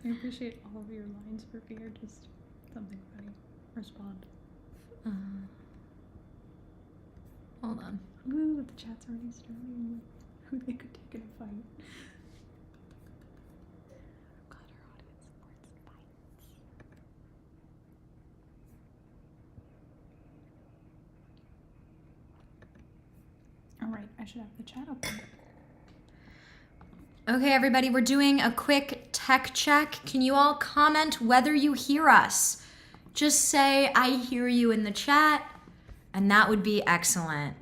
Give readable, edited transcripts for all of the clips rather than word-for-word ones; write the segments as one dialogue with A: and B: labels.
A: I appreciate all of your lines for fear. Just something funny. Respond.
B: Hold on.
A: Ooh, the chat's already starting. Who they could take in a fight. I'm glad our audience supports fights. Alright, I should have the chat open.
B: Okay, everybody, we're doing a quick tech check. Can you all comment whether you hear us? Just say, I hear you in the chat, and that would be excellent.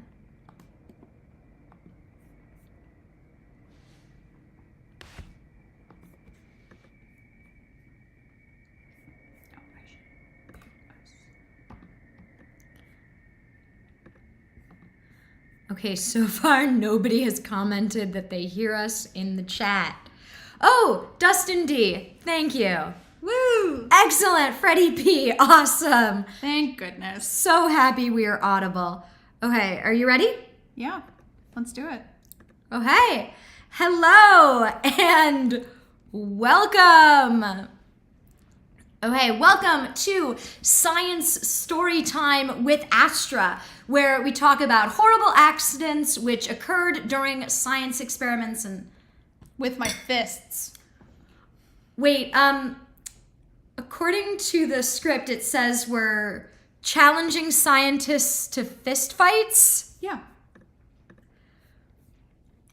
B: Okay, so far nobody has commented that they hear us in the chat. Oh, Dustin D, thank you.
A: Woo!
B: Excellent, Freddie P, awesome.
A: Thank goodness.
B: So happy we are audible. Okay, are you ready?
A: Yeah, let's do it.
B: Okay, hello and welcome. Okay, welcome to Science Story Time with Astra, where we talk about horrible accidents which occurred during science experiments and...
A: With my fists.
B: Wait, according to the script, it says we're challenging scientists to fist fights?
A: Yeah.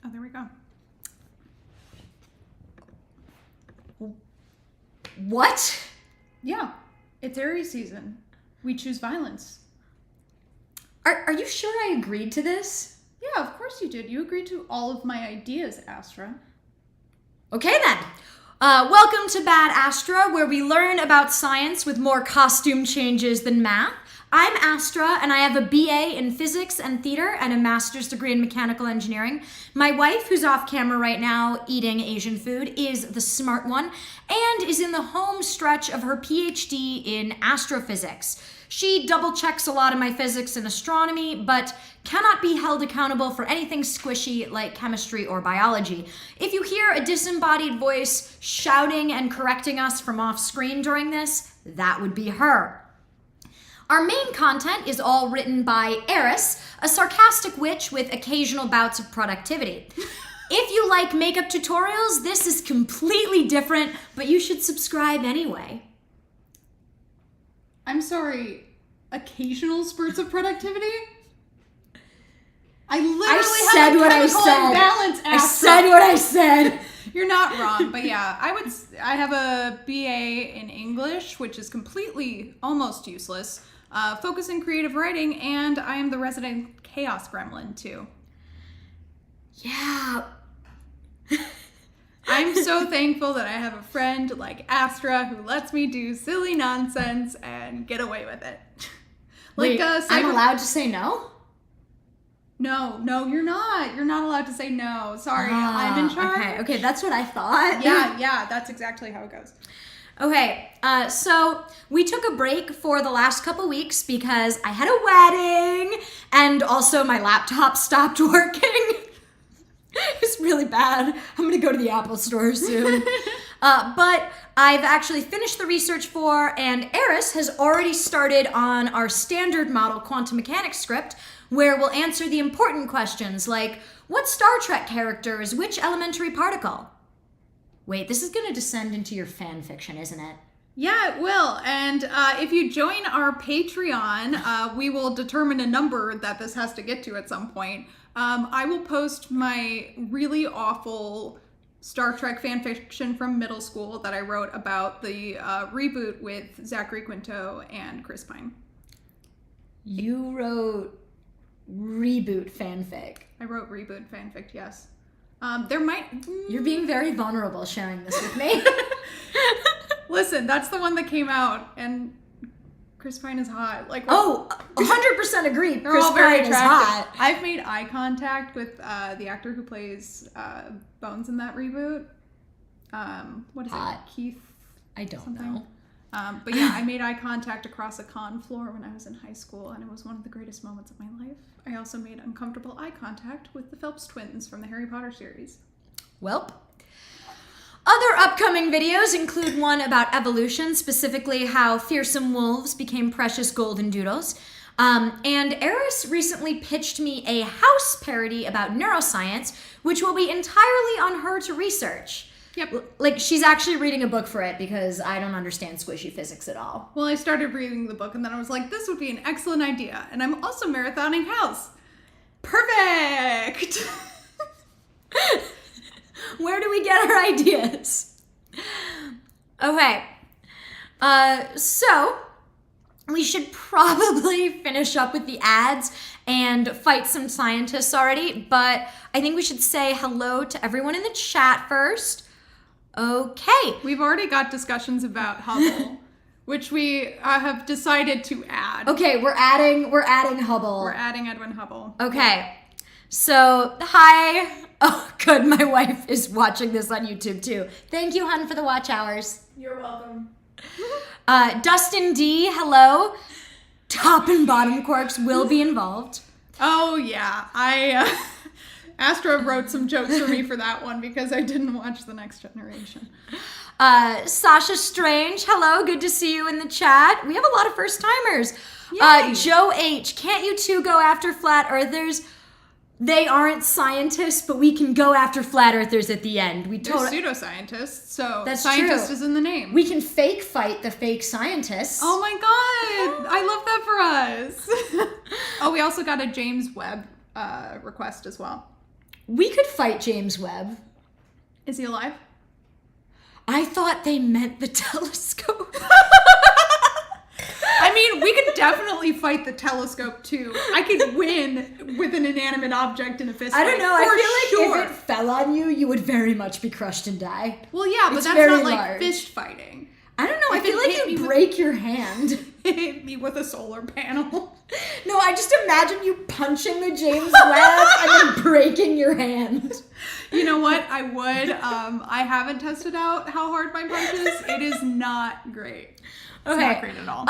A: Oh, there we go.
B: What?
A: Yeah, it's Aries season. We choose violence.
B: Are you sure I agreed to this?
A: Yeah, of course you did. You agreed to all of my ideas, Astra.
B: Okay then. Welcome to Bad Astra, where we learn about science with more costume changes than math. I'm Astra, and I have a BA in physics and theater and a master's degree in mechanical engineering. My wife, who's off camera right now eating Asian food, is the smart one and is in the home stretch of her PhD in astrophysics. She double checks a lot of my physics and astronomy, but cannot be held accountable for anything squishy like chemistry or biology. If you hear a disembodied voice shouting and correcting us from off screen during this, that would be her. Our main content is all written by Eris, a sarcastic witch with occasional bouts of productivity. If you like makeup tutorials, this is completely different, but you should subscribe anyway.
A: I'm sorry, occasional spurts of productivity? I literally
B: said
A: have a
B: what I
A: chemical
B: said.
A: imbalance, Astra.
B: I said what I said.
A: You're not wrong, but yeah, I have a BA in English, which is completely almost useless. Focus in creative writing, and I am the resident chaos gremlin too.
B: Yeah.
A: I'm so thankful that I have a friend like Astra who lets me do silly nonsense and get away with it.
B: Wait, I'm allowed to say no?
A: No, you're not. You're not allowed to say no. Sorry, I'm in charge.
B: Okay, that's what I thought.
A: Yeah, that's exactly how it goes.
B: Okay, so we took a break for the last couple weeks because I had a wedding and also my laptop stopped working. It was really bad. I'm gonna go to the Apple store soon. But I've actually finished the research for, and Eris has already started on our standard model quantum mechanics script, where we'll answer the important questions like, what Star Trek character is which elementary particle? Wait, this is gonna descend into your fan fiction, isn't it?
A: Yeah, it will. And if you join our Patreon, we will determine a number that this has to get to at some point. I will post my really awful Star Trek fan fiction from middle school that I wrote about the reboot with Zachary Quinto and Chris Pine.
B: You wrote reboot fanfic.
A: I wrote reboot fanfic, yes.
B: You're being very vulnerable sharing this with me.
A: Listen, that's the one that came out, and Chris Pine is hot. Like,
B: oh, 100% agree.
A: They're
B: Chris
A: all very
B: Pine is
A: attractive.
B: hot.
A: I've made eye contact with the actor who plays Bones in that reboot. What is it? Keith?
B: I don't
A: something?
B: know.
A: But yeah, I made eye contact across a con floor when I was in high school, and it was one of the greatest moments of my life. I also made uncomfortable eye contact with the Phelps twins from the Harry Potter series.
B: Welp. Other upcoming videos include one about evolution, specifically how fearsome wolves became precious golden doodles. And Eris recently pitched me a house parody about neuroscience, which will be entirely on her to research.
A: Yep.
B: Like, she's actually reading a book for it because I don't understand squishy physics at all.
A: Well, I started reading the book and then I was like, this would be an excellent idea. And I'm also marathoning house. Perfect!
B: Where do we get our ideas? Okay. So we should probably finish up with the ads and fight some scientists already, but I think we should say hello to everyone in the chat first. Okay.
A: We've already got discussions about Hubble, which we have decided to add.
B: Okay, we're adding Hubble.
A: We're adding Edwin Hubble.
B: Okay. So, hi. Oh, good. My wife is watching this on YouTube too. Thank you, hun, for the watch hours.
A: You're welcome.
B: Dustin D, hello. Top and bottom quarks will be involved.
A: Oh, yeah. Astra wrote some jokes for me for that one because I didn't watch The Next Generation.
B: Sasha Strange, hello. Good to see you in the chat. We have a lot of first timers. Joe H, can't you two go after flat earthers? They aren't scientists, but we can go after flat earthers at the end.
A: They're pseudoscientists, so
B: That's
A: scientist
B: true.
A: is in the name.
B: We can fake fight the fake scientists.
A: Oh my god! I love that for us. Oh, we also got a James Webb request as well.
B: We could fight James Webb.
A: Is he alive?
B: I thought they meant the telescope.
A: I mean, we could definitely fight the telescope too. I could win with an inanimate object in a fist fight.
B: I don't know. I feel like
A: sure.
B: if it fell on you, you would very much be crushed and die.
A: Well, yeah, but
B: It's
A: that's
B: very
A: not like
B: large.
A: fist fighting.
B: I don't know. I
A: If
B: feel
A: it
B: like
A: hit
B: you'd
A: me
B: break your hand.
A: Hit me with a solar panel.
B: No, I just imagine you punching the James Webb and then breaking your hand.
A: You know what? I would. I haven't tested out how hard my punch is. It is not great. It's not great at all.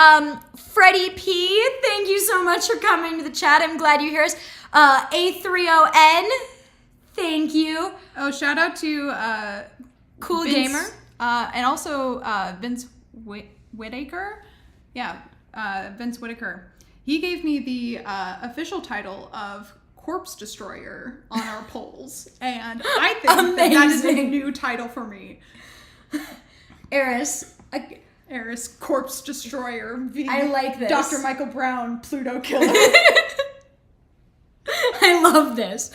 B: Freddie P, thank you so much for coming to the chat. I'm glad you hear us. A30N, thank you.
A: Oh, shout out to
B: Cool
A: Vince,
B: Gamer.
A: and also Vince Whitaker. Yeah, Vince Whitaker. He gave me the official title of Corpse Destroyer on our polls, and I think that is a new title for me.
B: Eris,
A: Corpse Destroyer.
B: I like this.
A: Dr. Michael Brown, Pluto Killer.
B: I love this.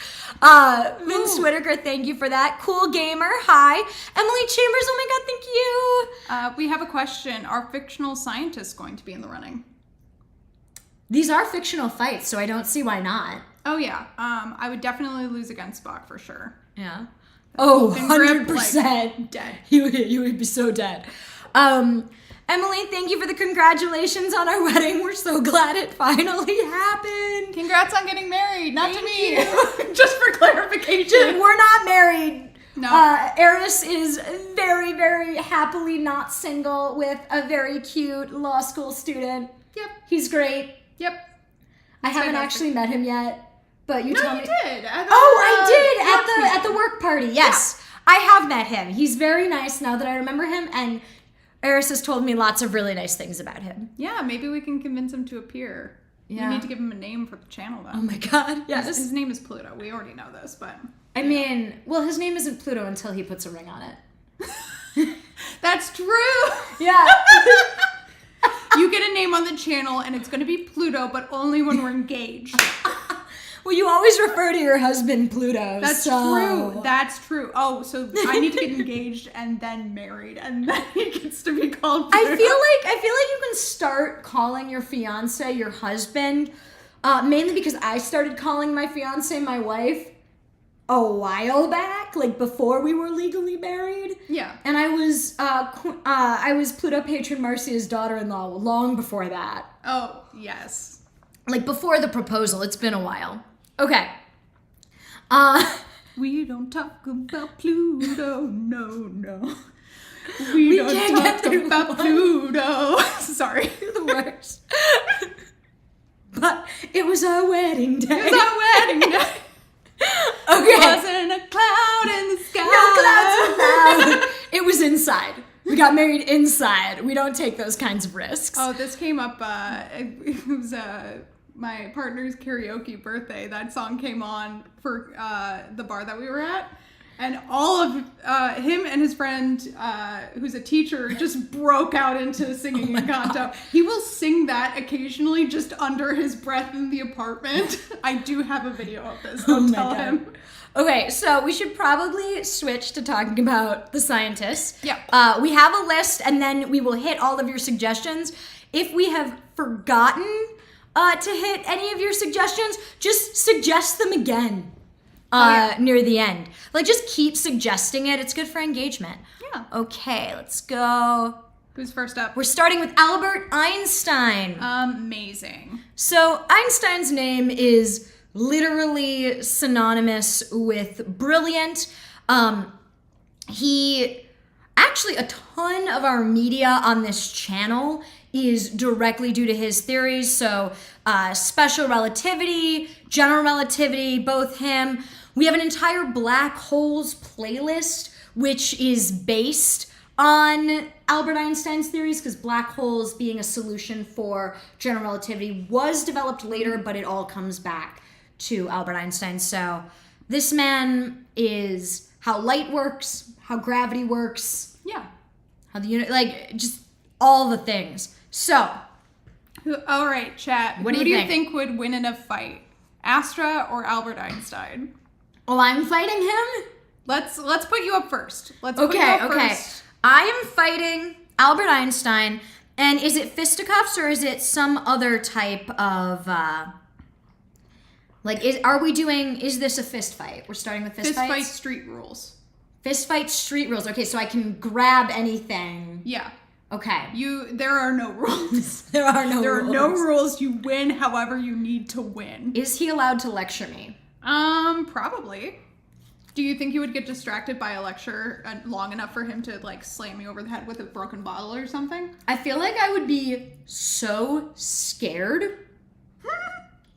B: Vince Whitaker, thank you for that. Cool Gamer, hi. Emily Chambers, oh my god, thank you.
A: We have a question. Are fictional scientists going to be in the running?
B: These are fictional fights, so I don't see why not.
A: Oh yeah. I would definitely lose against Spock for sure.
B: Yeah. Oh,
A: And Grip,
B: 100%.
A: like, dead.
B: You would be so dead. Emily, thank you for the congratulations on our wedding. We're so glad it finally happened.
A: Congrats on getting married. Not to
B: Thank
A: me.
B: you.
A: Just for clarification.
B: We're not married.
A: No.
B: Eris is very, very happily not single with a very cute law school student.
A: Yep.
B: He's great.
A: Yep.
B: I haven't
A: fantastic.
B: actually met him yet, but you tell me.
A: You did.
B: I did at the work party. Yes, I have met him. He's very nice now that I remember him, and Eris has told me lots of really nice things about him.
A: Yeah, maybe we can convince him to appear.
B: Yeah.
A: You need to give him a name for the channel, though.
B: Oh my god, yes.
A: His name is Pluto. We already know this, but...
B: I mean, well, his name isn't Pluto until he puts a ring on it.
A: That's true!
B: Yeah.
A: You get a name on the channel, and it's going to be Pluto, but only when we're engaged.
B: Well, you always refer to your husband Pluto.
A: That's true. That's true. Oh, so I need to get engaged and then married, and then he gets to be called Pluto.
B: I feel like you can start calling your fiance your husband, mainly because I started calling my fiance my wife a while back, like before we were legally married.
A: Yeah.
B: And I was Pluto patron Marcia's daughter-in-law long before that.
A: Oh, yes.
B: Like before the proposal. It's been a while. Okay.
A: We don't talk about Pluto, no. We don't
B: can't
A: talk
B: get
A: about Pluto. Sorry.
B: You're the worst. But it was our wedding day.
A: It was our wedding day.
B: Okay.
A: Wasn't a cloud in the sky.
B: No clouds allowed. It inside. We got married inside. We don't take those kinds of risks.
A: Oh, this came up, it was my partner's karaoke birthday. That song came on for the bar that we were at. And all of him and his friend, who's a teacher, just broke out into singing Encanto. He will sing that occasionally just under his breath in the apartment. I do have a video of this. Don't tell him.
B: Okay, so we should probably switch to talking about the scientists.
A: Yeah.
B: We have a list, and then we will hit all of your suggestions. If we have forgotten to hit any of your suggestions, just suggest them again. Near the end. Like, just keep suggesting it. It's good for engagement.
A: Yeah.
B: Okay, let's go.
A: Who's first up?
B: We're starting with Albert Einstein.
A: Amazing.
B: So, Einstein's name is literally synonymous with brilliant. Actually, a ton of our media on this channel is directly due to his theories. So, special relativity, general relativity, both him. We have an entire black holes playlist, which is based on Albert Einstein's theories, because black holes being a solution for general relativity was developed later, but it all comes back to Albert Einstein. So this man is how light works, how gravity works.
A: Yeah.
B: How the just all the things. So,
A: all right, chat.
B: What
A: Who
B: do you think
A: would win in a fight? Astra or Albert Einstein?
B: Oh, I'm fighting him?
A: Let's put you up first.
B: Okay. I am fighting Albert Einstein. And is it fisticuffs or is it some other type of is this a fist fight? We're starting with fist fights?
A: Fist fight street rules.
B: Fist fight street rules. Okay, so I can grab anything.
A: Yeah.
B: Okay.
A: There are no rules.
B: There are
A: no rules. You win however you need to win.
B: Is he allowed to lecture me?
A: Probably. Do you think you would get distracted by a lecture long enough for him to slam you over the head with a broken bottle or something?
B: I feel like I would be so scared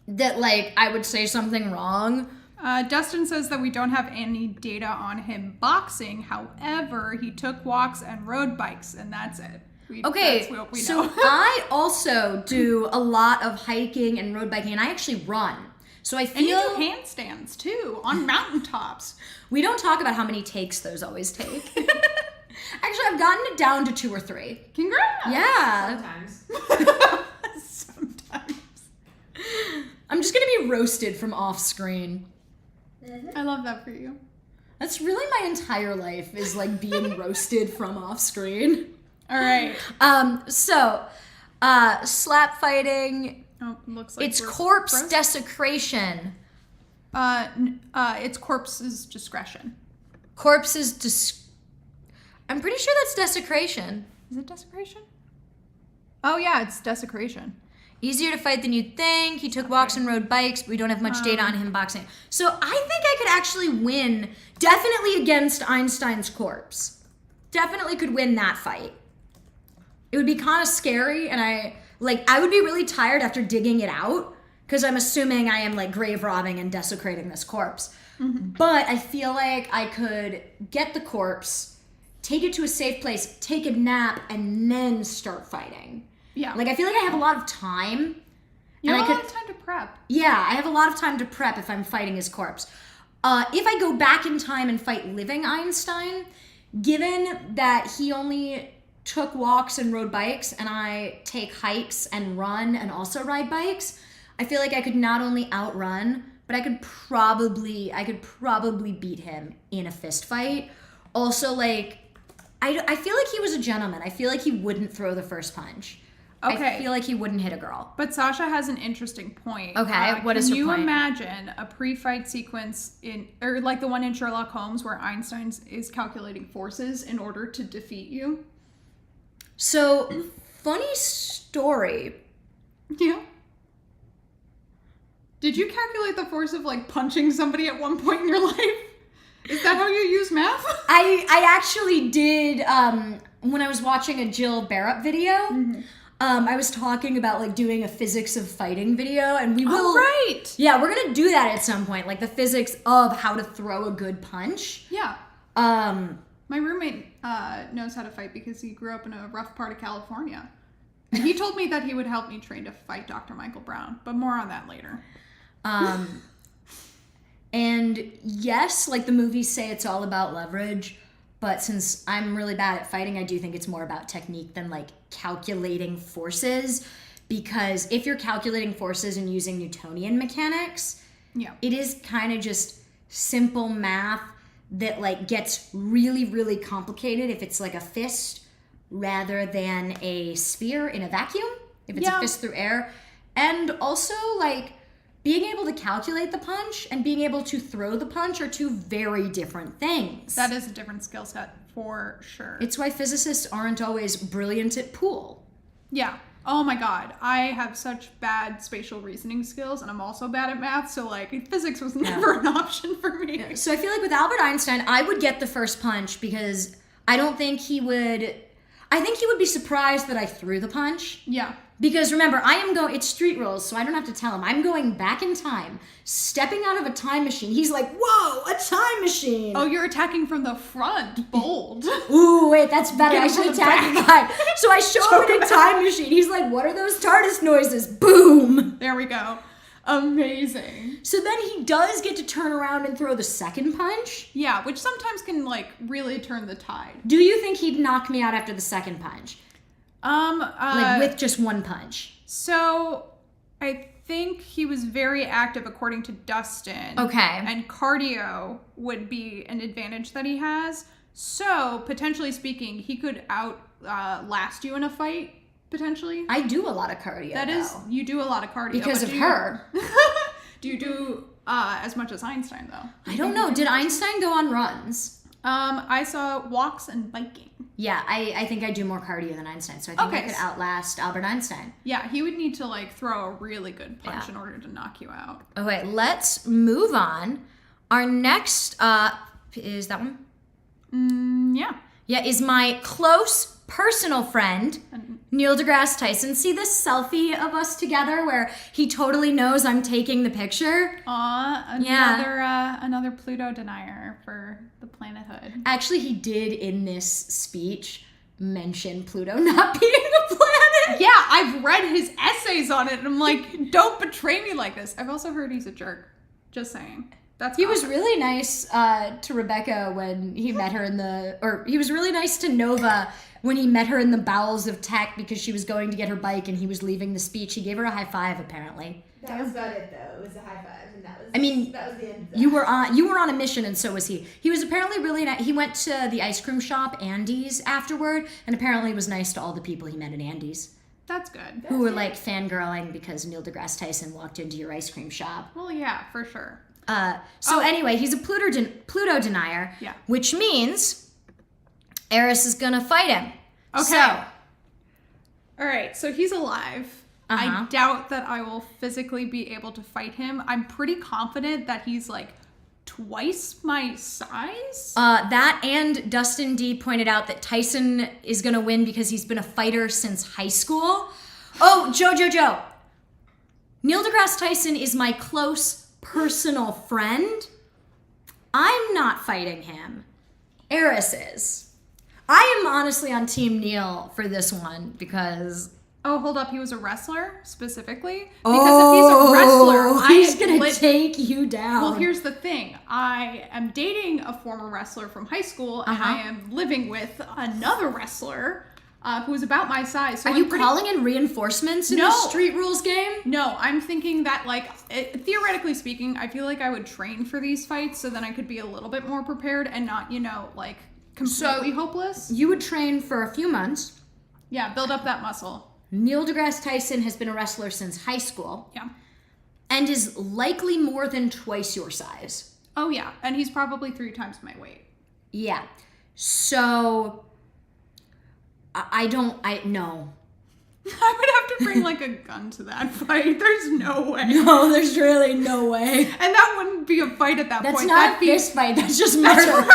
B: that I would say something wrong.
A: Dustin says that we don't have any data on him boxing. However, he took walks and rode bikes, and that's it. That's what we know.
B: I also do a lot of hiking and road biking, and I actually run. So I feel...
A: And you do handstands, too, on mountaintops.
B: We don't talk about how many takes those always take. Actually, I've gotten it down to 2 or 3.
A: Congrats!
B: Yeah.
A: Sometimes.
B: I'm just going to be roasted from off screen.
A: I love that for you.
B: That's really my entire life is being roasted from off screen.
A: All right.
B: Slap fighting...
A: Oh, looks like
B: it's corpse desecration.
A: It's corpse's discretion.
B: I'm pretty sure that's desecration.
A: Is it desecration? Oh yeah, it's desecration.
B: Easier to fight than you'd think. He took walks and rode bikes, but we don't have much data on him boxing. So I think I could actually win, definitely against Einstein's corpse. Definitely could win that fight. It would be kind of scary, and I would be really tired after digging it out, because I'm assuming I am grave robbing and desecrating this corpse. Mm-hmm. But I feel like I could get the corpse, take it to a safe place, take a nap, and then start fighting.
A: Yeah.
B: I feel like I have a lot of time.
A: You have a lot of time to prep.
B: Yeah, I have a lot of time to prep if I'm fighting his corpse. If I go back in time and fight living Einstein, given that he only took walks and rode bikes, and I take hikes and run and also ride bikes, I feel like I could not only outrun, but I could probably beat him in a fist fight. Also, I feel like he was a gentleman. I feel like he wouldn't throw the first punch.
A: Okay.
B: I feel like he wouldn't hit a girl.
A: But Sasha has an interesting point.
B: Okay, what is her point?
A: Can you imagine a pre-fight sequence or the one in Sherlock Holmes where Einstein is calculating forces in order to defeat you?
B: So, funny story.
A: Yeah. Did you calculate the force of punching somebody at one point in your life? Is that how you use math?
B: I actually did when I was watching a Jill Barrett video. Mm-hmm. I was talking about doing a physics of fighting video, and we will.
A: Oh, right.
B: Yeah, we're gonna do that at some point, the physics of how to throw a good punch.
A: Yeah. My roommate knows how to fight because he grew up in a rough part of California. And he told me that he would help me train to fight Dr. Michael Brown, but more on that later.
B: And yes, like the movies say it's all about leverage, but since I'm really bad at fighting, I do think it's more about technique than like calculating forces, because if you're calculating forces and using Newtonian mechanics, it is kind of just simple math that like gets really, really complicated if it's like a fist rather than a sphere in a vacuum, if it's a fist through air. And also like being able to calculate the punch and being able to throw the punch are two very different things.
A: That is a different skill set for sure.
B: It's why physicists aren't always brilliant at pool.
A: Yeah. Oh my god. I have such bad spatial reasoning skills, and I'm also bad at math, so like physics was never an option for me.
B: Yeah. So I feel like with Albert Einstein, I would get the first punch because I think he would be surprised that I threw the punch.
A: Yeah.
B: Because remember, it's street rules, so I don't have to tell him. I'm going back in time, stepping out of a time machine. He's like, whoa, a time machine.
A: Oh, you're attacking from the front. Bold.
B: Ooh, wait, that's better. I should attack him behind. So I show him in a time machine. He's like, what are those TARDIS noises? Boom.
A: There we go. Amazing.
B: So then he does get to turn around and throw the second punch?
A: Yeah, which sometimes can like really turn the tide.
B: Do you think he'd knock me out after the second punch? Like with just one punch.
A: So I think he was very active according to Dustin.
B: Okay.
A: And cardio would be an advantage that he has. So potentially speaking, he could last you in a fight, potentially.
B: I do a lot of cardio.
A: You do a lot of cardio.
B: Because of her.
A: Do you do as much as Einstein though?
B: I don't know. Did Einstein go on runs?
A: I saw walks and biking.
B: Yeah, I think I do more cardio than Einstein, so I think I could outlast Albert Einstein.
A: Yeah, he would need to like throw a really good punch in order to knock you out.
B: Okay, let's move on. Our next is that one? Yeah, is my close personal friend, Neil deGrasse Tyson. See this selfie of us together where he totally knows I'm taking the picture?
A: Aw, another Pluto denier for the planethood.
B: Actually, he did in this speech mention Pluto not being a planet.
A: Yeah, I've read his essays on it, and I'm like, don't betray me like this. I've also heard he's a jerk. Just saying.
B: He was really nice to Rebecca when he met her he was really nice to Nova when he met her in the bowels of tech because she was going to get her bike and he was leaving the speech. He gave her a high five, apparently.
C: That was about it, though. It was a high five, and that was
B: the end of that. You were on a mission, and so was he. He was apparently really nice. He went to the ice cream shop, Andy's, afterward, and apparently was nice to all the people he met at Andy's.
A: That's good.
B: Who were, like, fangirling because Neil deGrasse Tyson walked into your ice cream shop.
A: Well, yeah, for sure.
B: Anyway, he's a Pluto denier, which means Eris is gonna fight him.
A: Okay.
B: So,
A: all right, so he's alive. I doubt that I will physically be able to fight him. I'm pretty confident that he's like twice my size.
B: That and Dustin D pointed out that Tyson is gonna win because he's been a fighter since high school. Oh, Joe. Neil deGrasse Tyson is my close personal friend. I'm not fighting him. Eris is. I am honestly on Team Neil for this one because...
A: Oh, hold up. He was a wrestler, specifically? Because if he's a wrestler,
B: he's going to take you down.
A: Well, here's the thing. I am dating a former wrestler from high school, and I am living with another wrestler who is about my size. So
B: Are you calling in reinforcements in the street rules game?
A: No, I'm thinking that, like, theoretically speaking, I feel like I would train for these fights so then I could be a little bit more prepared and not, like, completely hopeless.
B: You would train for a few months.
A: Yeah, build up that muscle.
B: Neil deGrasse Tyson has been a wrestler since high school.
A: Yeah.
B: And is likely more than twice your size.
A: Oh, yeah. And he's probably 3 times my weight.
B: Yeah. So... no.
A: I would have to bring like a gun to that fight. There's no way.
B: No, there's really no way.
A: And that wouldn't be a fight at that point.
B: That's not a fist fight. That's just murder.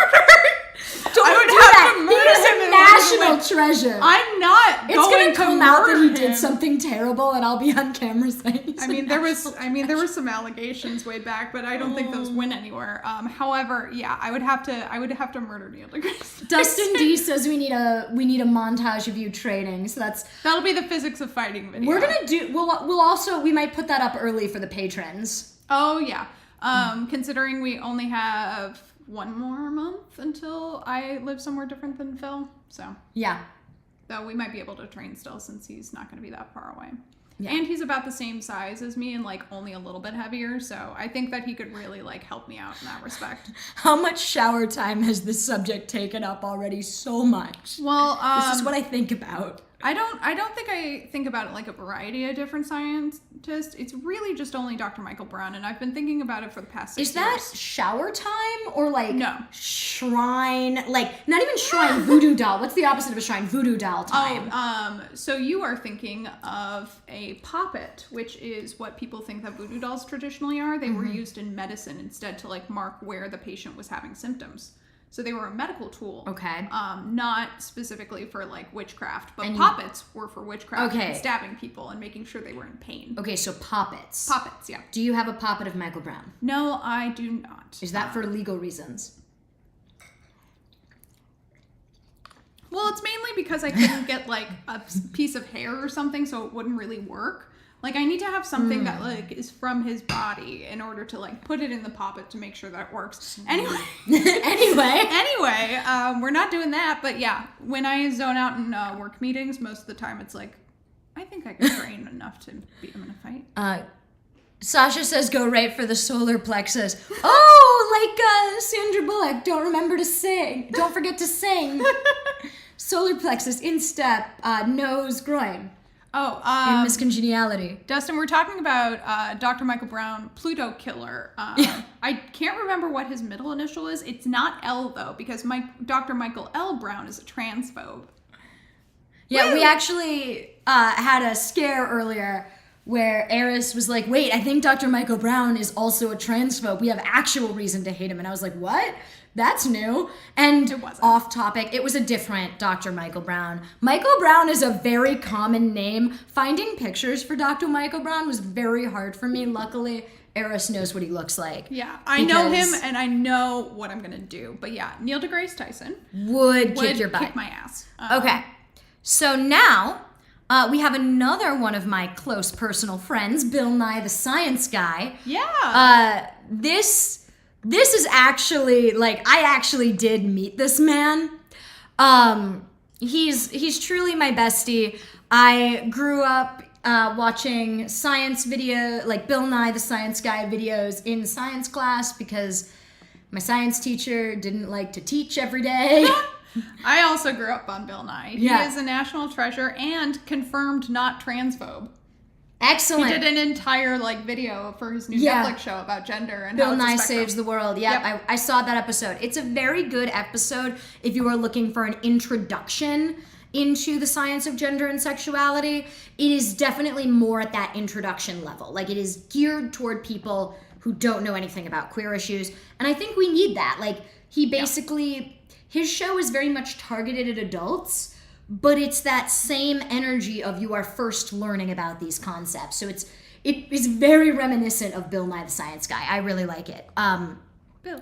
B: Don't
A: I would
B: do
A: have
B: that.
A: to
B: He
A: murder
B: is
A: him
B: a
A: in order to
B: national
A: win.
B: treasure.
A: I'm not
B: It's
A: going
B: gonna
A: to
B: come out that he
A: murder
B: did
A: him.
B: something terrible, and I'll be on camera saying.
A: I mean, there were some allegations way back, but I don't think those went anywhere. However, yeah, I would have to murder Neil deGrasse.
B: Dustin D says we need a montage of you training. So
A: That'll be the physics of fighting video.
B: we're gonna do. We'll also we might put that up early for the patrons.
A: Oh yeah. Considering we only have one more month until I live somewhere different than Phil, so
B: Yeah.
A: though we might be able to train still since he's not going to be that far away.
B: Yeah.
A: And he's about the same size as me and like only a little bit heavier, so I think that he could really like help me out in that respect.
B: How much shower time has this subject taken up already? So much.
A: Well,
B: This is what I think about.
A: I don't think I think about it like a variety of different scientists. It's really just only Dr. Michael Brown, and I've been thinking about it for the past 6
B: Is that
A: years.
B: shower time or like
A: No.
B: shrine? Like not even shrine, voodoo doll. What's the opposite of a shrine? Voodoo doll time.
A: So you are thinking of a poppet, which is what people think that voodoo dolls traditionally are. They were used in medicine instead to like mark where the patient was having symptoms. So they were a medical tool.
B: Okay.
A: Not specifically for like witchcraft, but
B: And
A: poppets were for witchcraft
B: Okay.
A: and stabbing people and making sure they were in pain.
B: Okay, so poppets.
A: Poppets, yeah.
B: Do you have a poppet of Michael Brown?
A: No, I do not.
B: Is that for legal reasons?
A: Well, it's mainly because I couldn't get like a piece of hair or something, so it wouldn't really work. Like I need to have something that like is from his body in order to like put it in the poppet to make sure that it works. Anyway, we're not doing that. But yeah, when I zone out in work meetings, most of the time it's like, I think I can train enough to beat him in a fight.
B: Sasha says go right for the solar plexus. Oh, like Sandra Bullock. Don't remember to sing. Don't forget to sing. Solar plexus, instep, nose, groin.
A: Oh,
B: And miscongeniality.
A: Dustin, we're talking about Dr. Michael Brown, Pluto killer. I can't remember what his middle initial is. It's not L, though, because Dr. Michael L. Brown is a transphobe.
B: Yeah, we actually had a scare earlier where Eris was like, wait, I think Dr. Michael Brown is also a transphobe. We have actual reason to hate him. And I was like, what? That's new. And
A: It wasn't.
B: off topic, it was a different Dr. Michael Brown. Michael Brown is a very common name. Finding pictures for Dr. Michael Brown was very hard for me. Luckily, Eris knows what he looks like.
A: Yeah, I know him
B: Because-
A: and I know what I'm going to do. But yeah, Neil deGrasse Tyson
B: Would
A: would
B: kick your butt.
A: kick my ass.
B: Okay, so now we have another one of my close personal friends, Bill Nye the Science Guy.
A: Yeah.
B: This is actually like I actually did meet this man. He's truly my bestie. I grew up watching science video, like Bill Nye the Science Guy videos in science class because my science teacher didn't like to teach every day.
A: I also grew up on Bill Nye. He
B: Yeah.
A: is a national treasure and confirmed not transphobe.
B: Excellent.
A: He did an entire like video for his new
B: Yeah.
A: Netflix show about gender and
B: Bill
A: how it's a
B: Nye
A: spectrum.
B: Saves the World. Yep,
A: Yep.
B: I saw that episode. It's a very good episode if you are looking for an introduction into the science of gender and sexuality. It is definitely more at that introduction level. Like it is geared toward people who don't know anything about queer issues. And I think we need that. Like he basically, his show is very much targeted at adults, but it's that same energy of you are first learning about these concepts. So it is very reminiscent of Bill Nye the Science Guy. I really like it.
A: Bill.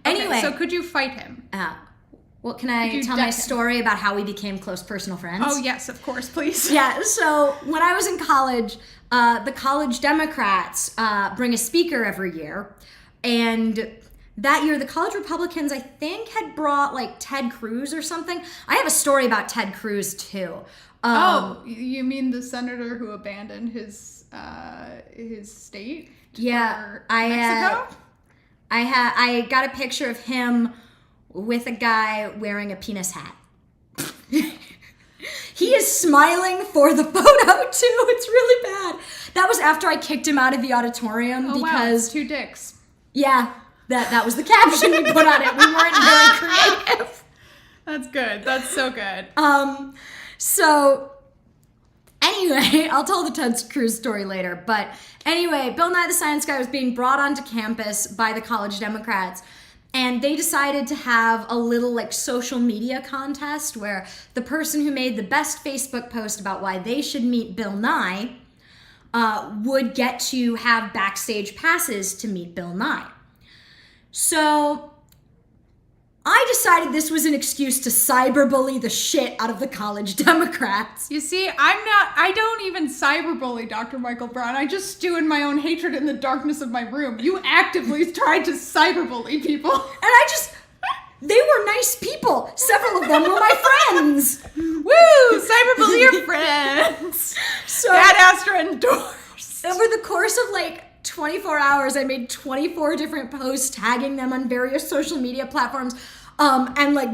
B: Anyway,
A: Okay, so could you fight him?
B: well, can I
A: you
B: tell my
A: deck him?
B: story about how we became close personal friends?
A: Oh yes, of course, please.
B: Yeah, so when I was in college, the college Democrats bring a speaker every year. And that year, the college Republicans, I think, had brought like Ted Cruz or something. I have a story about Ted Cruz too.
A: Oh, you mean the senator who abandoned his state?
B: Yeah,
A: for
B: I
A: Mexico?
B: I got a picture of him with a guy wearing a penis hat. He is smiling for the photo too. It's really bad. That was after I kicked him out of the auditorium
A: Oh wow,
B: because
A: it's 2 dicks.
B: yeah, that was the caption we put on it. We weren't very creative.
A: That's good. That's so good.
B: So anyway, I'll tell the Ted Cruz story later. But anyway, Bill Nye the Science Guy was being brought onto campus by the college Democrats. And they decided to have a little like social media contest where the person who made the best Facebook post about why they should meet Bill Nye would get to have backstage passes to meet Bill Nye. So I decided this was an excuse to cyberbully the shit out of the college Democrats.
A: You see, I don't even cyberbully Dr. Michael Brown. I just stew in my own hatred in the darkness of my room. You actively tried to cyberbully people.
B: And they were nice people. Several of them were my friends.
A: Woo! Cyberbully your friends.
B: So
A: Bad Astra endorsed.
B: over the course of like 24 hours, I made 24 different posts tagging them on various social media platforms. And like,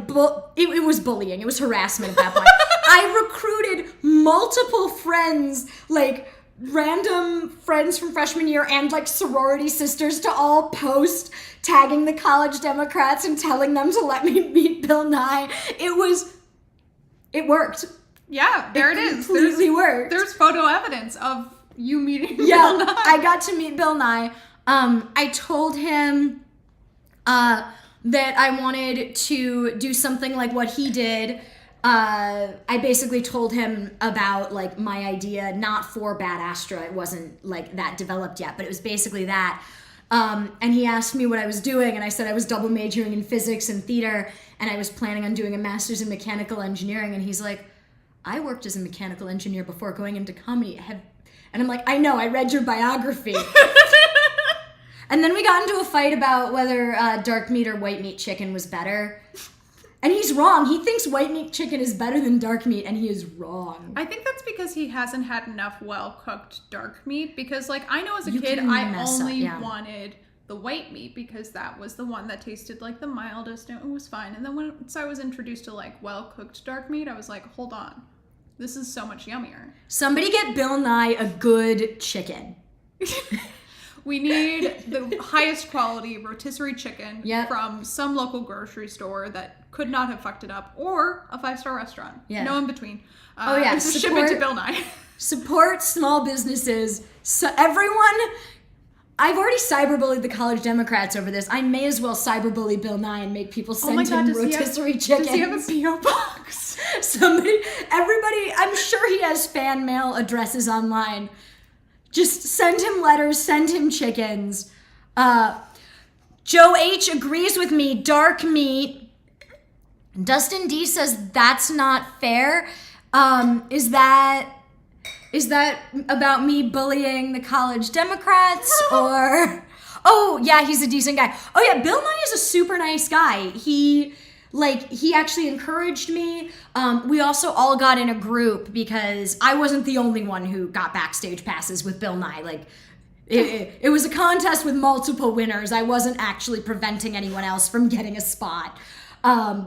B: it was bullying. It was harassment at that point. I recruited multiple friends, like random friends from freshman year and like sorority sisters to all post tagging the college Democrats and telling them to let me meet Bill Nye. It worked.
A: Yeah, there it is.
B: Completely worked.
A: There's photo evidence of you meeting Bill
B: Yeah,
A: Nye.
B: I got to meet Bill Nye. I told him that I wanted to do something like what he did. I basically told him about like my idea, not for Bad Astra. It wasn't like that developed yet, but it was basically that. And he asked me what I was doing, and I said I was double majoring in physics and theater, and I was planning on doing a master's in mechanical engineering. And he's like, I worked as a mechanical engineer before going into comedy. And I'm like, I know, I read your biography. And then we got into a fight about whether dark meat or white meat chicken was better. And he's wrong. He thinks white meat chicken is better than dark meat, and he is wrong.
A: I think that's because he hasn't had enough well-cooked dark meat. Because, like, I know as a
B: You
A: kid,
B: can
A: I
B: mess up,
A: only
B: yeah.
A: wanted the white meat because that was the one that tasted like the mildest and it was fine. And then once I was introduced to, like, well-cooked dark meat, I was like, hold on. This is so much yummier.
B: Somebody get Bill Nye a good chicken.
A: We need the highest quality rotisserie chicken
B: Yep.
A: from some local grocery store that could not have fucked it up, or a 5-star restaurant.
B: Yeah.
A: No in between.
B: Oh, yeah,
A: Just ship it to Bill Nye.
B: Support small businesses. So everyone, I've already cyberbullied the college Democrats over this. I may as well cyberbully Bill Nye and make people send him rotisserie chickens.
A: Does he have a P.O. box?
B: Everybody, I'm sure he has fan mail addresses online. Just send him letters, send him chickens. Joe H agrees with me, dark meat. Dustin D says that's not fair. Is that about me bullying the college Democrats or... Oh, yeah, he's a decent guy. Oh, yeah, Bill Nye is a super nice guy. He actually encouraged me. We also all got in a group because I wasn't the only one who got backstage passes with Bill Nye. Like, it was a contest with multiple winners. I wasn't actually preventing anyone else from getting a spot.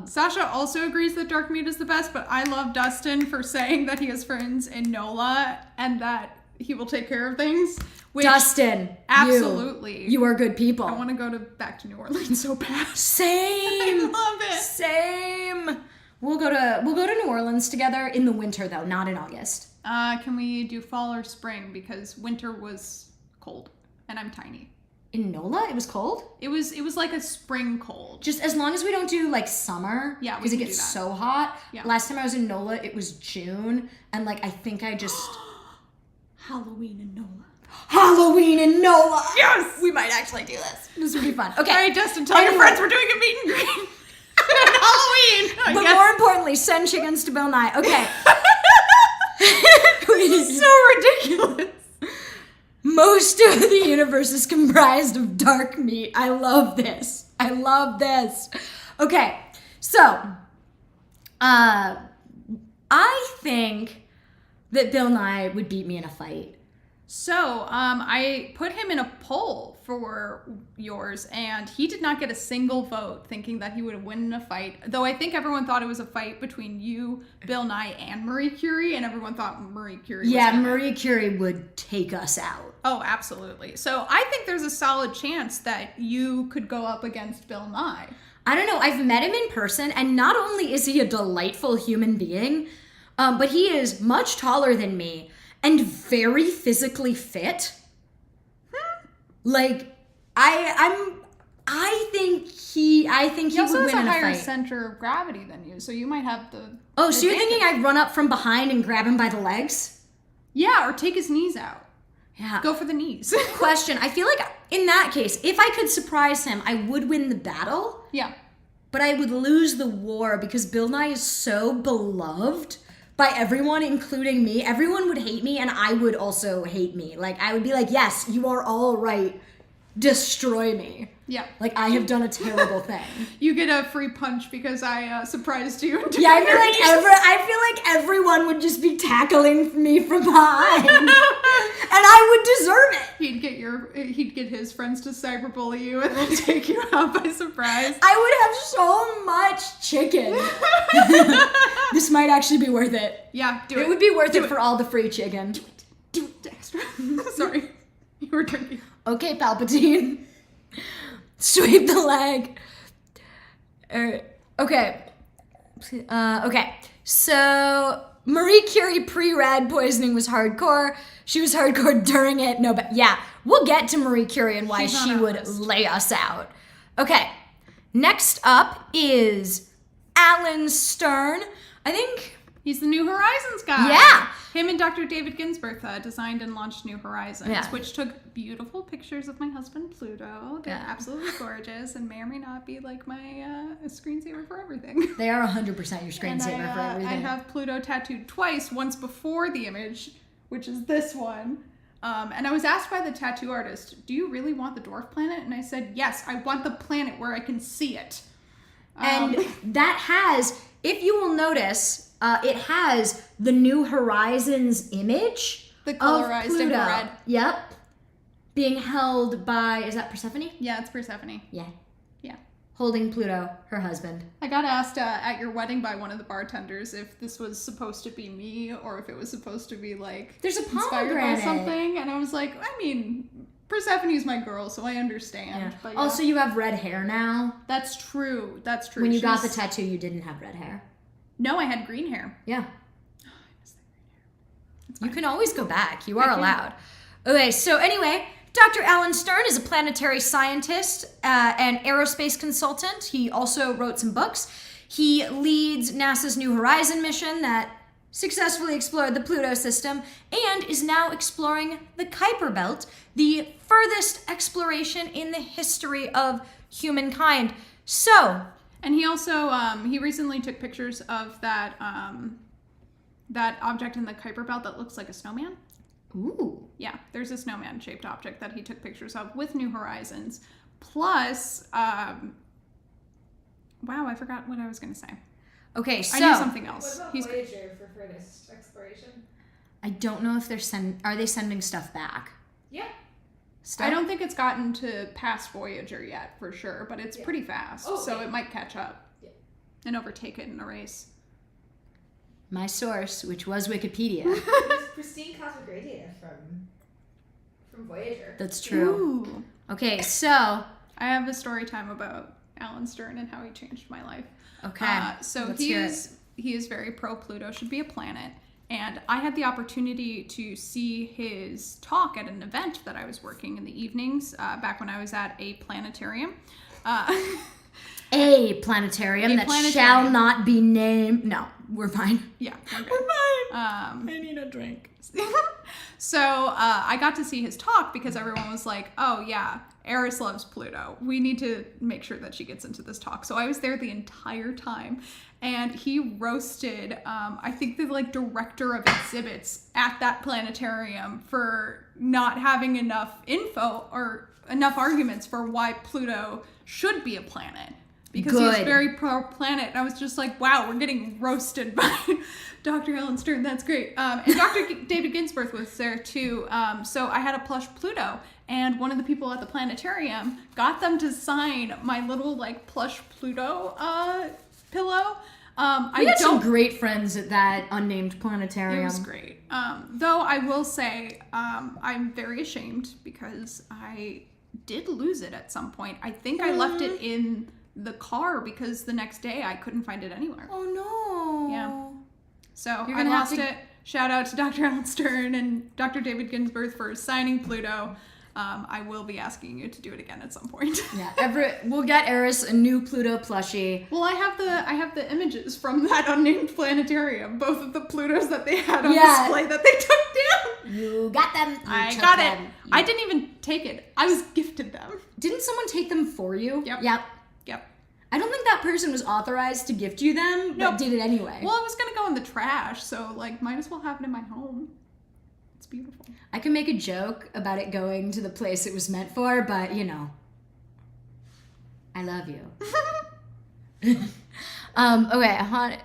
A: Sasha also agrees that dark meat is the best, but I love Dustin for saying that he has friends in NOLA and that he will take care of things. Which,
B: Dustin,
A: absolutely.
B: You are good people.
A: I want to go back to New Orleans so bad.
B: Same.
A: I love it.
B: Same. We'll go to New Orleans together in the winter though, not in August.
A: Can we do fall or spring? Because winter was cold and I'm tiny.
B: In NOLA, it was cold?
A: It was like a spring cold.
B: Just as long as we don't do like summer.
A: Yeah, we
B: because it
A: can
B: gets
A: do that.
B: so hot.
A: Yeah.
B: Last time I was in NOLA, it was June, and like I think I just Halloween in NOLA. Halloween in NOLA.
A: Yes!
B: We might actually do this. This would be fun. Okay.
A: All right, Dustin, tell your friends we're doing a meet and greet. Halloween.
B: But more importantly, send chickens to Bill Nye. Okay.
A: So ridiculous.
B: Most of the universe is comprised of dark meat. I love this. I love this. Okay, so I think that Bill Nye would beat me in a fight.
A: So, I put him in a poll for yours, and he did not get a single vote, thinking that he would win in a fight. Though I think everyone thought it was a fight between you, Bill Nye, and Marie Curie, and everyone thought Marie Curie was
B: Yeah,
A: gonna-
B: Marie Curie would take us out.
A: Oh, absolutely. So I think there's a solid chance that you could go up against Bill Nye.
B: I don't know. I've met him in person, and not only is he a delightful human being, but he is much taller than me and very physically fit. Like, I'm I think he
A: He also
B: would
A: has
B: win
A: a
B: in a
A: higher
B: fight.
A: center of gravity than you, so you might have the.
B: Oh, so you're
A: advantage.
B: thinking I'd run up from behind and grab him by the legs?
A: Yeah, or take his knees out.
B: Yeah.
A: Go for the knees.
B: Question. I feel like in that case, if I could surprise him, I would win the battle,
A: Yeah.
B: but I would lose the war because Bill Nye is so beloved by everyone, including me. Everyone would hate me, and I would also hate me. Like, I would be like, yes, you are all right. Destroy me.
A: Yeah.
B: Like, I have done a terrible thing.
A: You get a free punch because I surprised you.
B: Yeah, I feel like everyone would just be tackling me from behind, and I would deserve it.
A: He'd get his friends to cyberbully you and then take you out by surprise.
B: I would have so much chicken. This might actually be worth it.
A: Yeah, do it.
B: It would be worth it for all the free chicken.
A: Do it, Extra. Sorry, you were drinking.
B: Okay, Palpatine. Sweep the leg. Okay. Okay. So Marie Curie pre-rad poisoning was hardcore. She was hardcore during it. No, but yeah, we'll get to Marie Curie and why
A: She's on
B: she
A: our
B: would
A: list.
B: lay us out. Okay. Next up is Alan Stern. I think.
A: He's the New Horizons guy.
B: Yeah.
A: Him and Dr. David Ginsburg designed and launched New Horizons,
B: Yeah.
A: which took beautiful pictures of my husband Pluto. They're
B: Yeah.
A: absolutely gorgeous and may or may not be like my screensaver for everything.
B: They are 100% your
A: And
B: screensaver for everything.
A: I have Pluto tattooed twice, once before the image, which is this one. And I was asked by the tattoo artist, do you really want the dwarf planet? And I said, yes, I want the planet where I can see it.
B: And that has, if you will notice, it has the New Horizons image
A: The colorized
B: of Pluto.
A: infrared.
B: Yep. Being held by, is that Persephone?
A: Yeah, it's Persephone.
B: Yeah.
A: Yeah.
B: Holding Pluto, her husband.
A: I got asked at your wedding by one of the bartenders if this was supposed to be me or if it was supposed to be like
B: There's a
A: inspired by
B: pomegranate.
A: something, and I was like, I mean, Persephone's my girl, so I understand.
B: Yeah.
A: But yeah.
B: Also, you have red hair now.
A: That's true. That's true.
B: When you got the
A: She's-
B: tattoo, you didn't have red hair.
A: No, I had green hair.
B: Yeah.
A: It's
B: You
A: fine.
B: can always go back. You are
A: I can.
B: allowed. Okay, so anyway, Dr. Alan Stern is a planetary scientist and aerospace consultant. He also wrote some books. He leads NASA's New Horizon mission that successfully explored the Pluto system and is now exploring the Kuiper Belt, the furthest exploration in the history of humankind. So,
A: And he also he recently took pictures of that that object in the Kuiper Belt that looks like a snowman.
B: ooh,
A: Yeah, there's a snowman shaped object that he took pictures of with New Horizons. Plus, wow, I forgot what I was going to say.
B: okay, so
A: I knew something
C: What
A: else.
C: about
A: He's
C: Voyager for furthest exploration?
B: I don't know if they're are they sending stuff back?
C: Yeah.
A: I don't think it's gotten to past Voyager yet, for sure, but it's pretty fast,
C: Oh,
A: so
C: yeah.
A: it might catch up
C: Yeah.
A: and overtake it in a race.
B: My source, which was Wikipedia.
C: There's pristine cosmic ray data from Voyager.
B: That's true.
A: Ooh.
B: Okay, so
A: I have a story time about Alan Stern and how he changed my life.
B: okay,
A: So
B: let's
A: he
B: hear
A: is very pro Pluto should be a planet, and I had the opportunity to see his talk at an event that I was working in the evenings back when I was at a planetarium.
B: a planetarium
A: A
B: that
A: planetarium.
B: shall not be named. No, we're fine.
A: Yeah, we're good.
B: We're fine.
A: I
B: need a drink.
A: So I got to see his talk because everyone was like, oh yeah, Eris loves Pluto. We need to make sure that she gets into this talk. So I was there the entire time, and he roasted, I think the like director of exhibits at that planetarium for not having enough info or enough arguments for why Pluto should be a planet. Because he was
B: Good.
A: very pro-planet. And I was just like, wow, we're getting roasted by Dr. Alan Stern. That's great. And Dr. David Ginsburg was there too. So I had a plush Pluto. And one of the people at the planetarium got them to sign my little like plush Pluto pillow.
B: We had some great friends at that unnamed planetarium.
A: It was great. Though I will say, I'm very ashamed because I did lose it at some point. I think I left it in the car because the next day I couldn't find it anywhere.
B: Oh no.
A: Yeah. So
B: You're
A: I
B: gonna have
A: lost
B: to-
A: it. Shout out to Dr. Alan Stern and Dr. David Ginsburg for signing Pluto. I will be asking you to do it again at some point.
B: Yeah, we'll get Eris a new Pluto plushie.
A: Well, I have the images from that unnamed planetarium, both of the Plutos that they had on display that they took down.
B: You got them.
A: I got it. I didn't even take it. I was gifted them.
B: Didn't someone take them for you?
A: Yep.
B: I don't think that person was authorized to gift you them, but did it anyway.
A: Well, it was going to go in the trash, so, like, might as well have it in my home. It's beautiful.
B: I can make a joke about it going to the place it was meant for, but, you know. I love you. Okay,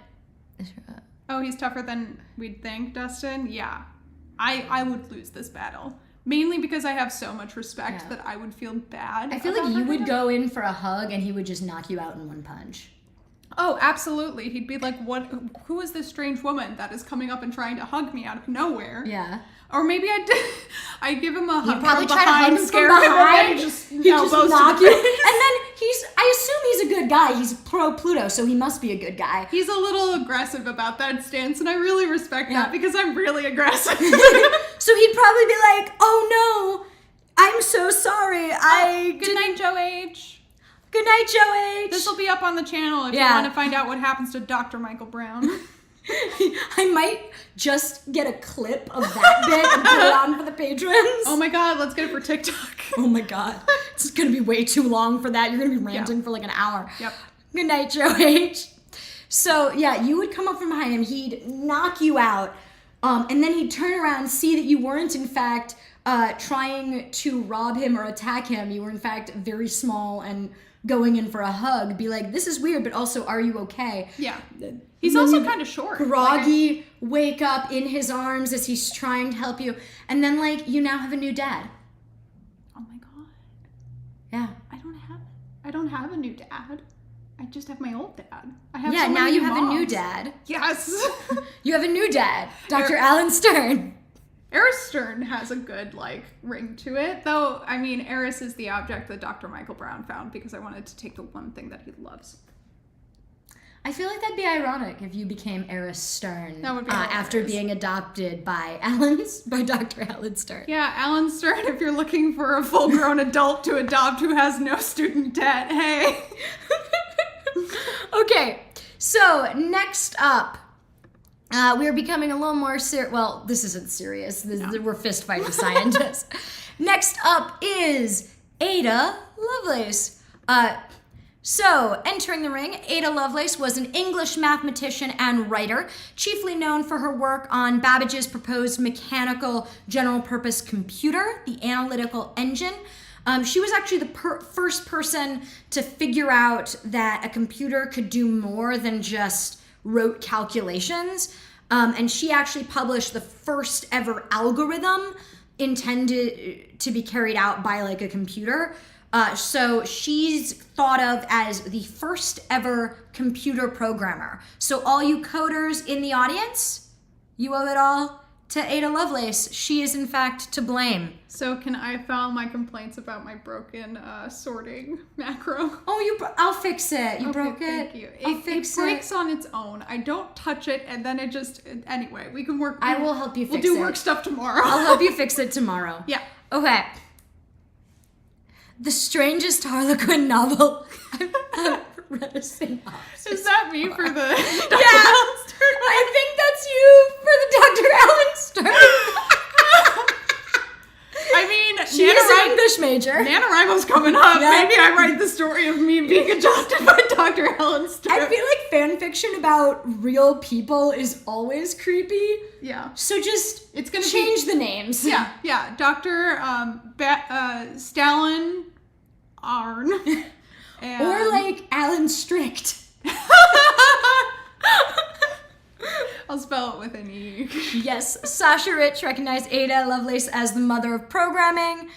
A: Oh, he's tougher than we'd think, Dustin? Yeah. I would lose this battle. Mainly because I have so much respect that I would feel bad.
B: I feel like you would go in for a hug and he would just knock you out in one punch.
A: Oh, absolutely. He'd be like, who is this strange woman that is coming up and trying to hug me out of nowhere?
B: Yeah.
A: Or maybe I'd give him a hug.
B: He'd probably
A: from
B: try to hug
A: behind,
B: him
A: scare
B: from
A: him,
B: behind.
A: and
B: He'd just knock you.
A: And
B: And then I assume he's a good guy. He's pro Pluto, so he must be a good guy.
A: he's a little aggressive about that stance, and I really respect that because I'm really aggressive.
B: So he'd probably be like, oh no, I'm so sorry.
A: Good night, Joe H.
B: Good night, Joe H.
A: This will be up on the channel if you want to find out what happens to Dr. Michael Brown.
B: I might just get a clip of that bit and put it on for the patrons.
A: Oh my god, let's get it for TikTok.
B: Oh my god. It's going to be way too long for that. You're going to be ranting for like an hour.
A: Yep.
B: Good night, Joe H. So, yeah, you would come up from behind him. He'd knock you out. And then he'd turn around and see that you weren't, in fact, trying to rob him or attack him. You were, in fact, very small and going in for a hug. Be like, this is weird, but also, are you okay?
A: Yeah. He's also kind of short.
B: Groggy, wake up in his arms as he's trying to help you. And then, like, you now have a new dad.
A: Oh my god.
B: Yeah.
A: I don't have a new dad. I just have my old dad. I have
B: now you have
A: moms.
B: a new dad.
A: Yes.
B: You have a new dad, Dr. Alan Stern.
A: Eris Stern has a good, like, ring to it. Though, I mean, Eris is the object that Dr. Michael Brown found because I wanted to take the one thing that he loves.
B: I feel like that'd be ironic if you became Eris Stern.
A: That would be
B: after being adopted by Dr. Alan Stern.
A: Yeah, Alan Stern, if you're looking for a full-grown adult to adopt who has no student debt, hey.
B: Okay, so next up, we are becoming a little more serious. Well, this isn't serious. We're fist fighting scientists. Next up is Aydah Lovelace. So, entering the ring, Aydah Lovelace was an English mathematician and writer, chiefly known for her work on Babbage's proposed mechanical general-purpose computer, the analytical engine. She was actually the first person to figure out that a computer could do more than just rote calculations. And she actually published the first ever algorithm intended to be carried out by like a computer. So she's thought of as the first ever computer programmer. So all you coders in the audience, you owe it all to Aydah Lovelace. She is in fact to blame.
A: So can I file my complaints about my broken sorting macro?
B: Oh, I'll fix it. You broke it?
A: Thank you. It breaks on its own. I don't touch it, and then it just... Anyway, we can work...
B: I will help you fix it.
A: We'll do work stuff tomorrow.
B: I'll help you fix it tomorrow.
A: Yeah.
B: Okay. The strangest Harlequin novel I've read a synopsis.
A: Is that me for the Dr.
B: Yeah.
A: Alan Stern?
B: I think that's you for the Dr. Alan Stern.
A: I mean,
B: She is an English major.
A: NaNoWriMo's coming up.
B: Yeah.
A: Maybe I write the story of me being adopted by Dr. Alan Stern.
B: I feel like fan fiction about real people is always creepy.
A: Yeah.
B: So just
A: It's gonna
B: change the names.
A: Yeah. Dr. Stalin Arn. And...
B: Or like Alan Strict.
A: I'll spell it with an E.
B: Yes, Sasha Rich recognized Aydah Lovelace as the mother of programming.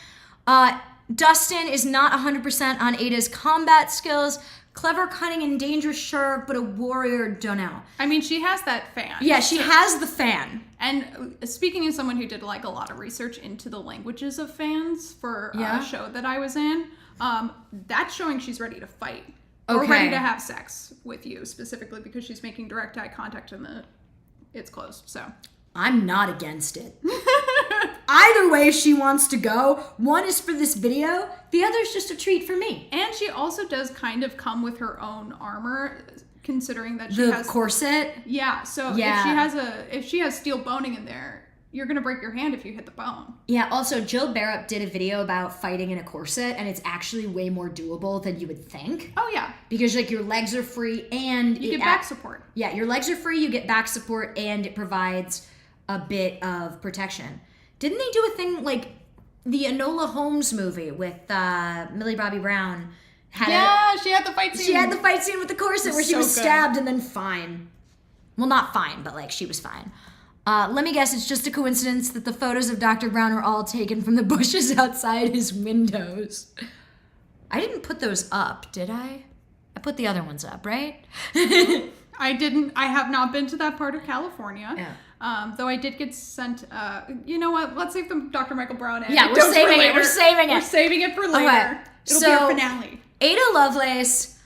B: Dustin is not 100% on Aydah's combat skills. Clever, cunning, and dangerous, sure, but a warrior, don't know.
A: I mean, she has that fan.
B: Yeah, she has the fan.
A: And speaking as someone who did like a lot of research into the languages of fans for a show that I was in, that's showing she's ready to fight. Or ready to have sex with you, specifically because she's making direct eye contact and it's closed, so.
B: I'm not against it. either way she wants to go. One is for this video. The other is just a treat for me.
A: And she also does kind of come with her own armor, considering that she
B: The
A: has
B: corset.
A: Yeah, so if she has steel boning in there, you're gonna break your hand if you hit the bone.
B: Yeah, also Jill Barrett did a video about fighting in a corset, and it's actually way more doable than you would think.
A: Oh yeah.
B: Because like your legs are free and
A: you get back support.
B: Yeah, your legs are free, you get back support, and it provides a bit of protection. Didn't they do a thing like the Enola Holmes movie with Millie Bobby Brown?
A: She had the fight scene.
B: She had the fight scene with the corset where she was
A: good.
B: stabbed and then fine. Well, not fine, but like she was fine. Let me guess, it's just a coincidence that the photos of Dr. Brown are all taken from the bushes outside his windows. I didn't put those up, did I? I put the other ones up, right?
A: I have not been to that part of California.
B: Yeah.
A: Though I did get sent, you know what? Let's save the Dr. Michael Brown
B: Yeah, we're saving it. We're saving it.
A: We're saving it for later.
B: Okay.
A: It'll be our finale.
B: Aydah Lovelace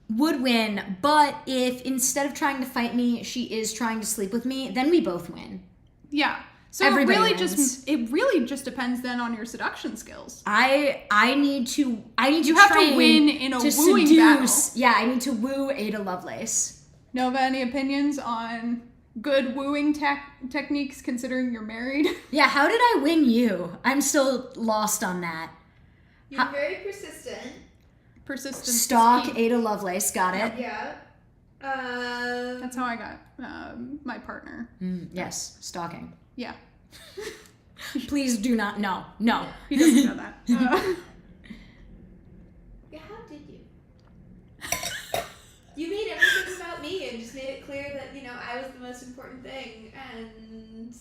B: would win, but if instead of trying to fight me, she is trying to sleep with me, then we both win.
A: Yeah. So
B: Everybody
A: it really just depends then on your seduction skills.
B: I need to
A: You have to win in a wooing battle.
B: Yeah, I need to woo Aydah Lovelace.
A: Nova, any opinions on good wooing techniques considering you're married?
B: Yeah, how did I win you? I'm still lost on that.
C: You're very persistent.
A: Persistence.
B: Stalk Aydah Lovelace, got it.
C: Yeah.
A: That's how I got my partner.
B: Yes, stalking.
A: Yeah.
B: Please do not. No.
A: He doesn't know that.
C: Yeah, how did you? You made everything about me and just made it clear that, I was the most important thing, and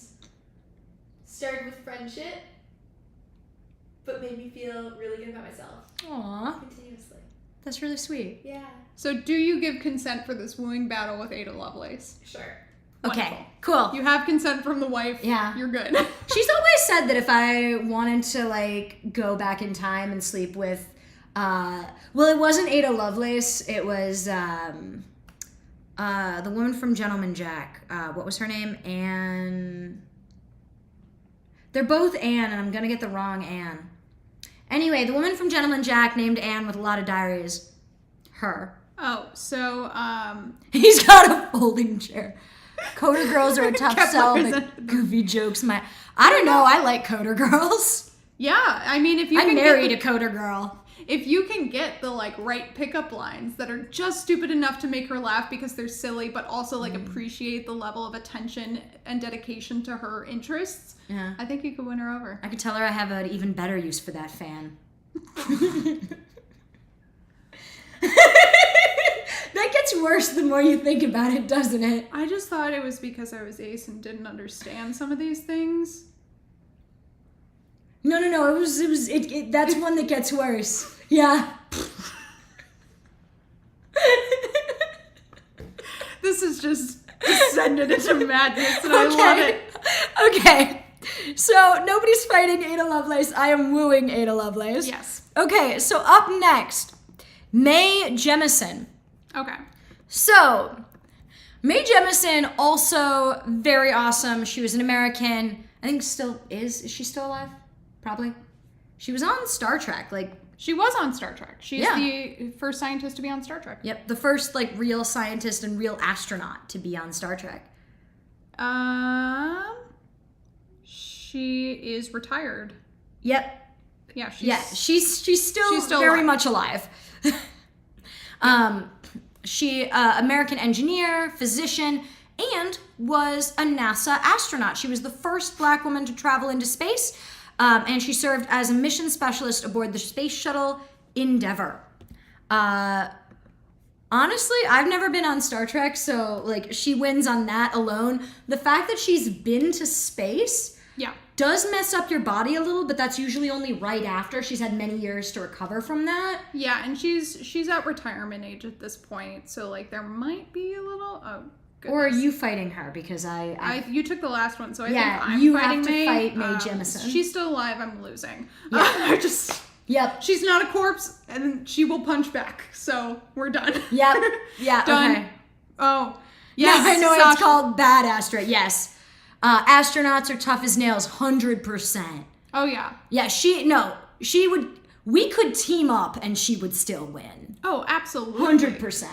C: started with friendship, but made me feel really good about myself.
B: Aww,
C: Continuously.
B: that's really sweet.
C: Yeah.
A: So do you give consent for this wooing battle with Aydah Lovelace?
C: Sure.
B: Okay,
A: Wonderful.
B: cool.
A: You have consent from the wife.
B: Yeah.
A: You're good.
B: She's always said that if I wanted to like go back in time and sleep with, well, it wasn't Aydah Lovelace. It was the woman from Gentleman Jack. What was her name? Anne. They're both Anne, and I'm gonna get the wrong Anne. Anyway, the woman from Gentleman Jack named Anne with a lot of diaries. Her.
A: Oh, so
B: He's got a folding chair. Coder girls are a tough
A: Kept
B: sell,
A: representing
B: but goofy jokes. I don't know. I like coder girls.
A: yeah, I mean if you
B: I
A: can
B: married a coder girl.
A: if you can get the like right pickup lines that are just stupid enough to make her laugh because they're silly, but also like appreciate the level of attention and dedication to her interests,
B: Yeah.
A: I think you could win her over.
B: I could tell her I have an even better use for that fan. That gets worse the more you think about it, doesn't it?
A: I just thought it was because I was ace and didn't understand some of these things.
B: No. It was. That's one that gets worse. Yeah.
A: This is just descended into madness, and I love it.
B: Okay. So nobody's fighting Aydah Lovelace. I am wooing Aydah Lovelace.
A: Yes.
B: Okay. So up next, Mae Jemison.
A: Okay.
B: So, Mae Jemison, also very awesome. She was an American. I think still is. Is she still alive? Probably. She was on Star Trek.
A: She was on Star Trek. She's
B: Yeah.
A: the first scientist to be on Star Trek.
B: Yep, the first real scientist and real astronaut to be on Star Trek.
A: She is retired.
B: Yep.
A: Yeah,
B: She's still very
A: alive.
B: much alive. She American engineer, physician, and was a NASA astronaut. She was the first Black woman to travel into space, and she served as a mission specialist aboard the space shuttle Endeavour. Honestly, I've never been on Star Trek, so she wins on that alone. The fact that she's been to space does mess up your body a little, but that's usually only right after. She's had many years to recover from that.
A: Yeah, and she's at retirement age at this point, so there might be a little. Oh, goodness.
B: Or are you fighting her? Because
A: you took the last one, so I
B: Yeah,
A: think I'm
B: you
A: fighting
B: have to
A: Mae.
B: fight Mae Jemison.
A: She's still alive. I'm losing.
B: Yeah. Yep.
A: She's not a corpse, and she will punch back. So we're done.
B: Yep. Yeah.
A: Done.
B: Okay.
A: Oh. Yes.
B: Now I know
A: Sasha.
B: it's called Bad Astra. Yes. Astronauts are tough as nails, 100%.
A: Oh, yeah.
B: Yeah, we could team up and she would still win.
A: Oh, absolutely.
B: 100%.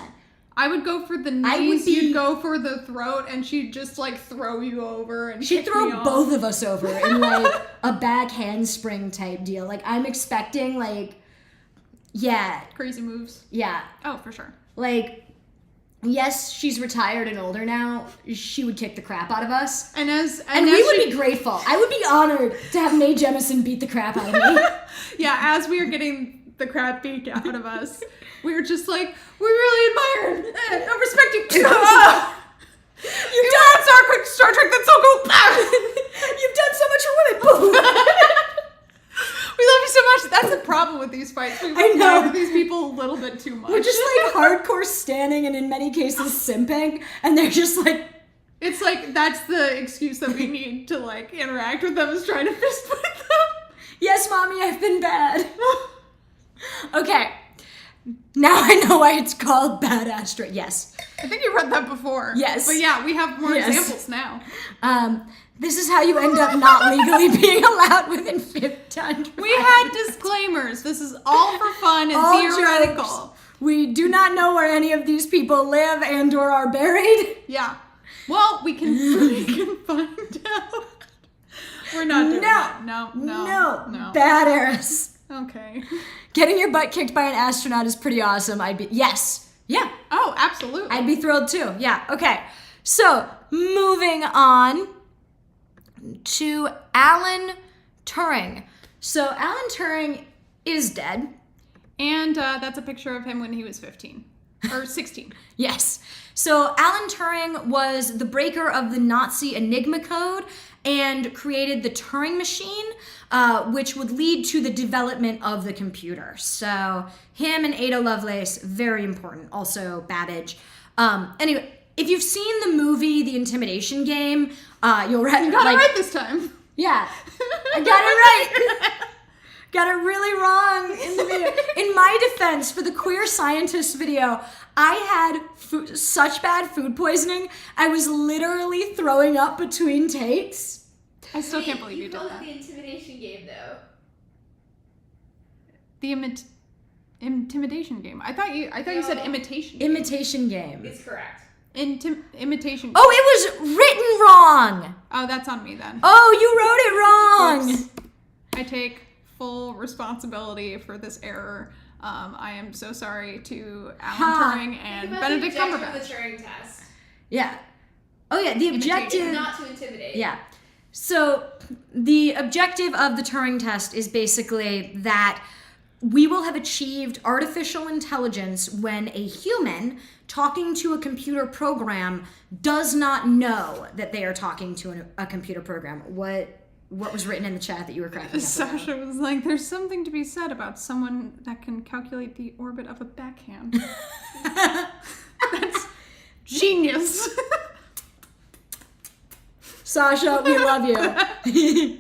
A: I would go for the knees, you'd go for the throat, and she'd just, like, throw you over and
B: she'd
A: kick
B: throw
A: me off.
B: both of us over in, like, a back handspring type deal. Like, I'm expecting, like, yeah.
A: Crazy moves.
B: Yeah.
A: Oh, for sure.
B: Like, yes, she's retired and older now. She would kick the crap out of us.
A: And
B: we would be grateful. I would be honored to have Mae Jemison beat the crap out of me.
A: Yeah, as we were getting the crap beat out of us, we were just like, we really admire and respect you. You've done Star Trek, that's so cool.
B: You've done so much for women.
A: We love you so much. That's the problem with these fights. We admire these people a little bit too much.
B: We're just like hardcore standing and in many cases simping, and they're just like...
A: It's like, that's the excuse that we need to like interact with them, is trying to fist fight them.
B: Yes, mommy, I've been bad. Okay. Now I know why it's called Bad Astra. Yes.
A: I think you read that before.
B: Yes.
A: But yeah, we have more examples now.
B: This is how you end up not legally being allowed within 500.
A: We had disclaimers. This is all for fun and
B: All
A: theoretical.
B: jokes. We do not know where any of these people live and or are buried.
A: Yeah. Well, we can find out. We're not doing that. No.
B: Bad Eris.
A: Okay.
B: Getting your butt kicked by an astronaut is pretty awesome. Yes. Yeah.
A: Oh, absolutely.
B: I'd be thrilled too. Yeah. Okay. So, moving on to Alan Turing. So, Alan Turing is dead.
A: And that's a picture of him when he was 15. Or 16.
B: Yes. So, Alan Turing was the breaker of the Nazi Enigma code and created the Turing machine, which would lead to the development of the computer. So, him and Aydah Lovelace, very important. Also, Babbage. Anyway, if you've seen the movie The Intimidation Game, you'll
A: You got it right this time.
B: Yeah, I got it right. Got it really wrong in the video. In my defense, for the Queer Scientist video, I had such bad food poisoning, I was literally throwing up between takes.
A: I still can't believe you did
C: called
A: that.
C: it the Intimidation Game, though.
A: The intimidation game. I thought you said imitation.
B: Imitation game.
C: It's correct.
A: Imitation.
B: Oh, it was written wrong.
A: Oh, that's on me then.
B: Oh, you wrote it wrong.
A: Oops. I take full responsibility for this error. I am so sorry to Alan Turing and Benedict Cumberbatch.
C: The Turing test.
B: Yeah. Oh yeah, the objective...
C: Not to intimidate.
B: Yeah. So the objective of the Turing test is basically that we will have achieved artificial intelligence when a human talking to a computer program does not know that they are talking to a computer program. What was written in the chat that you were cracking up
A: Sasha
B: about?
A: was like, there's something to be said about someone that can calculate the orbit of a backhand. That's genius.
B: Sasha, we love you.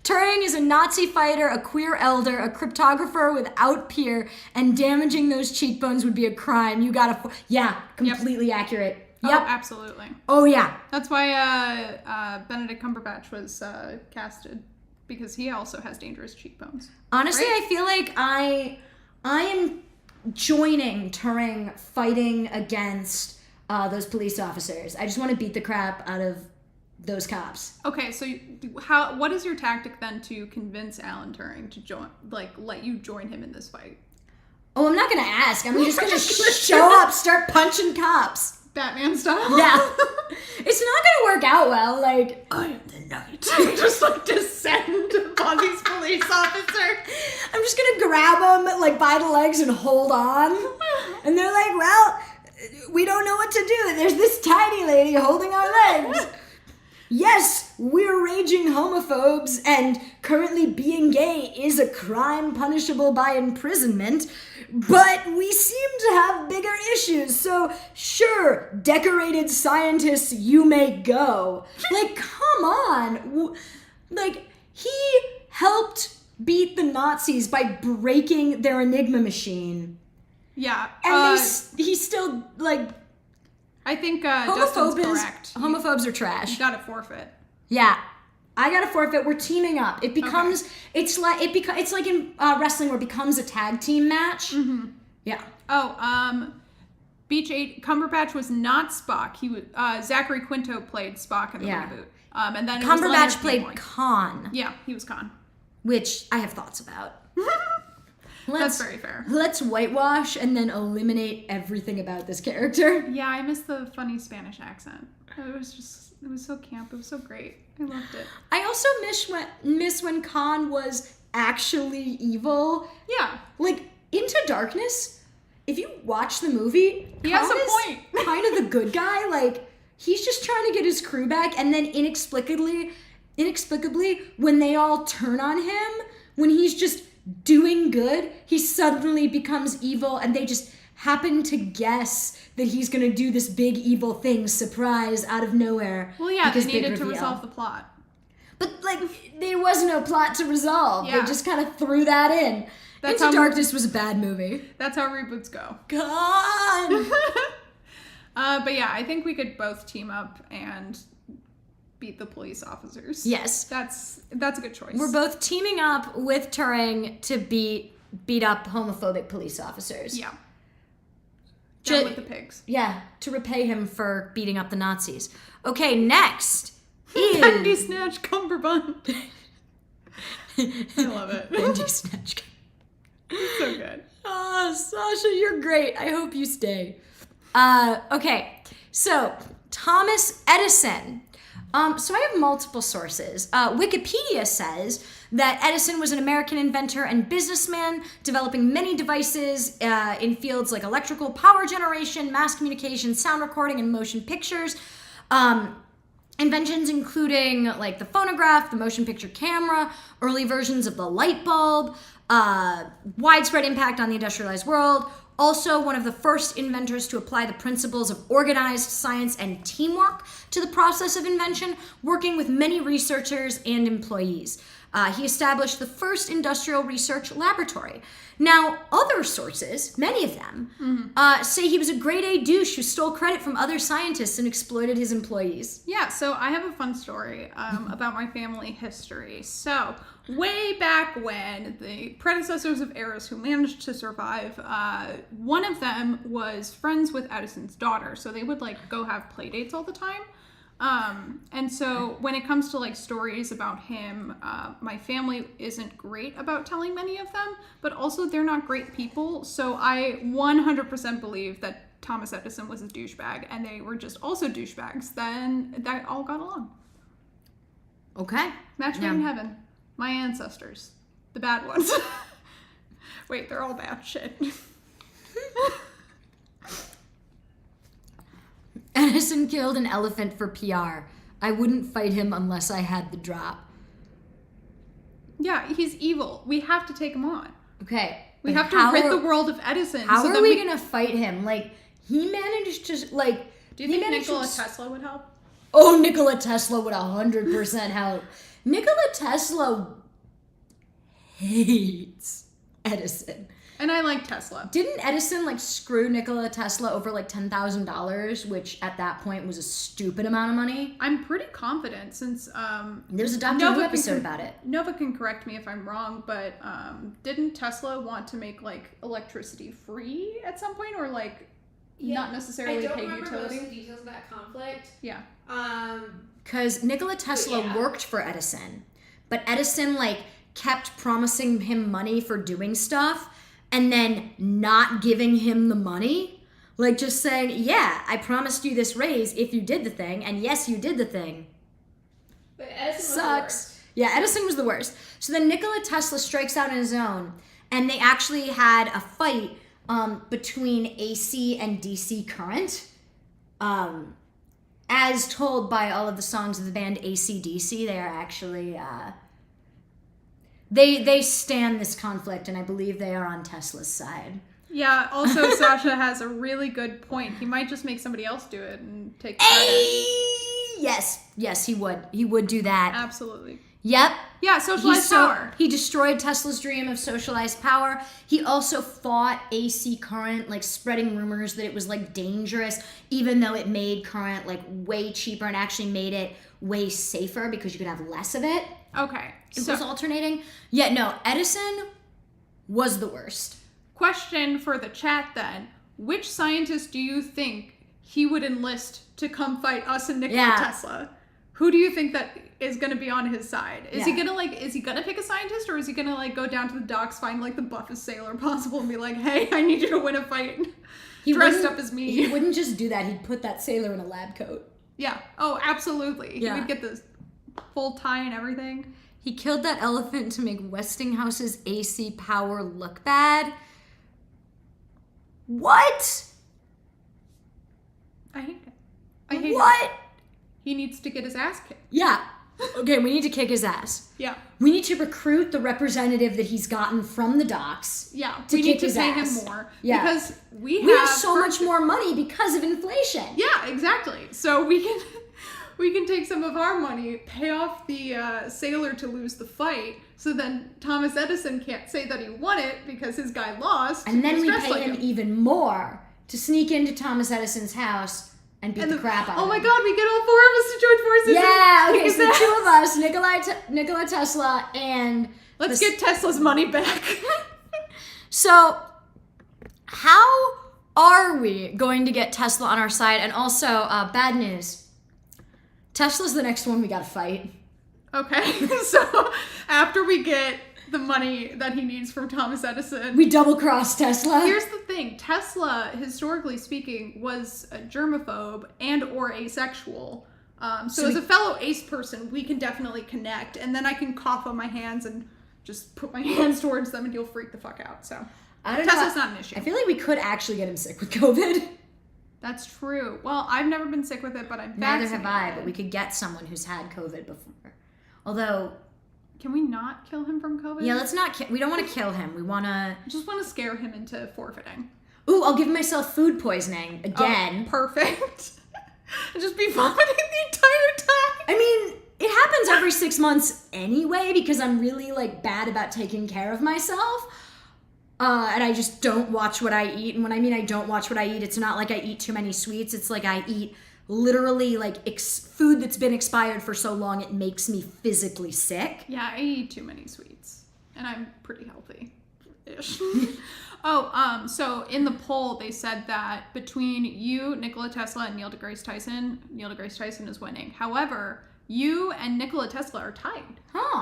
B: Turing is a Nazi fighter, a queer elder, a cryptographer without peer, and damaging those cheekbones would be a crime. You gotta... Yeah, completely accurate. Yep.
A: Oh, absolutely.
B: Oh, yeah.
A: That's why Benedict Cumberbatch was casted, because he also has dangerous cheekbones.
B: Honestly,
A: right?
B: I feel like I am joining Turing fighting against those police officers. I just want to beat the crap out of those cops.
A: Okay, so what is your tactic then to convince Alan Turing to let you join him in this fight?
B: Oh, I'm not gonna ask. I'm just gonna show up, start punching cops.
A: Batman style?
B: Yeah. It's not gonna work out well. Like,
A: I am the knight. Just descend upon these police officers.
B: I'm just gonna grab them by the legs and hold on. And they're like, well, we don't know what to do. There's this tiny lady holding our legs. Yes, we're raging homophobes, and currently being gay is a crime punishable by imprisonment, but we seem to have bigger issues, so sure, decorated scientists, you may go. Come on. He helped beat the Nazis by breaking their Enigma machine.
A: Yeah.
B: And he's still,
A: I think Dustin's correct.
B: Homophobes are trash.
A: You gotta forfeit.
B: Yeah. I got to forfeit. We're teaming up. It becomes, it's like in wrestling where it becomes a tag team match.
A: Mm-hmm.
B: Yeah.
A: Oh, Beach 8, Cumberbatch was not Spock. He was, Zachary Quinto played Spock in the reboot. And then
B: Cumberbatch played Khan.
A: Yeah, he was Khan.
B: Which I have thoughts about.
A: That's very fair.
B: Let's whitewash and then eliminate everything about this character.
A: Yeah, I miss the funny Spanish accent. It was so camp. It was so great. I loved it.
B: I also miss when Khan was actually evil.
A: Yeah.
B: Like, Into Darkness, if you watch the movie,
A: he
B: Khan
A: has a
B: is
A: point.
B: kind of the good guy. Like, he's just trying to get his crew back, and then inexplicably, when they all turn on him, when he's just doing good, he suddenly becomes evil, and they just happen to guess that he's gonna do this big evil thing, surprise, out of nowhere.
A: Well, yeah, they needed to resolve the plot.
B: But, like, there was no plot to resolve.
A: Yeah.
B: They just kind of threw that in. Into Darkness was a bad movie.
A: That's how reboots go.
B: God!
A: But yeah, I think we could both team up and beat the police officers.
B: Yes.
A: That's a good choice.
B: We're both teaming up with Turing to beat up homophobic police officers.
A: Yeah. Down with the pigs.
B: Yeah, to repay him for beating up the Nazis. Okay, next is...
A: Bendy Snatch Cumberbund. I love it.
B: Bendy Snatch.
A: So good.
B: Oh, Sasha, you're great. I hope you stay. Okay, so Thomas Edison. So I have multiple sources. Wikipedia says that Edison was an American inventor and businessman, developing many devices in fields like electrical power generation, mass communication, sound recording, and motion pictures. Inventions including like the phonograph, the motion picture camera, early versions of the light bulb, widespread impact on the industrialized world. Also, one of the first inventors to apply the principles of organized science and teamwork to the process of invention, working with many researchers and employees. He established the first industrial research laboratory. Now, other sources, many of them, say he was a grade A douche who stole credit from other scientists and exploited his employees.
A: Yeah, so I have a fun story about my family history. So, way back when, the predecessors of Eris who managed to survive, one of them was friends with Edison's daughter, so they would like go have play dates all the time. And so when it comes to like stories about him, my family isn't great about telling many of them, but also they're not great people. So I 100% believe that Thomas Edison was a douchebag and they were just also douchebags. Then that all got along.
B: Okay.
A: Match made in heaven. My ancestors. The bad ones. Wait, they're all bad. Shit.
B: Edison killed an elephant for PR. I wouldn't fight him unless I had the drop.
A: Yeah, he's evil. We have to take him on.
B: Okay.
A: We have to rid the world of Edison.
B: How are we gonna fight him? Like, he managed to, like...
A: Do you think Nikola Tesla would help?
B: Oh, Nikola Tesla would 100% help. Nikola Tesla hates Edison.
A: And I like Tesla.
B: Didn't Edison, like, screw Nikola Tesla over, like, $10,000, which at that point was a stupid amount of money?
A: I'm pretty confident since,
B: there's a Doctor Who episode about it.
A: Nova can correct me if I'm wrong, but, didn't Tesla want to make, like, electricity free at some point? Or, like, not necessarily pay utility?
C: I don't remember most of the details of that conflict.
A: Yeah.
B: Because Nikola Tesla worked for Edison, but Edison, like, kept promising him money for doing stuff, and then not giving him the money. Like, just saying, yeah, I promised you this raise if you did the thing, and yes, you did the thing.
C: But Edison
B: Sucks.
C: was the worst.
B: Yeah, Edison was the worst. So then Nikola Tesla strikes out on his own, and they actually had a fight between AC and DC current. As told by all of the songs of the band AC/DC, they are actually... They stand this conflict, and I believe they are on Tesla's side.
A: Yeah, also Sasha has a really good point. He might just make somebody else do it and take credit.
B: Yes, he would. He would do that.
A: Absolutely.
B: Yep.
A: Yeah, socialized power.
B: He destroyed Tesla's dream of socialized power. He also fought AC current, like spreading rumors that it was like dangerous, even though it made current like way cheaper and actually made it way safer because you could have less of it.
A: Okay.
B: It was alternating. Yeah, no, Edison was the worst.
A: Question for the chat then. Which scientist do you think he would enlist to come fight us and Nikola Tesla? Who do you think that is going to be on his side? Is he gonna pick a scientist, or is he gonna like go down to the docks, find like the buffest sailor possible and be like, hey, I need you to win a fight dressed up as me?
B: He wouldn't just do that. He'd put that sailor in a lab coat.
A: Yeah. Oh, absolutely.
B: Yeah.
A: He would get the full tie and everything.
B: He killed that elephant to make Westinghouse's AC power look bad. What?
A: I hate it. I hate
B: what?
A: it. He needs to get his ass kicked.
B: Yeah. Okay, we need to kick his ass.
A: Yeah.
B: We need to recruit the representative that he's gotten from the docks.
A: Yeah.
B: We
A: need to pay him more.
B: Yeah.
A: Because we
B: have so much more money because of inflation.
A: Yeah, exactly. So we can take some of our money, pay off the sailor to lose the fight, so then Thomas Edison can't say that he won it because his guy lost.
B: And then we pay him even more to sneak into Thomas Edison's house and beat the crap out of him.
A: Oh my god, we get all four of us to join forces.
B: Yeah, okay, so the two of us, Nikola Tesla, and...
A: Let's get Tesla's money back.
B: So, how are we going to get Tesla on our side? And also, bad news. Tesla's the next one we gotta fight.
A: Okay, so after we get the money that he needs from Thomas Edison,
B: we double-cross Tesla.
A: Here's the thing. Tesla, historically speaking, was a germaphobe and or asexual. So as a fellow ace person, we can definitely connect. And then I can cough on my hands and just put my hands towards them and he'll freak the fuck out. So Tesla's not an issue.
B: I feel like we could actually get him sick with COVID.
A: That's true. Well, I've never been sick with it, but I'm
B: Neither
A: vaccinated.
B: have I, but we could get someone who's had COVID before. Although...
A: Can we not kill him from COVID?
B: Yeah, let's not... we don't want to kill him. We want to...
A: I just want to scare him into forfeiting.
B: Ooh, I'll give myself food poisoning again.
A: Oh, perfect. I'll just be vomiting the entire time.
B: I mean, it happens every 6 months anyway because I'm really, like, bad about taking care of myself. And I just don't watch what I eat. And when I mean I don't watch what I eat, it's not like I eat too many sweets. It's like I eat literally, like, food that's been expired for so long it makes me physically sick.
A: Yeah, I eat too many sweets. And I'm pretty healthy-ish. So in the poll, they said that between you, Nikola Tesla, and Neil deGrasse Tyson is winning. However, you and Nikola Tesla are tied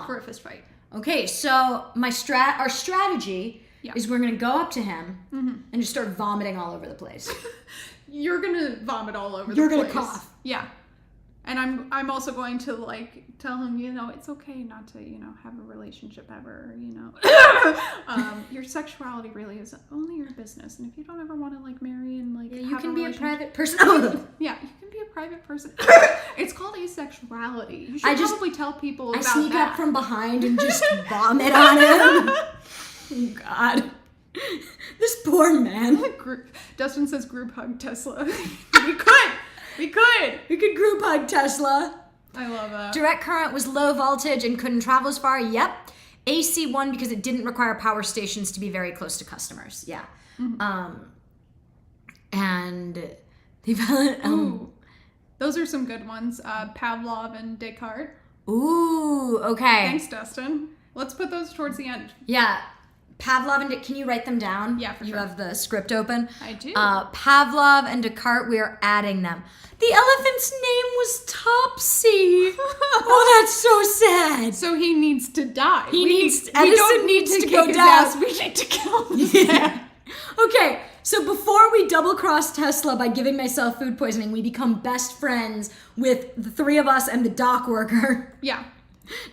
A: for a fist fight.
B: Okay, so our strategy is we're going to go up to him and just start vomiting all over the place.
A: You're going to vomit all over the place.
B: You're going to cough.
A: Yeah. And I'm also going to, like, tell him, it's okay not to, have a relationship ever, your sexuality really is only your business. And if you don't ever want to, like, marry and, like,
B: you can be a private person.
A: Yeah, you can be a private person. It's called asexuality. You should probably tell people about that.
B: I sneak up from behind and just vomit on him. Oh, God. This poor man.
A: Dustin says group hug Tesla. We could
B: group hug Tesla.
A: I love that.
B: Direct current was low voltage and couldn't travel as far. Yep. AC won because it didn't require power stations to be very close to customers. Yeah. Mm-hmm. And
A: ooh, those are some good ones. Pavlov and Descartes.
B: Ooh, okay.
A: Thanks, Dustin. Let's put those towards the end.
B: Yeah. Pavlov and can you write them down?
A: Yeah, for sure.
B: You have the script open?
A: I do.
B: Pavlov and Descartes, we are adding them. The elephant's name was Topsy. Oh, that's so sad.
A: So he needs to die.
B: Edison needs to go down.
A: We need to kill him.
B: Yeah. Okay, so before we double-cross Tesla by giving myself food poisoning, we become best friends with the three of us and the dock worker.
A: Yeah.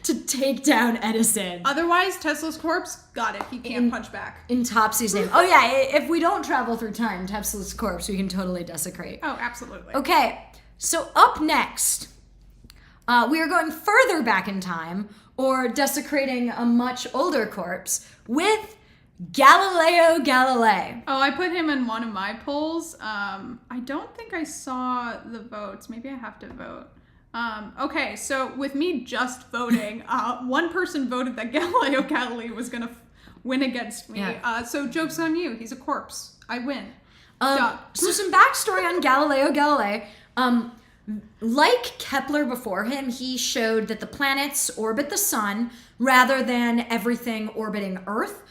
B: To take down Edison.
A: Otherwise, Tesla's corpse, got it. He can't punch back.
B: In Topsy's name. Oh yeah, if we don't travel through time, Tesla's corpse, we can totally desecrate.
A: Oh, absolutely.
B: Okay, so up next, we are going further back in time, or desecrating a much older corpse, with Galileo Galilei.
A: Oh, I put him in one of my polls. I don't think I saw the votes. Maybe I have to vote. Okay, so with me just voting, one person voted that Galileo Galilei was going to win against me.
B: Yeah.
A: So joke's on you. He's a corpse. I win.
B: So some backstory on Galileo Galilei. Like Kepler before him, he showed that the planets orbit the sun rather than everything orbiting Earth.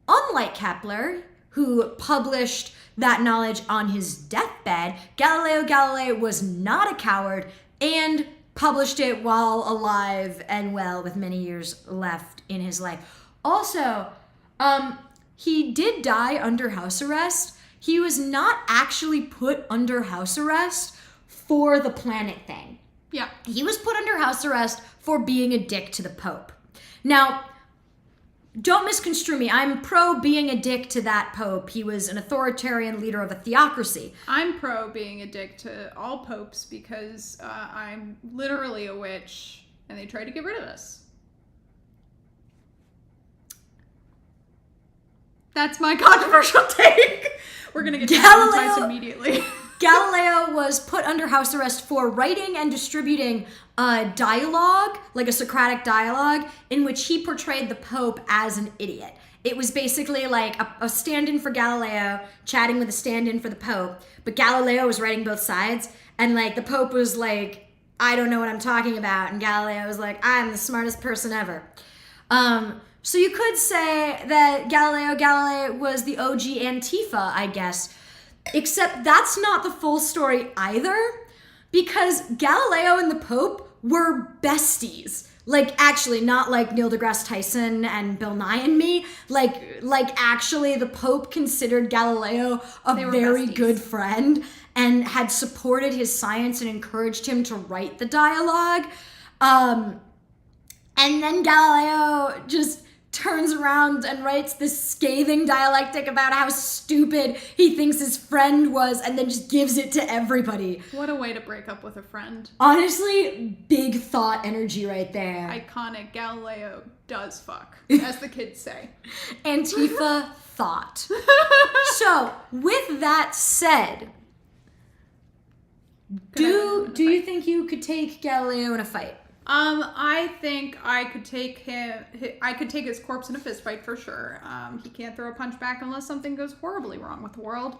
B: Unlike Kepler, who published that knowledge on his deathbed, Galileo Galilei was not a coward and published it while alive and well with many years left in his life. Also, he did die under house arrest. He was not actually put under house arrest for the planet thing.
A: Yeah.
B: He was put under house arrest for being a dick to the Pope. Now, don't misconstrue me. I'm pro being a dick to that Pope. He was an authoritarian leader of a theocracy.
A: I'm pro being a dick to all popes because I'm literally a witch and they tried to get rid of us. That's my controversial take. We're going to get demonetized immediately.
B: Galileo was put under house arrest for writing and distributing a dialogue, like a Socratic dialogue, in which he portrayed the Pope as an idiot. It was basically like a stand-in for Galileo chatting with a stand-in for the Pope, but Galileo was writing both sides, and like the Pope was like, I don't know what I'm talking about, and Galileo was like, I'm the smartest person ever. So you could say that Galileo Galilei was the OG Antifa, I guess. Except that's not the full story either, because Galileo and the Pope were besties. Like, actually, not like Neil deGrasse Tyson and Bill Nye and me. Like actually, the Pope considered Galileo a very good friend and had supported his science and encouraged him to write the dialogue. And then Galileo just turns around and writes this scathing dialectic about how stupid he thinks his friend was and then just gives it to everybody.
A: What a way to break up with a friend.
B: Honestly, big thought energy right there.
A: Iconic. Galileo does fuck, as the kids say.
B: Antifa thought. So, with that said, do you think you could take Galileo in a fight?
A: I think I could take his corpse in a fist fight for sure. He can't throw a punch back unless something goes horribly wrong with the world.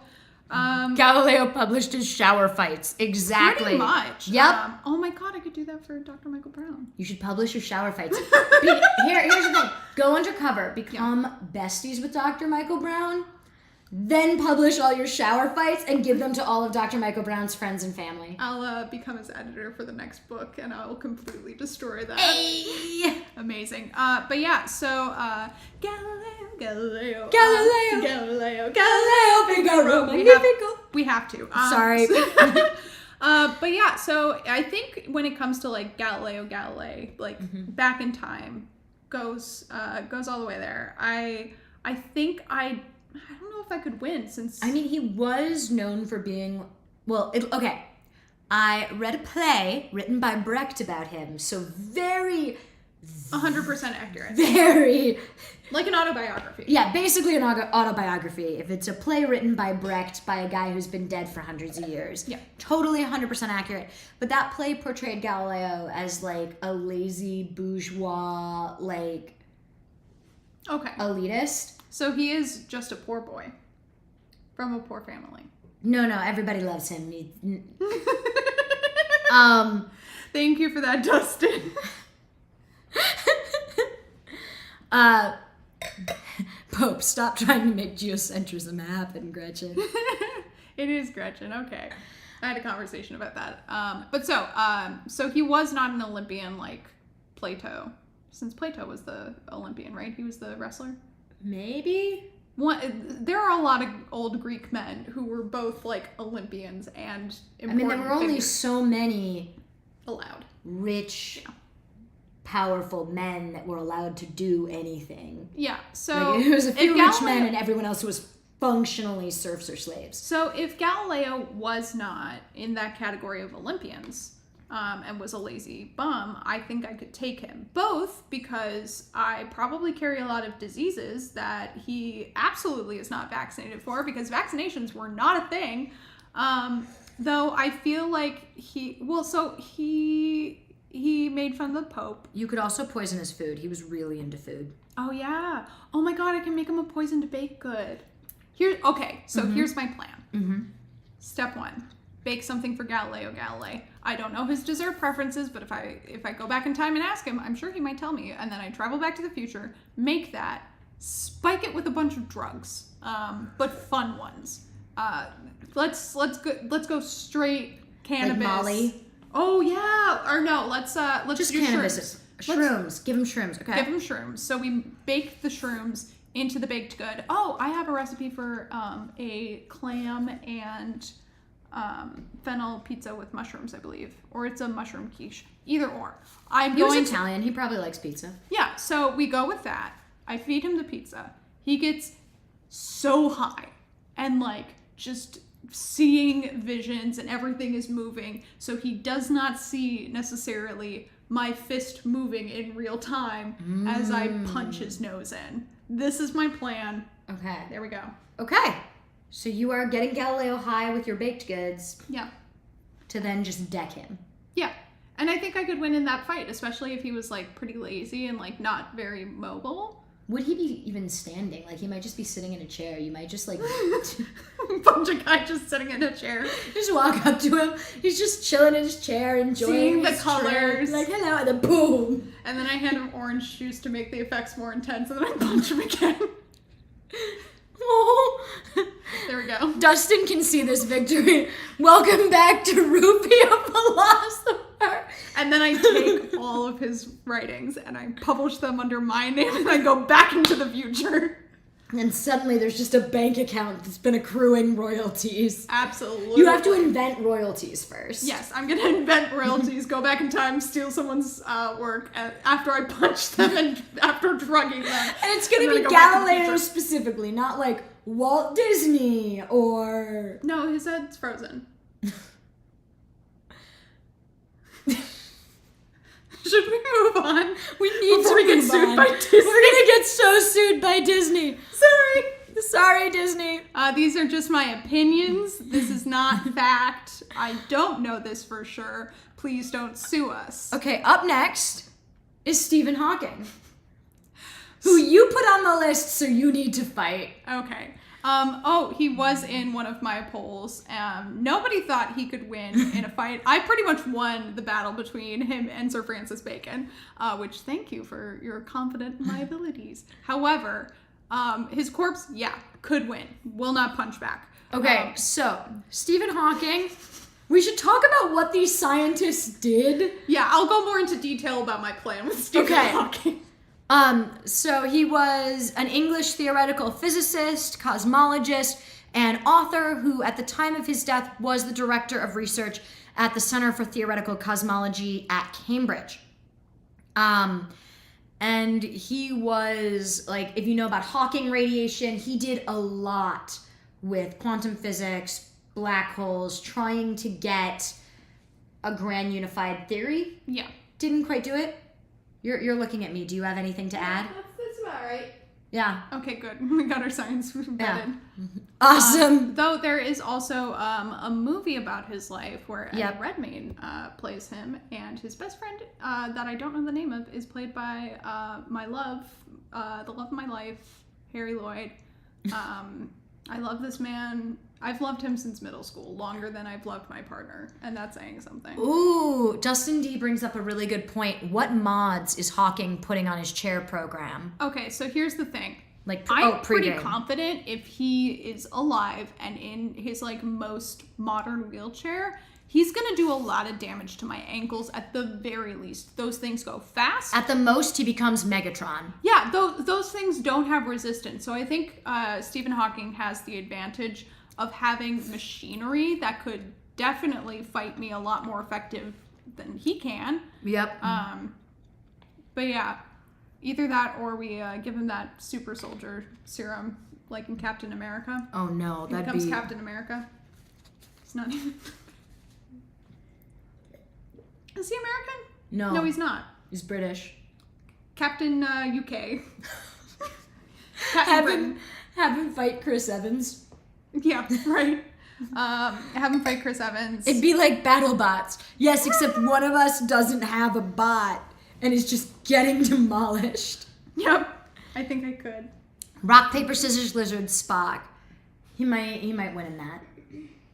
B: Galileo published his shower fights. Exactly.
A: Pretty much.
B: Yep.
A: Oh my god, I could do that for Dr. Michael Brown.
B: You should publish your shower fights. Here's the thing. Go undercover. Become besties with Dr. Michael Brown. Then publish all your shower fights and give them to all of Dr. Michael Brown's friends and family.
A: I'll become his editor for the next book and I'll completely destroy that.
B: Hey!
A: Amazing. But yeah, so Galileo,
B: Figaro, Magnifico.
A: We have to.
B: Sorry.
A: But yeah, so I think when it comes to like Galileo Galilei, like back in time, goes all the way there. I think I don't know if I could win since...
B: I mean, he was known for being... Well, okay. I read a play written by Brecht about him, so very...
A: 100% accurate.
B: Very...
A: Like an autobiography.
B: Yeah, basically an autobiography. If it's a play written by Brecht by a guy who's been dead for hundreds of years.
A: Yeah.
B: Totally 100% accurate. But that play portrayed Galileo as, like, a lazy bourgeois, like...
A: Okay.
B: Elitist.
A: So he is just a poor boy from a poor family.
B: No, everybody loves him.
A: Thank you for that, Dustin.
B: Pope, stop trying to make geocentrism happen, Gretchen.
A: It is Gretchen, okay. I had a conversation about that. But so he was not an Olympian like Plato, since Plato was the Olympian, right? He was the wrestler?
B: Maybe?
A: There are a lot of old Greek men who were both like Olympians and important.
B: I mean, there were only so many
A: allowed
B: rich, powerful men that were allowed to do anything.
A: Yeah, so
B: like, there was a few rich men and everyone else who was functionally serfs or slaves.
A: So if Galileo was not in that category of Olympians, and was a lazy bum, I think I could take him. Both because I probably carry a lot of diseases that he absolutely is not vaccinated for, because vaccinations were not a thing Though I feel like he made fun of the Pope.
B: You could also poison his food. He was really into food.
A: Oh yeah. Oh my God, I can make him a poisoned baked good. Here's my plan.
B: Mm-hmm.
A: Step 1. Bake something for Galileo Galilei. I don't know his dessert preferences, but if I go back in time and ask him, I'm sure he might tell me. And then I travel back to the future, make that, spike it with a bunch of drugs, but fun ones. Let's go straight cannabis.
B: Like Molly?
A: Oh yeah, or no, let's
B: just
A: do
B: cannabis.
A: Shrooms.
B: Give him shrooms. Okay.
A: Give him shrooms. So we bake the shrooms into the baked good. Oh, I have a recipe for a clam and fennel pizza with mushrooms, I believe, or it's a mushroom quiche. Either or.
B: He was Italian. He probably likes pizza.
A: Yeah. So we go with that. I feed him the pizza. He gets so high and like just seeing visions and everything is moving. So he does not see necessarily my fist moving in real time as I punch his nose in. This is my plan.
B: Okay.
A: There we go.
B: Okay. So you are getting Galileo high with your baked goods.
A: Yeah.
B: To then just deck him.
A: Yeah. And I think I could win in that fight, especially if he was like pretty lazy and like not very mobile.
B: Would he be even standing? Like, he might just be sitting in a chair. You might just, like...
A: Bunch of guys just sitting in a chair.
B: Just walk up to him. He's just chilling in his chair, enjoying
A: seeing the
B: his
A: colors.
B: Trip. Like, hello, and then boom.
A: And then I hand him orange juice to make the effects more intense, and then I punch him again.
B: Oh.
A: There we go.
B: Dustin can see this victory. Welcome back to Rupia Philosopher.
A: And then I take all of his writings and I publish them under my name and I go back into the future.
B: And suddenly there's just a bank account that's been accruing royalties.
A: Absolutely.
B: You have to invent royalties first.
A: Yes, I'm going to invent royalties, go back in time, steal someone's work after I punch them and after drugging them.
B: And it's going to be Galileo specifically, not like Walt Disney or...
A: No, his head's frozen. Should we move on?
B: We need
A: before
B: to
A: we get
B: move
A: sued
B: on.
A: by Disney.
B: We're gonna get so sued by Disney. Sorry, Disney.
A: These are just my opinions. This is not fact. I don't know this for sure. Please don't sue us.
B: Okay, up next is Stephen Hawking, who you put on the list, so you need to fight.
A: Okay. He was in one of my polls. Nobody thought he could win in a fight. I pretty much won the battle between him and Sir Francis Bacon, which thank you for your confidence in my abilities. However, his corpse, could win. Will not punch back.
B: Okay, so Stephen Hawking, we should talk about what these scientists did.
A: Yeah, I'll go more into detail about my plan with Stephen Hawking.
B: So he was an English theoretical physicist, cosmologist, and author who, at the time of his death, was the director of research at the Center for Theoretical Cosmology at Cambridge. And he was, like, if you know about Hawking radiation, he did a lot with quantum physics, black holes, trying to get a grand unified theory.
A: Yeah.
B: Didn't quite do it. You're looking at me. Do you have anything to add?
C: That's about right.
B: Yeah.
A: Okay, good. We got our science vetted.
B: Yeah. Awesome.
A: Though there is also a movie about his life where
B: Yep.
A: Eddie Redmayne plays him, and his best friend that I don't know the name of is played by my love, the love of my life, Harry Lloyd. I love this man. I've loved him since middle school, longer than I've loved my partner, and that's saying something.
B: Ooh, Justin D brings up a really good point. What mods is Hawking putting on his chair program?
A: Okay, so here's the thing.
B: Like,
A: I'm pretty
B: pregame.
A: confident if he is alive and in his like most modern wheelchair, he's gonna do a lot of damage to my ankles at the very least. Those things go fast.
B: At the most, he becomes Megatron.
A: Yeah, those things don't have resistance. So I think Stephen Hawking has the advantage of having machinery that could definitely fight me a lot more effective than he can.
B: Yep.
A: But yeah, either that or we give him that super soldier serum, like in Captain America.
B: Oh no,
A: He
B: that'd
A: becomes
B: be...
A: Captain America. He's not even... Is he American?
B: No.
A: No, he's not.
B: He's British.
A: Captain UK.
B: Have him fight Chris Evans.
A: Yeah, right. Have him fight Chris Evans.
B: It'd be like BattleBots. Yes, except one of us doesn't have a bot and is just getting demolished.
A: Yep. I think I could.
B: Rock, paper, scissors, lizard, Spock. He might win in that.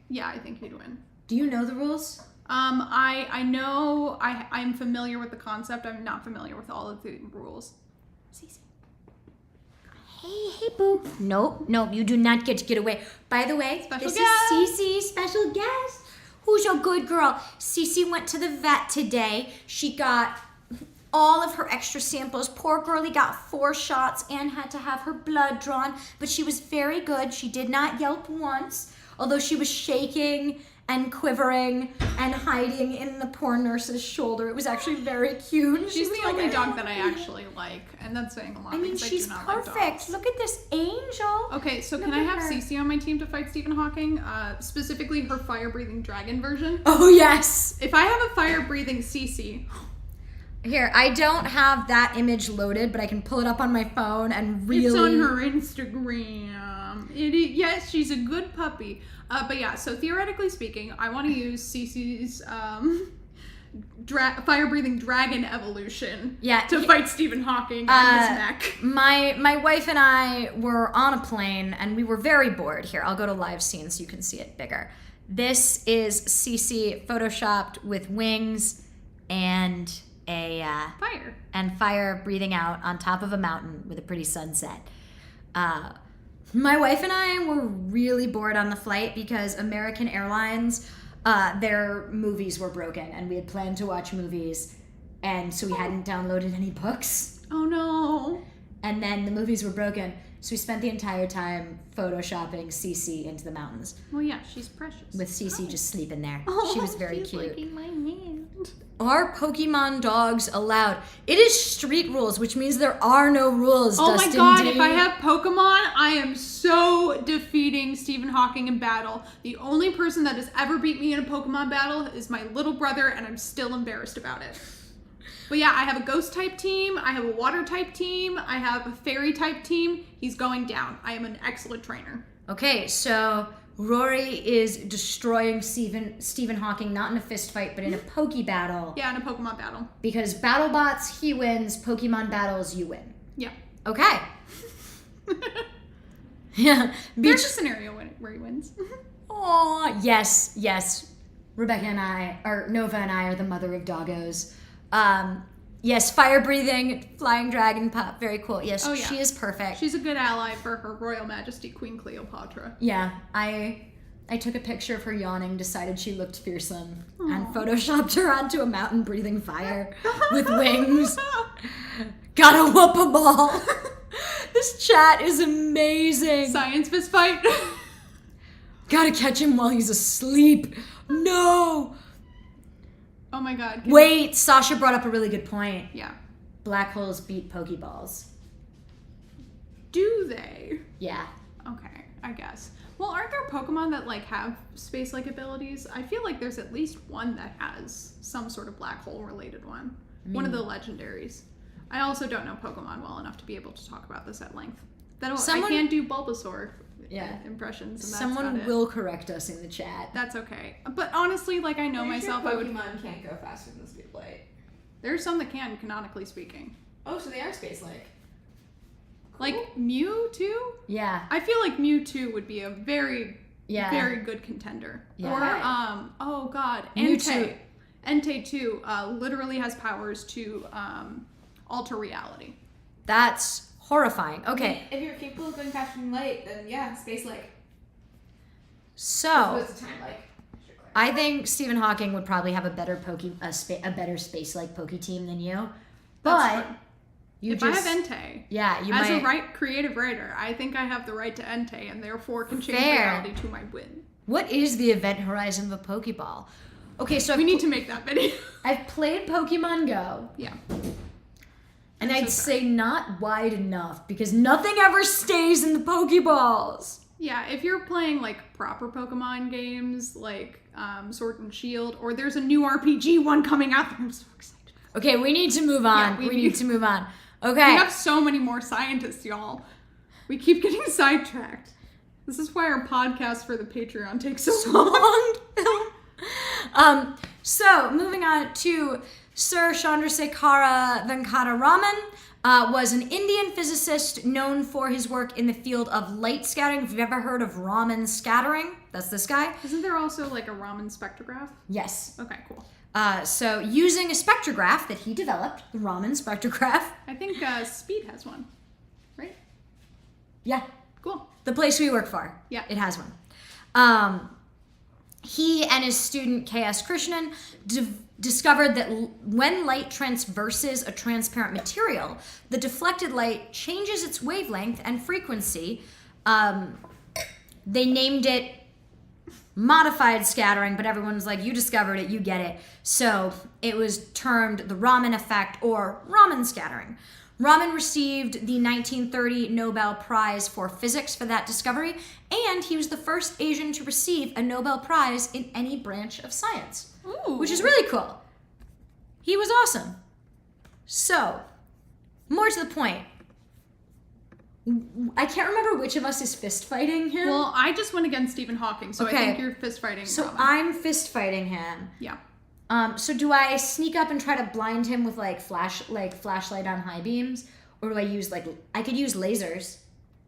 A: Yeah, I think he'd win.
B: Do you know the rules?
A: I know I'm familiar with the concept. I'm not familiar with all of the rules.
B: Cece. Hey, boo. Nope, you do not get to get away. By the way,
A: Special
B: this
A: guest.
B: is Cece, special guest. Who's your good girl? Cece went to the vet today. She got all of her extra samples. Poor girlie got 4 shots and had to have her blood drawn, but she was very good. She did not yelp once, although she was shaking and quivering and hiding in the poor nurse's shoulder. It was actually very cute.
A: She's
B: was
A: the only
B: like,
A: dog that I actually like, and that's saying a lot.
B: I mean,
A: because
B: she's
A: do not like
B: perfect.
A: dogs.
B: Look at this angel.
A: Okay, so
B: Look
A: can I
B: at
A: have
B: her.
A: Cece on my team to fight Stephen Hawking? Specifically her fire-breathing dragon version.
B: Oh, yes.
A: If I have a fire-breathing Cece,
B: Here, I don't have that image loaded, but I can pull it up on my phone and really...
A: it's on her Instagram. Yes, she's a good puppy. But yeah, so theoretically speaking, I want to use Cece's fire-breathing dragon evolution to fight Stephen Hawking and his mech.
B: My wife and I were on a plane, and we were very bored. Here, I'll go to live scene so you can see it bigger. This is Cece photoshopped with wings and fire breathing out on top of a mountain with a pretty sunset. My wife and I were really bored on the flight because American Airlines, their movies were broken, and we had planned to watch movies, and so we hadn't downloaded any books.
A: Oh no.
B: And then the movies were broken, so we spent the entire time photoshopping Cece into the mountains.
A: Well, yeah, she's precious.
B: With Cece just sleeping there.
A: Oh,
B: She was very
A: she's
B: cute.
A: licking my hand.
B: Are Pokemon dogs allowed? It is street rules, which means there are no rules.
A: Oh
B: Dustin
A: my god,
B: D.
A: if I have Pokemon, I am so defeating Stephen Hawking in battle. The only person that has ever beat me in a Pokemon battle is my little brother, and I'm still embarrassed about it. But yeah, I have a ghost type team, I have a water type team, I have a fairy type team. He's going down. I am an excellent trainer.
B: Okay, so Rory is destroying Stephen Hawking, not in a fist fight, but in a Poke battle.
A: Yeah, in a Pokemon battle.
B: Because BattleBots, he wins. Pokemon battles, you win.
A: Yeah.
B: Okay. Yeah.
A: There's a scenario where he wins.
B: Oh, yes. Rebecca and I, or Nova and I, are the mother of doggos. Yes, fire-breathing, flying dragon pup. Very cool. Yes,
A: Oh, yeah.
B: she is perfect.
A: She's a good ally for Her Royal Majesty Queen Cleopatra.
B: Yeah, I took a picture of her yawning, decided she looked fearsome, and photoshopped her onto a mountain breathing fire with wings. Gotta whoop a ball. This chat is amazing.
A: Science fist fight.
B: Gotta catch him while he's asleep. No.
A: Oh my god.
B: Wait, Sasha brought up a really good point.
A: Yeah.
B: Black holes beat Pokeballs.
A: Do they?
B: Yeah.
A: Okay, I guess. Well, aren't there Pokemon that like have space-like abilities? I feel like there's at least one that has some sort of black hole related one. One of the legendaries. I also don't know Pokemon well enough to be able to talk about this at length. I can't do Bulbasaur impressions. And that's
B: Someone
A: about it.
B: will correct us in the chat.
A: That's okay. But honestly, like I know myself, I would.
C: Pokemon can't go faster than the speed of light.
A: There's some that can, canonically speaking.
C: Oh, so they are space-like.
A: Like Mewtwo?
B: Yeah.
A: I feel like Mewtwo would be a very,
B: Yeah.
A: very good contender.
B: Yeah.
A: Or, oh god,
B: Mewtwo.
A: Entei too, literally has powers to alter reality.
B: That's horrifying. Okay.
C: If you're capable of going faster than light, then yeah, space-like.
B: So,
C: It's time-like.
B: I think Stephen Hawking would probably have a better better space-like Poke team than you.
A: That's
B: But
A: true.
B: you
A: If
B: just
A: I have Entei,
B: yeah, you
A: as
B: might.
A: a creative writer, I think I have the right to Entei, and therefore can change
B: Fair.
A: reality to my win.
B: What is the event horizon of a Pokeball? Okay, so
A: We need to make that video.
B: I've played Pokemon Go,
A: Yeah.
B: and
A: I'm
B: I'd
A: so
B: say not wide enough because nothing ever stays in the Pokeballs.
A: Yeah, if you're playing like proper Pokemon games, like Sword and Shield, or there's a new RPG one coming out that I'm so excited for.
B: Okay, we need to move on.
A: Yeah, we
B: we
A: need-
B: need to move on.
A: We
B: Okay.
A: have so many more scientists, y'all. We keep getting sidetracked. This is why our podcast for the Patreon takes so long.
B: So moving on to Sir Chandrasekhara Venkata Raman. Was an Indian physicist known for his work in the field of light scattering. If you've ever heard of Raman scattering, that's this guy.
A: Isn't there also like a Raman spectrograph?
B: Yes.
A: Okay, cool.
B: So using a spectrograph that he developed, the Raman spectrograph.
A: I think Speed has one, right?
B: Yeah.
A: Cool.
B: The place we work for.
A: Yeah.
B: It has one. He and his student K.S. Krishnan discovered that when light transverses a transparent material, the deflected light changes its wavelength and frequency. They named it modified scattering, but everyone's like, you discovered it, you get it. So it was termed the Ramen Effect or Raman scattering. Raman received the 1930 Nobel Prize for Physics for that discovery, and he was the first Asian to receive a Nobel Prize in any branch of science.
A: Ooh.
B: Which is really cool. He was awesome. So, more to the point. I can't remember which of us is fist fighting him.
A: Well, I just went against Stephen Hawking, so
B: Okay.
A: I think you're fist fighting.
B: So
A: Raman.
B: I'm fist fighting him.
A: Yeah.
B: So do I sneak up and try to blind him with flashlight on high beams, or do I use I could use lasers?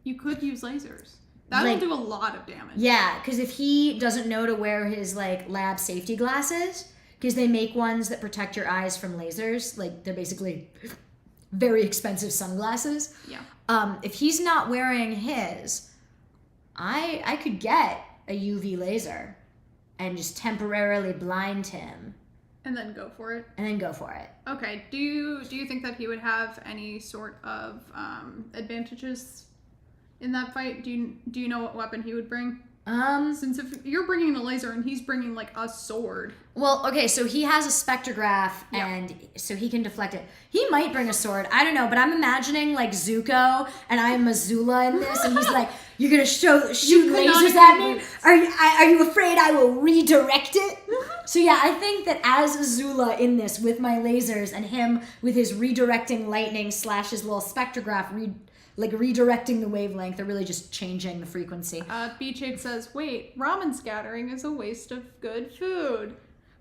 A: You could use lasers. That'll
B: Like-
A: do a lot of damage.
B: Yeah, because if he doesn't know to wear his lab safety glasses, because they make ones that protect your eyes from lasers, they're basically very expensive sunglasses.
A: Yeah.
B: If he's not wearing his, I could get a UV laser and just temporarily blind him
A: And then go for it.
B: and then go for it.
A: Okay. Do you think that he would have any sort of advantages in that fight? Do you know what weapon he would bring? Since if you're bringing a laser and he's bringing a sword.
B: Well, okay, so he has a spectrograph,
A: Yeah.
B: and so he can deflect it. He might bring a sword. I don't know, but I'm imagining Zuko, and I'm Azula in this, and he's like, "You're gonna shoot lasers at me? Are you afraid I will redirect it?" So yeah, I think that as Azula in this with my lasers, and him with his redirecting lightning / his little spectrograph redirecting the wavelength, they're really just changing the frequency.
A: Beachade says, "Wait, ramen scattering is a waste of good food."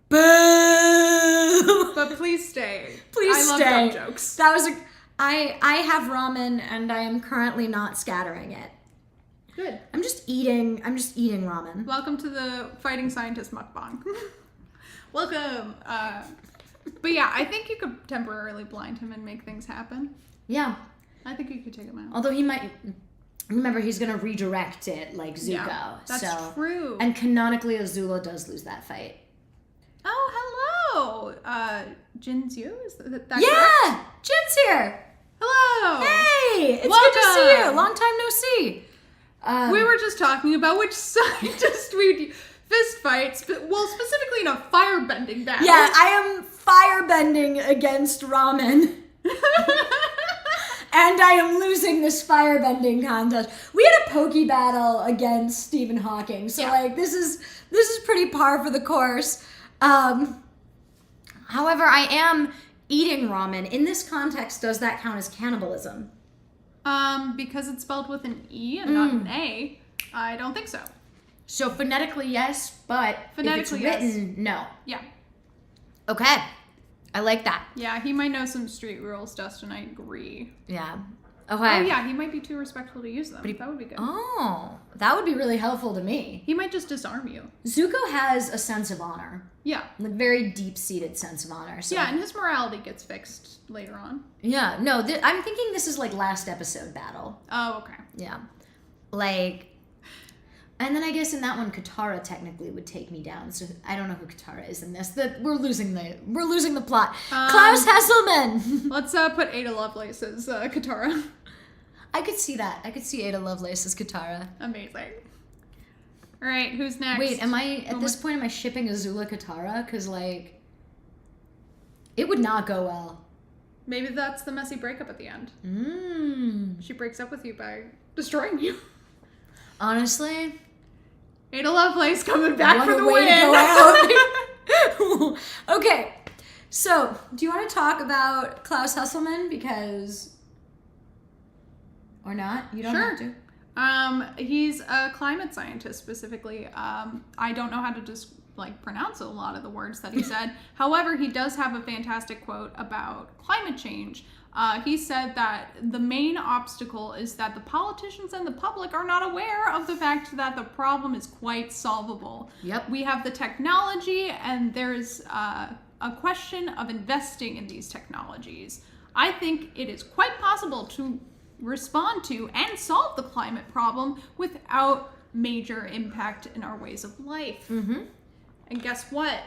B: Boom!
A: But please stay.
B: Please
A: I love
B: stay.
A: dumb jokes.
B: That was I have ramen and I am currently not scattering it.
A: Good.
B: I'm just eating ramen.
A: Welcome to the Fighting Scientist mukbang. Welcome. But yeah, I think you could temporarily blind him and make things happen.
B: Yeah.
A: I think you could take him out.
B: Although he might remember he's gonna redirect it like Zuko.
A: Yeah, that's
B: so
A: true.
B: And canonically Azula does lose that fight.
A: Oh, hello. Jinzu, is that correct?
B: Yeah! Jin's here!
A: Hello.
B: Hey! It's good to see you!
A: Welcome.
B: Long time no see.
A: We were just talking about which scientist we'd fist fights, specifically in a firebending battle.
B: Yeah, I am firebending against ramen. And I am losing this firebending contest. We had a pokey battle against Stephen Hawking, so
A: Yeah.
B: this is pretty par for the course. However, I am eating ramen. In this context, does that count as cannibalism?
A: Because it's spelled with an E and not an A, I don't think so.
B: So phonetically, yes, but
A: Phonetically,
B: if it's written, no.
A: Yeah.
B: Okay, I like that.
A: Yeah, he might know some street rules, Dustin, I agree.
B: Yeah.
A: Oh
B: Okay.
A: yeah, he might be too respectful to use them. That would be good.
B: Oh, that would be really helpful to me.
A: He might just disarm you.
B: Zuko has a sense of honor.
A: Yeah.
B: Very deep-seated sense of honor. So.
A: Yeah, and his morality gets fixed later on.
B: Yeah, no, I'm thinking this is last episode battle.
A: Oh, okay.
B: Yeah. And then I guess in that one, Katara technically would take me down. So I don't know who Katara is in this. We're losing the plot. Klaus Hesselman!
A: Let's put Aydah Lovelace as Katara.
B: I could see that. I could see Aydah Lovelace as Katara.
A: Amazing. All right, who's next?
B: Wait, at this point, am I shipping Azula Katara? Because, it would not go well.
A: Maybe that's the messy breakup at the end.
B: Mmm.
A: She breaks up with you by destroying you.
B: Honestly,
A: Aydah Lovelace coming back
B: what
A: for
B: a
A: the
B: way
A: win.
B: to go out. Okay, so do you want to talk about Klaus Hesselman? Or not? You don't
A: Sure.
B: have to.
A: He's a climate scientist specifically. I don't know how to just pronounce a lot of the words that he said. However, he does have a fantastic quote about climate change. He said that the main obstacle is that the politicians and the public are not aware of the fact that the problem is quite solvable.
B: Yep.
A: We have the technology, and there's a question of investing in these technologies. I think it is quite possible to respond to and solve the climate problem without major impact in our ways of life.
B: Mm-hmm.
A: And guess what?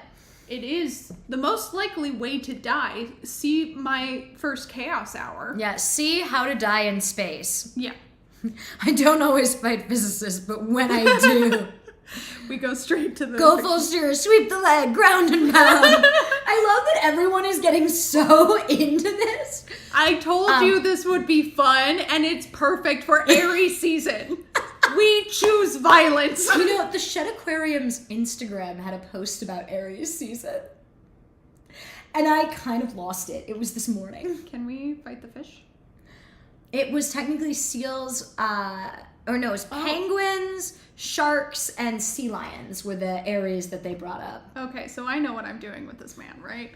A: It is the most likely way to die. See my first Chaos Hour.
B: Yeah, see How to Die in Space.
A: Yeah.
B: I don't always fight physicists, but when I do...
A: We go straight to the...
B: Go full steer, sweep the leg, ground and pound. I love that everyone is getting so into this.
A: I told you this would be fun, and it's perfect for Aries season. We choose violence.
B: You know, the Shed Aquarium's Instagram had a post about Aries season. And I kind of lost it. It was this morning.
A: Can we fight the fish?
B: It was technically seals, it was penguins, sharks, and sea lions were the Aries that they brought up.
A: Okay, so I know what I'm doing with this man, right?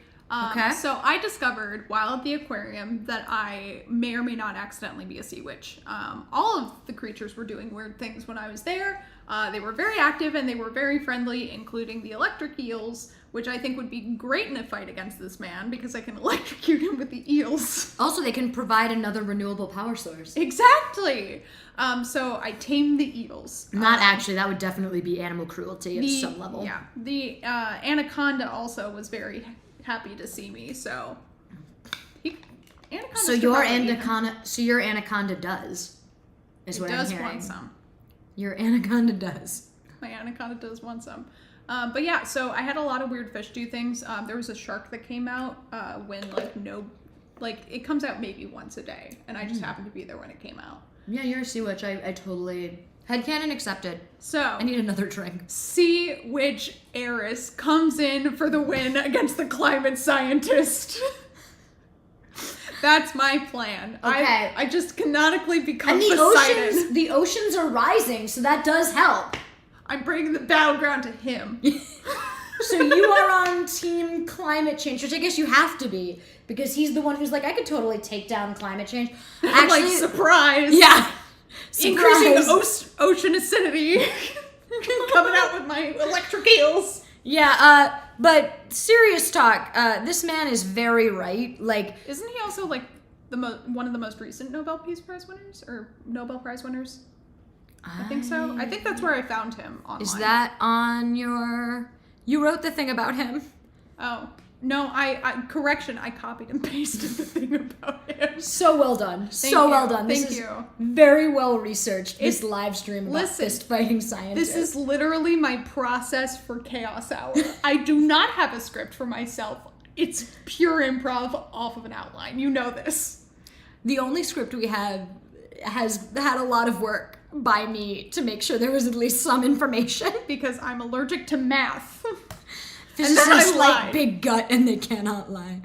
B: Okay.
A: So I discovered while at the aquarium that I may or may not accidentally be a sea witch. All of the creatures were doing weird things when I was there. They were very active and they were very friendly, including the electric eels, which I think would be great in a fight against this man because I can electrocute him with the eels.
B: Also, they can provide another renewable power source.
A: Exactly. So I tamed the eels.
B: Not actually, that would definitely be animal cruelty at some level.
A: Yeah. The anaconda also was very happy to see me, so
B: your anaconda does is what I'm hearing.
A: It does want some.
B: Your anaconda does.
A: My anaconda does want some. But yeah, so I had a lot of weird fish do things. There was a shark that came out when it comes out maybe once a day, and I just happened to be there when it came out.
B: Yeah, you're a sea witch. I totally headcanon accepted.
A: So
B: I need another drink.
A: Sea witch Eris comes in for the win against the climate scientist. That's my plan.
B: Okay.
A: I just canonically become
B: and
A: Poseidon.
B: The oceans are rising, so that does help.
A: I'm bringing the battleground to him.
B: So you are on team climate change, which I guess you have to be, because he's the one who's like, I could totally take down climate change.
A: Actually, surprise.
B: Yeah.
A: Increasing ocean acidity. Coming out with my electric eels.
B: Yeah, but serious talk, this man is very right.
A: Isn't he also one of the most recent Nobel Peace Prize winners or Nobel Prize winners? I think so. I think that's where I found him online.
B: Is that on your... You wrote the thing about him?
A: Oh. No, I correction, I copied and pasted the thing about him.
B: So well done. Well done.
A: Thank you.
B: Very well researched, this live stream about fist fighting scientists.
A: This is literally my process for Chaos Hour. I do not have a script for myself. It's pure improv off of an outline. You know this.
B: The only script we have has had a lot of work by me to make sure there was at least some information.
A: Because I'm allergic to math.
B: Physicists like big gut and they cannot lie.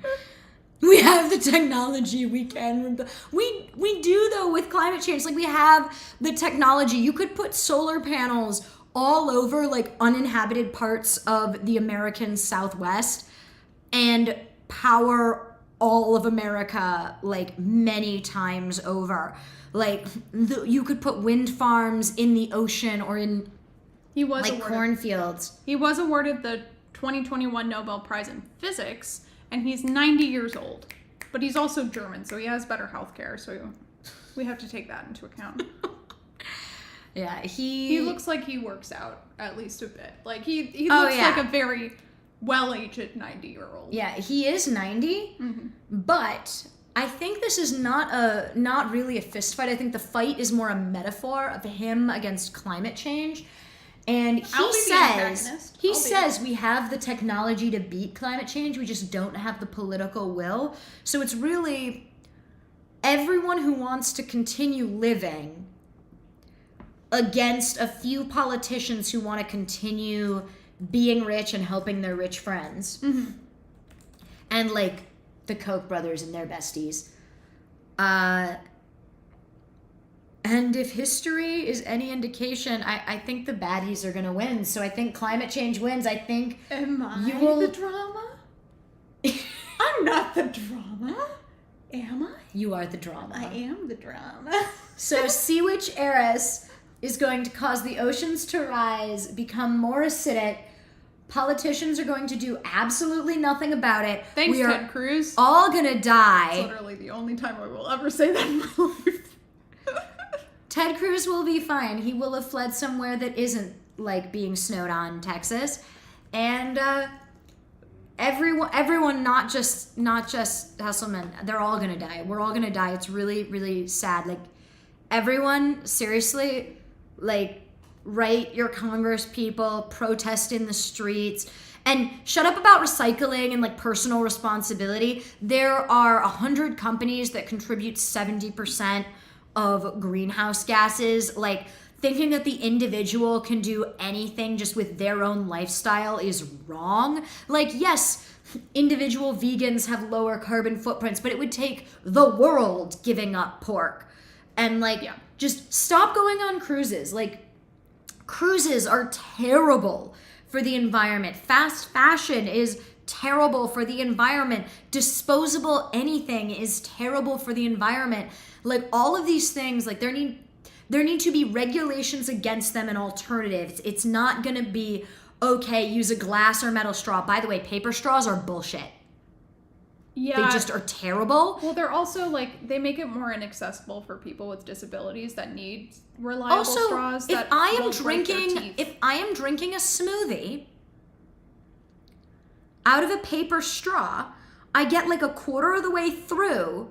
B: We have the technology, we can... We do, though, with climate change. We have the technology. You could put solar panels all over, uninhabited parts of the American Southwest and power all of America, many times over. You could put wind farms in the ocean or in, cornfields.
A: He was awarded the 2021 Nobel Prize in Physics, and he's 90 years old. But he's also German, so he has better health care, so we have to take that into account.
B: Yeah,
A: he looks like he works out at least a bit. He looks like a very well-aged 90-year-old.
B: Yeah, he is 90, but I think this is not really a fist fight. I think the fight is more a metaphor of him against climate change. And he says we have the technology to beat climate change, we just don't have the political will. So it's really everyone who wants to continue living against a few politicians who want to continue being rich and helping their rich friends. Mm-hmm. And the Koch brothers and their besties. And if history is any indication, I think the baddies are going to win. So I think climate change wins. I think
A: Am I
B: you will...
A: the drama? I'm not the drama. Am I?
B: You are the drama.
A: I am the drama.
B: So Sea Witch Eris is going to cause the oceans to rise, become more acidic. Politicians are going to do absolutely nothing about it.
A: Thanks,
B: we are
A: Ted Cruz.
B: all going to die.
A: It's literally the only time I will ever say that in my life.
B: Ted Cruz will be fine. He will have fled somewhere that isn't like being snowed on Texas. And everyone, not just Hesselman, they're all gonna die. We're all gonna die. It's really, really sad. Like, everyone, seriously, like, write your Congress people, protest in the streets, and shut up about recycling and like personal responsibility. There are 100 companies that contribute 70% of greenhouse gases. Like, thinking that the individual can do anything just with their own lifestyle is wrong. Like, yes, individual vegans have lower carbon footprints, but it would take the world giving up pork. And like, just stop going on cruises. Like, cruises are terrible for the environment. Fast fashion is terrible for the environment. Disposable anything is terrible for the environment. Like, all of these things, like, there need to be regulations against them and alternatives. It's not gonna be, okay, use a glass or metal straw. By the way, paper straws are bullshit.
A: Yeah.
B: They just are terrible.
A: Well, they're also like, they make it more inaccessible for people with disabilities that need reliable straws.
B: if
A: that
B: I am
A: won't break their
B: drinking,
A: teeth.
B: if I am drinking a smoothie out of a paper straw, I get like a quarter of the way through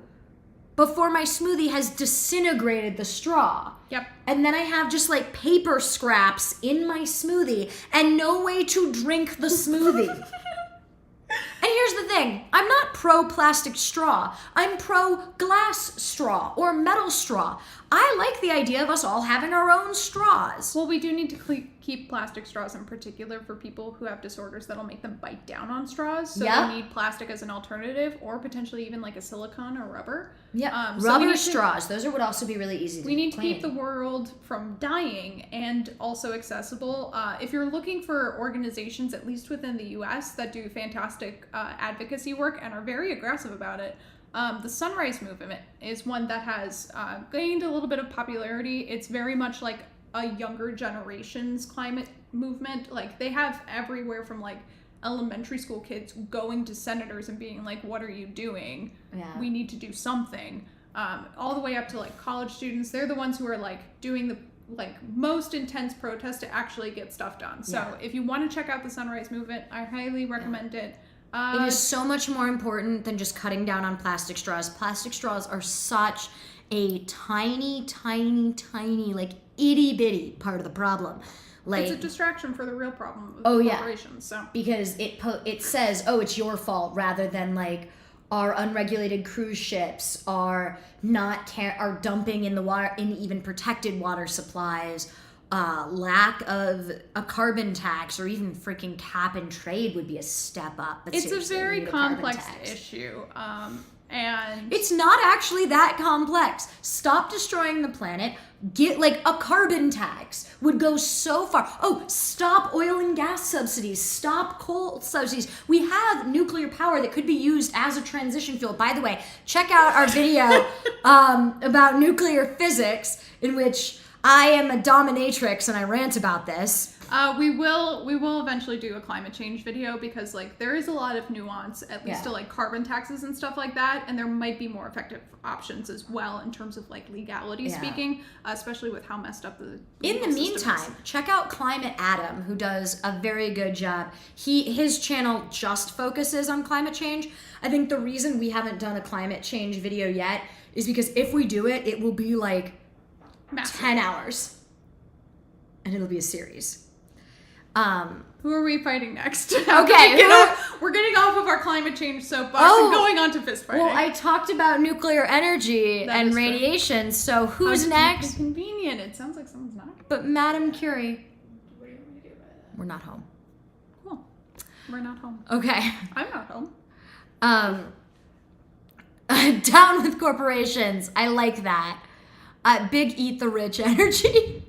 B: before my smoothie has disintegrated the straw.
A: Yep.
B: And then I have just like paper scraps in my smoothie and no way to drink the smoothie. And here's the thing, I'm not pro plastic straw. I'm pro glass straw or metal straw. I like the idea of us all having our own straws.
A: Well, we do need to keep plastic straws in particular for people who have disorders that'll make them bite down on straws. So
B: Yep.
A: we need plastic as an alternative, or potentially even like a silicone or rubber.
B: Yeah,
A: So we
B: rubber
A: need to-
B: straws. Those would also be really easy to
A: We need to
B: clean.
A: keep the world from dying and also accessible. If you're looking for organizations, at least within the US, that do fantastic advocacy work and are very aggressive about it, the Sunrise Movement is one that has gained a little bit of popularity. It's very much like a younger generation's climate movement. Like, they have everywhere from like elementary school kids going to senators and being like, what are you doing?
B: Yeah.
A: We need to do something. All the way up to like college students. They're the ones who are like doing the like most intense protest to actually get stuff done. So if you want to check out the Sunrise Movement, I highly recommend it.
B: It is so much more important than just cutting down on plastic straws. Plastic straws are such a tiny, tiny, tiny, like itty bitty part of the problem. Like,
A: it's a distraction for the real problem with corporations. So
B: because it says, oh, it's your fault, rather than like our unregulated cruise ships are are dumping in the water, in even protected water supplies. Lack of a carbon tax or even freaking cap and trade would be a step up. But
A: it's a
B: seriously, we
A: very
B: need carbon
A: complex
B: tax.
A: issue. And
B: It's not actually that complex. Stop destroying the planet. Get like a carbon tax would go so far. Oh, stop oil and gas subsidies. Stop coal subsidies. We have nuclear power that could be used as a transition fuel. By the way, check out our video about nuclear physics, in which I am a dominatrix and I rant about this.
A: we will eventually do a climate change video, because like there is a lot of nuance, at least to like carbon taxes and stuff like that, and there might be more effective options as well in terms of like legality speaking, especially with how messed up the
B: In the
A: legal system
B: meantime, check out Climate Adam, who does a very good job. His channel just focuses on climate change. I think the reason we haven't done a climate change video yet is because if we do it, it will be like
A: Massive.
B: 10 hours. And it'll be a series.
A: Who are we fighting next?
B: Okay,
A: we're getting off of our climate change soapbox and going on to fist fighting.
B: Well, I talked about nuclear energy
A: That
B: and
A: is true.
B: radiation, so who's
A: How
B: next?
A: Convenient. It sounds like someone's knocking.
B: But Madame Curie.
C: What do you want me to do about that?
B: We're not home.
A: Cool. We're not home.
B: Okay.
A: I'm not home.
B: Down with corporations. I like that. Big eat the rich energy.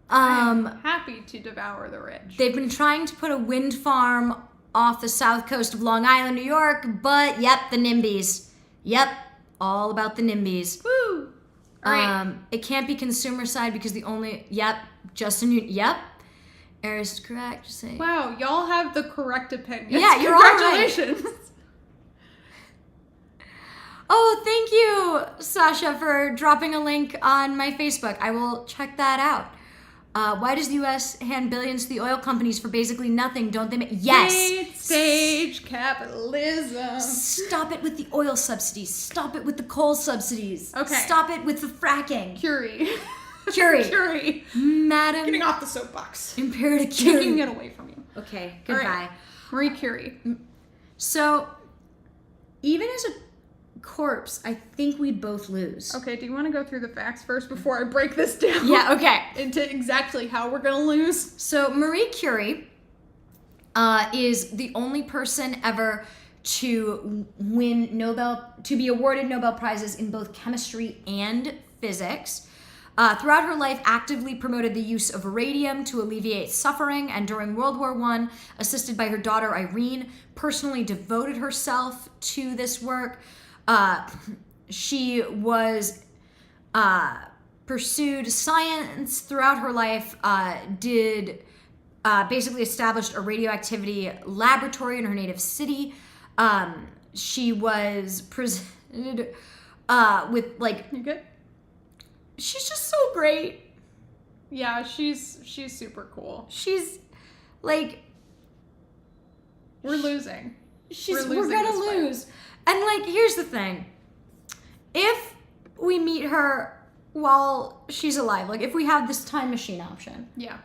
A: I'm happy to devour the rich.
B: They've been trying to put a wind farm off the south coast of Long Island, New York, but yep, the NIMBYs. Yep, all about the NIMBYs.
A: Woo! All right.
B: It can't be consumer side because yep. Eris is correct. Just saying.
A: Wow, y'all have the correct opinion.
B: Yeah, you're all right.
A: Congratulations.
B: Oh, thank you, Sasha, for dropping a link on my Facebook. I will check that out. Why does the U.S. hand billions to the oil companies for basically nothing? Don't they make... Yes!
A: Late stage capitalism.
B: Stop it with the oil subsidies. Stop it with the coal subsidies.
A: Okay.
B: Stop it with the fracking.
A: Curie.
B: Curie. Madam...
A: Getting off the soapbox.
B: Imperative Curie.
A: Taking it away from you.
B: Okay, goodbye.
A: Right. Marie Curie.
B: So, even as a corpse, I think we'd both lose.
A: Okay, do you want to go through the facts first before I break this down?
B: Yeah, okay.
A: Into exactly how we're going to lose?
B: So, Marie Curie is the only person ever to be awarded Nobel Prizes in both chemistry and physics. Throughout her life, actively promoted the use of radium to alleviate suffering, and during World War I, assisted by her daughter Irene, personally devoted herself to this work. She was pursued science throughout her life, basically established a radioactivity laboratory in her native city. She was presented with
A: You good?
B: she's just so great.
A: Yeah, she's super cool.
B: She's like
A: We're losing.
B: we're
A: losing
B: gonna
A: this fight.
B: lose. And like, here's the thing. If we meet her while she's alive, like if we have this time machine option,
A: Yeah.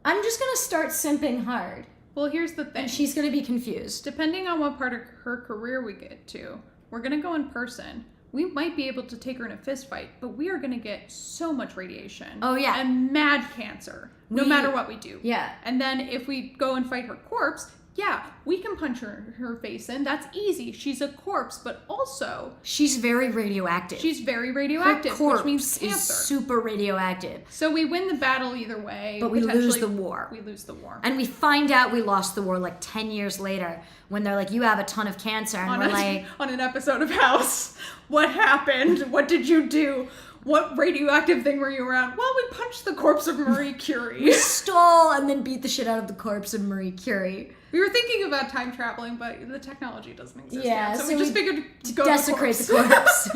B: I'm just gonna start simping hard.
A: Well, here's the thing.
B: And she's gonna be confused.
A: Depending on what part of her career we get to, we're going to go in person. We might be able to take her in a fist fight, but we are going to get so much radiation.
B: Oh, yeah.
A: And mad cancer, no matter what we do.
B: Yeah.
A: And then if we go and fight her corpse, yeah, we can punch her face in. That's easy. She's a corpse, but also
B: She's very radioactive.
A: she's very
B: Her
A: radioactive,
B: corpse
A: which means
B: is
A: cancer.
B: super radioactive.
A: So we win the battle either way.
B: But we lose
A: Potentially,
B: the war.
A: We lose the war.
B: And we find out we lost the war like 10 years later when they're like, you have a ton of cancer. And we're like...
A: on an episode of House, what happened? What did you do? What radioactive thing were you around? Well, we punched the corpse of Marie Curie.
B: We stole and then beat the shit out of the corpse of Marie Curie.
A: We were thinking about time traveling, but the technology doesn't exist
B: Yeah,
A: yet. So
B: so
A: we just
B: we
A: figured to go
B: Desecrate
A: to
B: the corpse.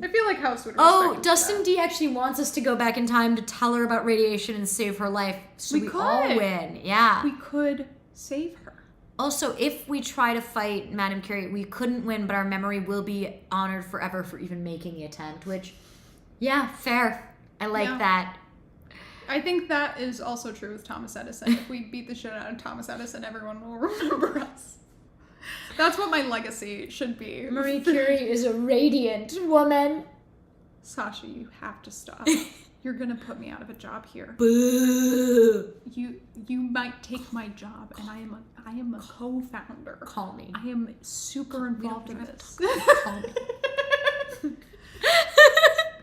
A: I feel like House would
B: Oh,
A: respect
B: Dustin
A: that.
B: D actually wants us to go back in time to tell her about radiation and save her life. So we all
A: could.
B: win. Yeah.
A: We could save her.
B: Also, if we try to fight Madame Curie, we couldn't win, but our memory will be honored forever for even making the attempt, which, yeah, fair. I like
A: Yeah.
B: that.
A: I think that is also true with Thomas Edison. If we beat the shit out of Thomas Edison, everyone will remember us. That's what my legacy should be.
B: Marie Curie is a radiant woman.
A: Sasha, you have to stop. You're gonna put me out of a job here.
B: Boo.
A: You might take my job, and I am a co-founder.
B: Call me.
A: I am super involved in this.
B: Call me.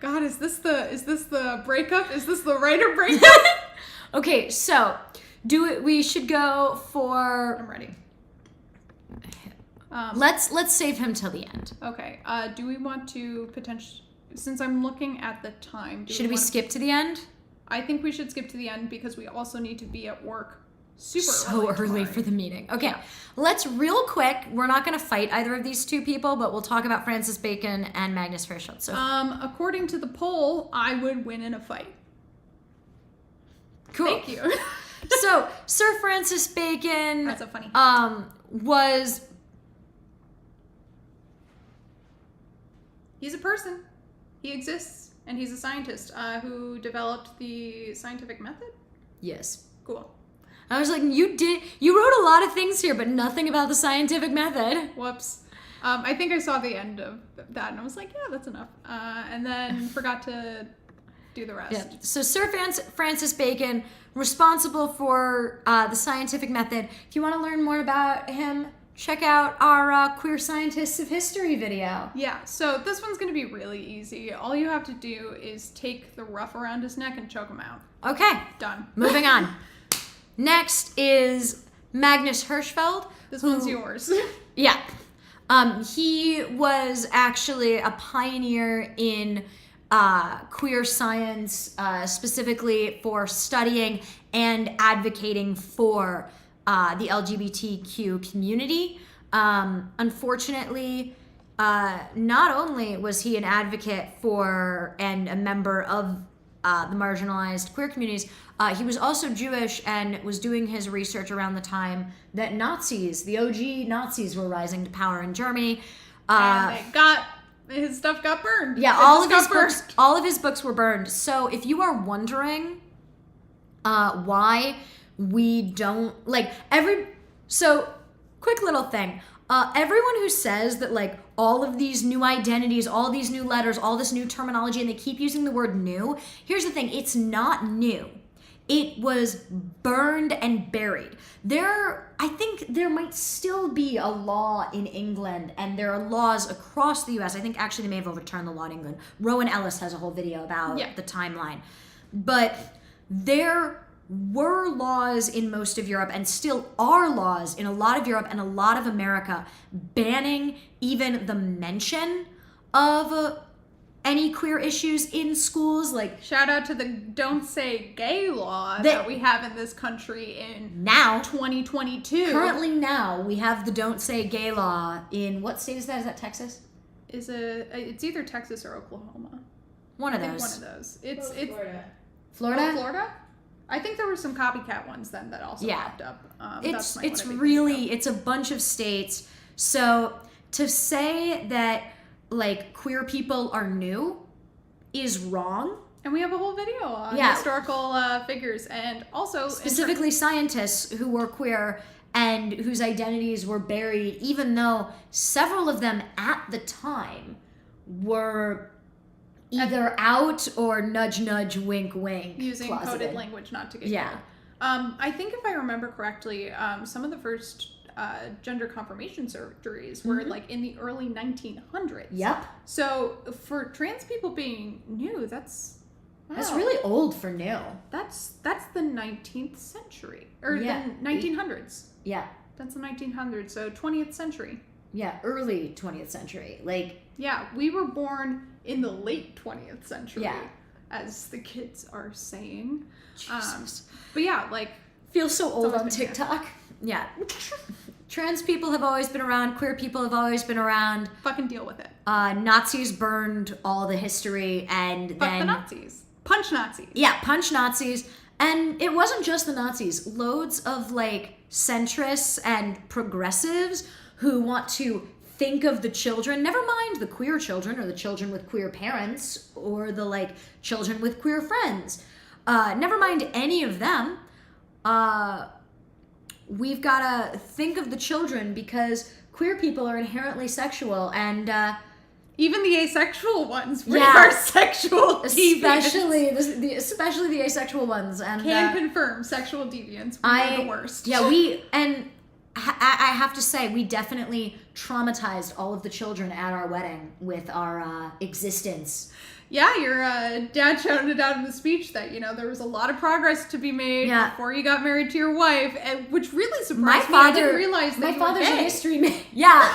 A: God, is this the breakup? Is this the writer breakup?
B: Okay, so we should go for...
A: I'm ready.
B: Let's save him till the end.
A: Okay. Do we want to potentially? Since I'm looking at the time,
B: Should we skip to the end?
A: I think we should skip to the end because we also need to be at work
B: So early
A: tomorrow.
B: for the meeting. Okay,
A: Yeah.
B: let's real quick. We're not going to fight either of these two people, but we'll talk about Francis Bacon and Magnus Hirschfeld. So,
A: According to the poll, I would win in a fight.
B: cool.
A: Thank you.
B: So, Sir Francis Bacon
A: That's so funny.
B: was...
A: He's a person. He exists, and he's a scientist who developed the scientific method.
B: Yes.
A: Cool.
B: I was like, you wrote a lot of things here, but nothing about the scientific method.
A: Whoops. I think I saw the end of that, and I was like, yeah, that's enough. And then forgot to do the rest.
B: Yeah. So Sir Francis Bacon, responsible for the scientific method. If you want to learn more about him, check out our Queer Scientists of History video.
A: Yeah, so this one's going to be really easy. All you have to do is take the ruff around his neck and choke him out.
B: Okay.
A: Done.
B: Moving on. Next is Magnus Hirschfeld.
A: This one's yours.
B: Yeah. He was actually a pioneer in queer science, specifically for studying and advocating for the LGBTQ community. Unfortunately, not only was he an advocate for and a member of the marginalized queer communities, he was also Jewish and was doing his research around the time that Nazis, the OG Nazis, were rising to power in Germany.
A: And his stuff got burned.
B: Yeah, all of his books were burned. So if you are wondering why we don't quick little thing. Everyone who says that like all of these new identities, all these new letters, all this new terminology, and they keep using the word new, here's the thing, it's not new. It was burned and buried. I think there might still be a law in England, and there are laws across the US. I think actually they may have overturned the law in England. Rowan Ellis has a whole video about the timeline. But there were laws in most of Europe, and still are laws in a lot of Europe and a lot of America, banning even the mention of any queer issues in schools. Like,
A: shout out to the Don't Say Gay law that we have in this country in
B: now
A: 2022.
B: Currently now we have the Don't Say Gay law in, what state is that? Is that Texas?
A: It's either Texas or Oklahoma.
B: One of
A: I
B: those.
A: think one of those. It's
C: Florida.
B: Florida?
A: Oh, Florida? I think there were some copycat ones then that also popped up.
B: It's a bunch of states. So to say that like queer people are new is wrong.
A: And we have a whole video on historical figures, and also
B: specifically scientists who were queer and whose identities were buried, even though several of them at the time were either out or nudge nudge wink wink
A: using
B: closeted.
A: coded language not to get killed. I think if I remember correctly, some of the first gender confirmation surgeries were like in the early 1900s.
B: Yep.
A: So for trans people being new, that's
B: really old for new.
A: That's the 19th century or the 1900s.
B: Yeah.
A: That's the 1900s. So 20th century.
B: Yeah, early 20th century. Like,
A: yeah, we were born in the late 20th century.
B: Yeah.
A: As the kids are saying.
B: Jesus.
A: But yeah, like,
B: feel so old on TikTok. Yeah. Trans people have always been around. Queer people have always been around.
A: Fucking deal with it.
B: Nazis burned all the history, and
A: Fuck
B: then
A: the Nazis. Punch Nazis.
B: Yeah, punch Nazis. And it wasn't just the Nazis. Loads of like centrists and progressives who want to think of the children, never mind the queer children or the children with queer parents or the like children with queer friends. Never mind any of them. We've got to think of the children because queer people are inherently sexual, and
A: even the asexual ones, we are sexual deviants.
B: Especially the asexual ones. And
A: can confirm sexual deviants. We're the worst.
B: Yeah, I have to say, we definitely traumatized all of the children at our wedding with our existence.
A: Yeah, your dad shouted out in the speech that, there was a lot of progress to be made before you got married to your wife, which really surprised me. I didn't realize that
B: my
A: you were
B: father's
A: gay.
B: a history man. Yeah.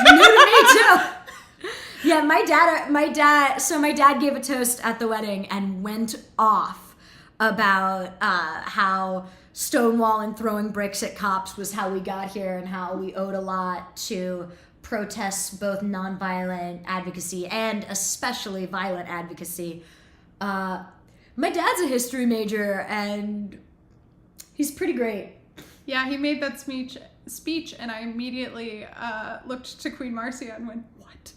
B: New to me too. Yeah, my dad gave a toast at the wedding and went off about how Stonewall and throwing bricks at cops was how we got here, and how we owed a lot to protests, both nonviolent advocacy and especially violent advocacy. My dad's a history major, and he's pretty great.
A: Yeah, he made that speech, and I immediately looked to Queen Marcia and went, "What?"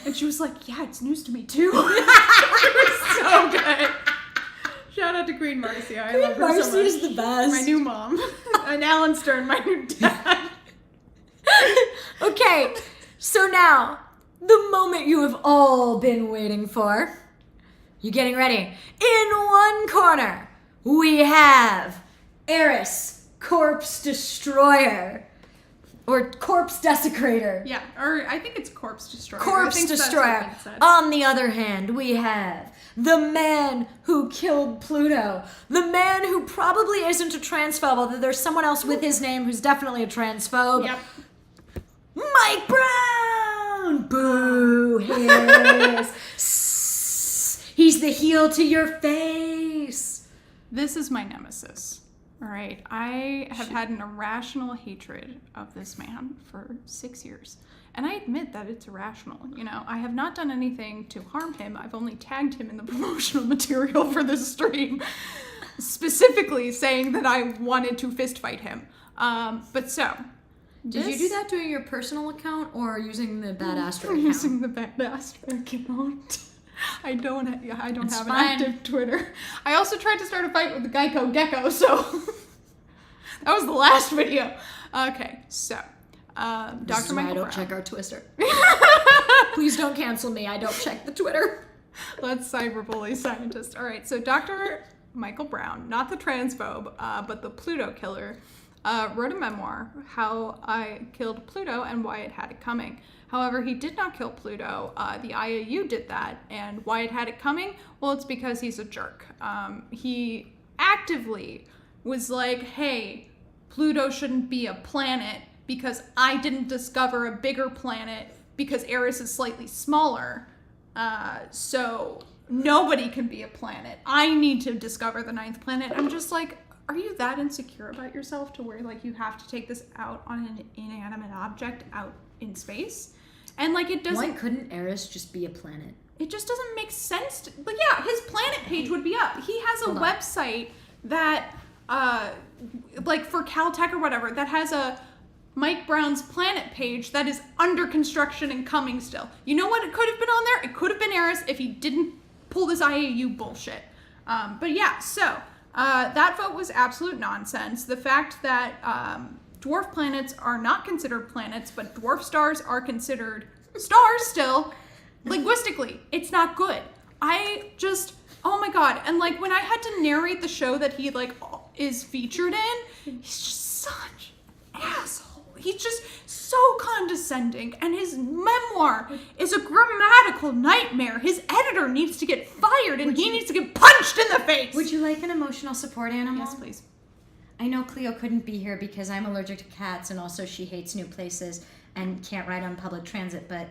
A: And she was like, "Yeah, it's news to me too." It was so good. Shout out to Queen Marcia. I love her
B: Marcia
A: so much.
B: Is the best.
A: My new mom. And Alan Stern, my new dad.
B: Okay, so now, the moment you have all been waiting for. You getting ready? In one corner, we have Eris, Corpse Destroyer. Or corpse desecrator.
A: Yeah, or I think it's corpse destroyer.
B: Corpse
A: I think
B: destroyer.
A: That's what it said.
B: On the other hand, we have the man who killed Pluto. The man who probably isn't a transphobe, although there's someone else with his name who's definitely a transphobe.
A: Yep.
B: Mike Brown! Boo! Hiss. He's the heel to your face.
A: This is my nemesis. All right, I have had an irrational hatred of this man for 6 years. And I admit that it's irrational. You know, I have not done anything to harm him. I've only tagged him in the promotional material for this stream, specifically saying that I wanted to fist fight him. But so...
B: Did you do that doing your personal account or using the Bad Astra
A: I'm
B: account?
A: using the Bad Astra account. I don't have an
B: fine.
A: active Twitter. I also tried to start a fight with the Geico Gecko, so that was the last video. Okay, so
B: This is
A: Dr.
B: why
A: Michael
B: I don't
A: Brown.
B: check our Twitter. Please don't cancel me. I don't check the Twitter.
A: Let's cyberbully scientist. All right, so Dr. Michael Brown, not the transphobe, but the Pluto killer, wrote a memoir, How I Killed Pluto and Why It Had It Coming. However, he did not kill Pluto. The IAU did that. And why it had it coming? Well, it's because he's a jerk. He actively was like, hey, Pluto shouldn't be a planet because I didn't discover a bigger planet because Eris is slightly smaller. So nobody can be a planet. I need to discover the 9th planet. I'm just like, are you that insecure about yourself to where like you have to take this out on an inanimate object out in space? And like it doesn't.
B: Why couldn't Eris just be a planet?
A: It just doesn't make sense. But yeah, his planet page would be up. He has a website that, like for Caltech or whatever, that has a Mike Brown's planet page that is under construction and coming still. You know what? It could have been on there. It could have been Eris if he didn't pull this IAU bullshit. But yeah, so that vote was absolute nonsense. The fact that dwarf planets are not considered planets, but dwarf stars are considered stars still, linguistically, it's not good. I just, oh my god. And like when I had to narrate the show that he like is featured in, he's just such an asshole. He's just so condescending, and his memoir is a grammatical nightmare. His editor needs to get fired, and he needs to get punched in the face.
B: Would you like an emotional support animal?
A: Yes, please.
B: I know Cleo couldn't be here because I'm allergic to cats, and also she hates new places and can't ride on public transit, but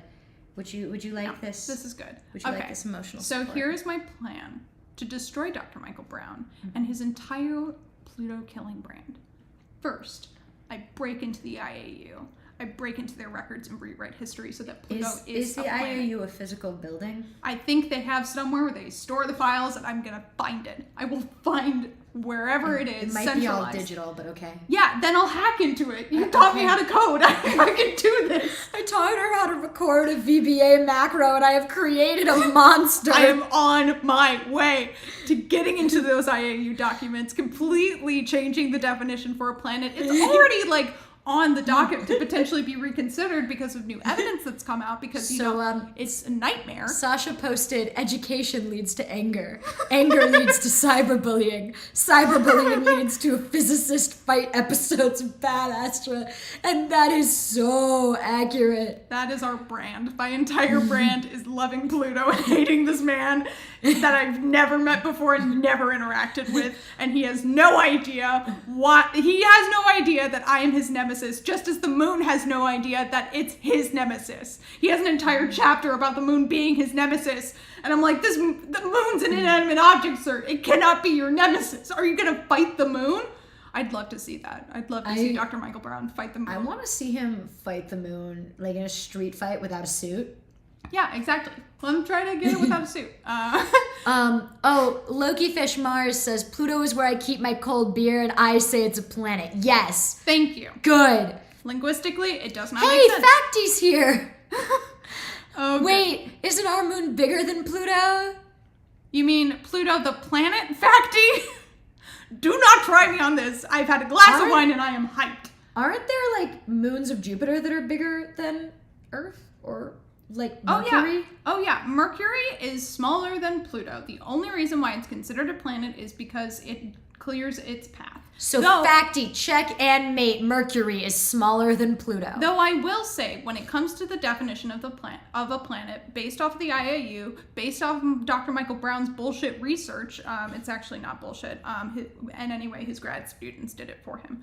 B: would you like this?
A: This is good.
B: Would you like this emotional
A: So
B: support?
A: here's my plan to destroy Dr. Michael Brown and his entire Pluto killing brand. First, I break into the IAU. I break into their records and rewrite history so that Pluto is
B: the
A: a planet.
B: IAU a physical building?
A: I think they have somewhere where they store the files, and I'm gonna find it. I will find wherever it is.
B: It might be all
A: centralized.
B: digital, but okay.
A: Yeah, then I'll hack into it. You taught me how to code. I can do this.
B: I taught her how to record a VBA macro, and I have created a monster.
A: I am on my way to getting into those IAU documents, completely changing the definition for a planet. It's already like on the docket to potentially be reconsidered because of new evidence that's come out, because it's a nightmare.
B: Sasha posted, education leads to anger. Anger leads to cyberbullying. Cyberbullying leads to a physicist fight episodes of Bad Astra. And that is so accurate.
A: That is our brand. My entire brand is loving Pluto and hating this man that I've never met before and never interacted with. And he has no idea that I am his nemesis, just as the moon has no idea that it's his nemesis. He has an entire chapter about the moon being his nemesis. And I'm like, the moon's an inanimate object, sir. It cannot be your nemesis. Are you gonna fight the moon? I'd love to see that. I'd love to see Dr. Michael Brown fight the moon.
B: I want to see him fight the moon, like in a street fight without a suit.
A: Yeah, exactly. Let him try to get it without a suit.
B: Loki Fish Mars says, Pluto is where I keep my cold beer, and I say it's a planet. Yes.
A: Thank you.
B: Good.
A: Linguistically, it does not
B: Hey,
A: make sense.
B: Facty's here.
A: Okay.
B: Wait, isn't our moon bigger than Pluto?
A: You mean Pluto the planet, Facty? Do not try me on this. I've had a glass of wine and I am hyped.
B: Aren't there, like, moons of Jupiter that are bigger than Earth? Or, like, Mercury?
A: Oh yeah. Mercury is smaller than Pluto. The only reason why it's considered a planet is because it clears its path.
B: So
A: Though-
B: facty, check and mate, Mercury is smaller than Pluto.
A: Though I will say, when it comes to the definition of a planet, based off of the IAU, based off of Dr. Michael Brown's bullshit research, it's actually not bullshit. And anyway, his grad students did it for him.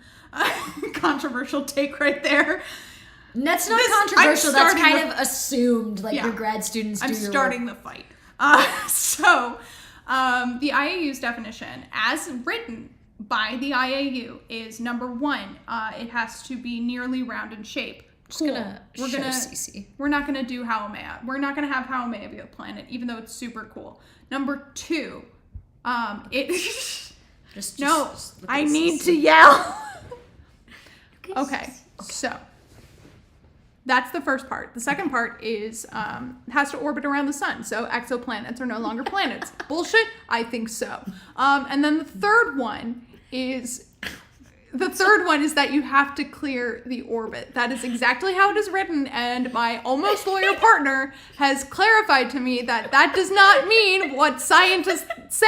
A: Controversial take right there.
B: That's not
A: This-
B: controversial.
A: I'm
B: That's
A: starting
B: kind of assumed. Like
A: Yeah.
B: your grad students do
A: I'm
B: your
A: starting
B: work.
A: the fight. The IAU's definition, as written by the IAU, is number one, it has to be nearly round in shape. Cool.
B: We're gonna CC.
A: We're not gonna do Haumea. We're not gonna have Haumea be a planet, even though it's super cool. Number two, it.
B: Just
A: No,
B: look
A: I
B: at
A: need
B: CC.
A: to yell. Okay, so that's the first part. The second part is has to orbit around the sun, so exoplanets are no longer planets. Bullshit? I think so. And then the third one is that you have to clear the orbit. That is exactly how it is written, and my almost lawyer partner has clarified to me that that does not mean what scientists say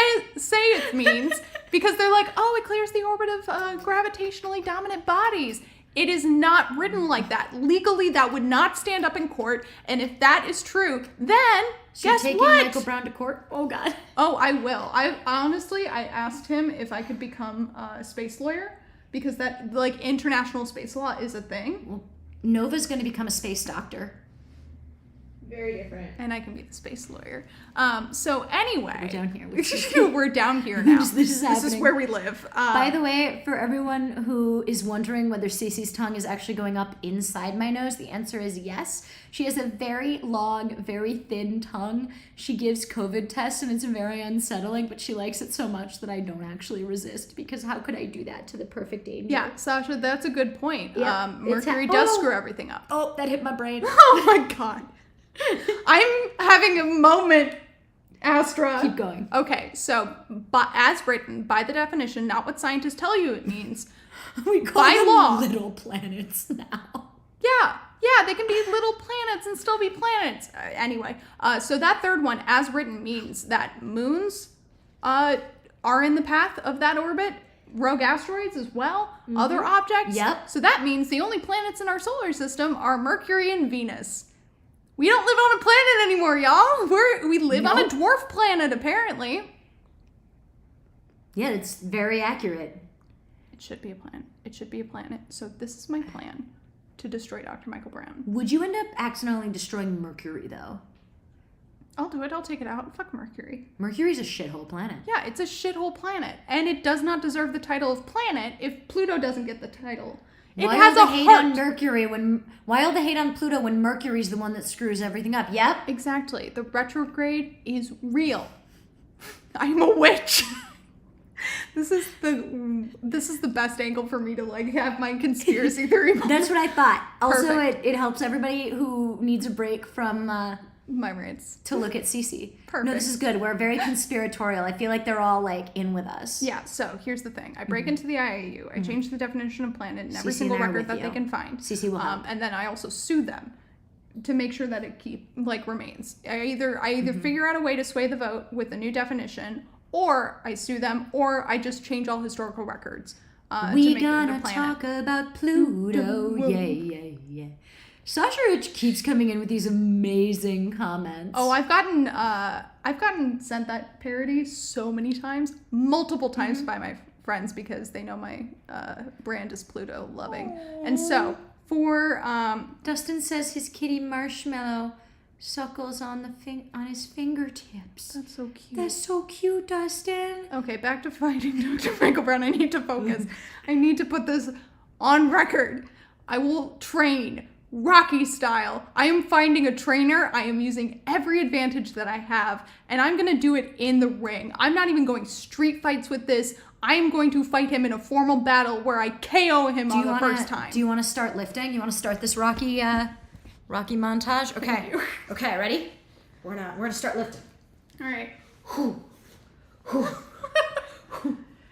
A: it means, because they're like, oh, it clears the orbit of gravitationally dominant bodies. It is not written like that. Legally, that would not stand up in court, and if that is true, then
B: So
A: guess
B: taking
A: what?
B: Michael Brown to court? Oh God.
A: Oh, I will. I asked him if I could become a space lawyer, because that, like, international space law is a thing,
B: Well, Nova's going to become a space doctor.
C: Very different.
A: and I can be the space lawyer. So anyway,
B: We're down here.
A: we're down here now.
B: This is happening.
A: where we live.
B: By the way, for everyone who is wondering whether Cece's tongue is actually going up inside my nose, the answer is yes. She has a very long, very thin tongue. She gives COVID tests and it's very unsettling, but she likes it so much that I don't actually resist, because how could I do that to the perfect angel?
A: Yeah, Sasha, that's a good point.
B: Yeah, it's
A: Mercury does
B: oh.
A: screw everything up.
B: Oh, that hit my brain.
A: Oh my god. I'm having a moment, Astra.
B: Keep going.
A: Okay, so as written, by the definition, not what scientists tell you it means.
B: We call
A: By
B: them
A: law.
B: little planets now.
A: Yeah, they can be little planets and still be planets. Anyway, so that third one, as written, means that moons are in the path of that orbit, rogue asteroids as well, other objects.
B: Yep.
A: So that means the only planets in our solar system are Mercury and Venus. We don't live on a planet anymore, y'all. We live on a
B: Nope.
A: dwarf planet, apparently.
B: Yeah, it's very accurate.
A: It should be a planet. It should be a planet. So this is my plan to destroy Dr. Michael Brown.
B: Would you end up accidentally destroying Mercury, though?
A: I'll do it. I'll take it out. Fuck Mercury.
B: Mercury's a shithole planet.
A: Yeah, it's a shithole planet. And it does not deserve the title of planet if Pluto doesn't get the title. It
B: Why
A: has
B: all
A: a
B: the hate
A: heart.
B: on Mercury why all the hate on Pluto when Mercury's the one that screws everything up? Yep.
A: Exactly. The retrograde is real. I'm a witch. This is the best angle for me to like have my conspiracy theory moment.
B: That's what I thought. Also,
A: Perfect.
B: it helps everybody who needs a break from
A: my rants.
B: to look at Cece.
A: Perfect.
B: No, this is good. We're very conspiratorial. I feel like they're all like in with us.
A: Yeah, so here's the thing. I break into the IAU. I change the definition of planet in every
B: Cece
A: single
B: and I are
A: record
B: with
A: that they
B: you.
A: can find.
B: Cece will help.
A: And then I also sue them to make sure that it remains. I either figure out a way to sway the vote with a new definition, or I sue them, or I just change all historical records. To
B: We
A: make it into
B: gonna
A: planet.
B: talk about Pluto. Yeah. Sasha keeps coming in with these amazing comments.
A: Oh, I've gotten sent that parody so many times, multiple times by my friends, because they know my brand is Pluto loving. And so for
B: Dustin says his kitty Marshmallow suckles on his fingertips.
A: that's so cute.
B: That's so cute, Dustin.
A: Okay, back to fighting Dr. Michael Brown. I need to focus. I need to put this on record. I will train Rocky style. I am finding a trainer. I am using every advantage that I have, and I'm going to do it in the ring. I'm not even going street fights with this. I am going to fight him in a formal battle where I KO him on the first time.
B: Do you want to start lifting? You want to start this Rocky montage? Okay.
A: you.
B: Okay, ready? We're gonna start lifting.
A: All right.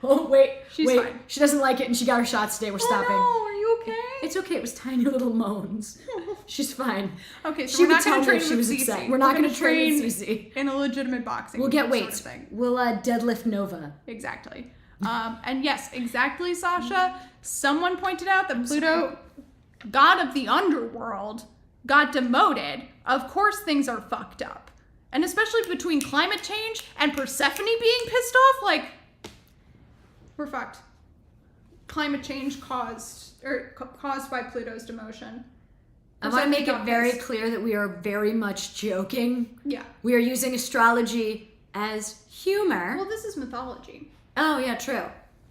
B: Oh wait,
A: She's fine.
B: She doesn't like it, and she got her shots today. We're stopping.
A: Oh, no, are you okay?
B: It's okay. It was tiny little moans. She's fine.
A: Okay, so
B: She
A: we're
B: would
A: not
B: tell
A: going to
B: me
A: train
B: if she
A: with
B: was
A: Cece.
B: upset. We're not
A: gonna
B: gonna train with Cece.
A: in a legitimate boxing.
B: We'll get
A: sort of
B: weights.
A: thing.
B: We'll deadlift Nova.
A: Exactly. And yes, exactly, Sasha. Someone pointed out that Pluto, god of the underworld, got demoted. Of course things are fucked up. And especially between climate change and Persephone being pissed off, like, we're fucked. Climate change caused by Pluto's demotion.
B: I want to make it very clear that we are very much joking.
A: Yeah.
B: We are using astrology as humor.
A: Well, this is mythology.
B: Oh, yeah, true.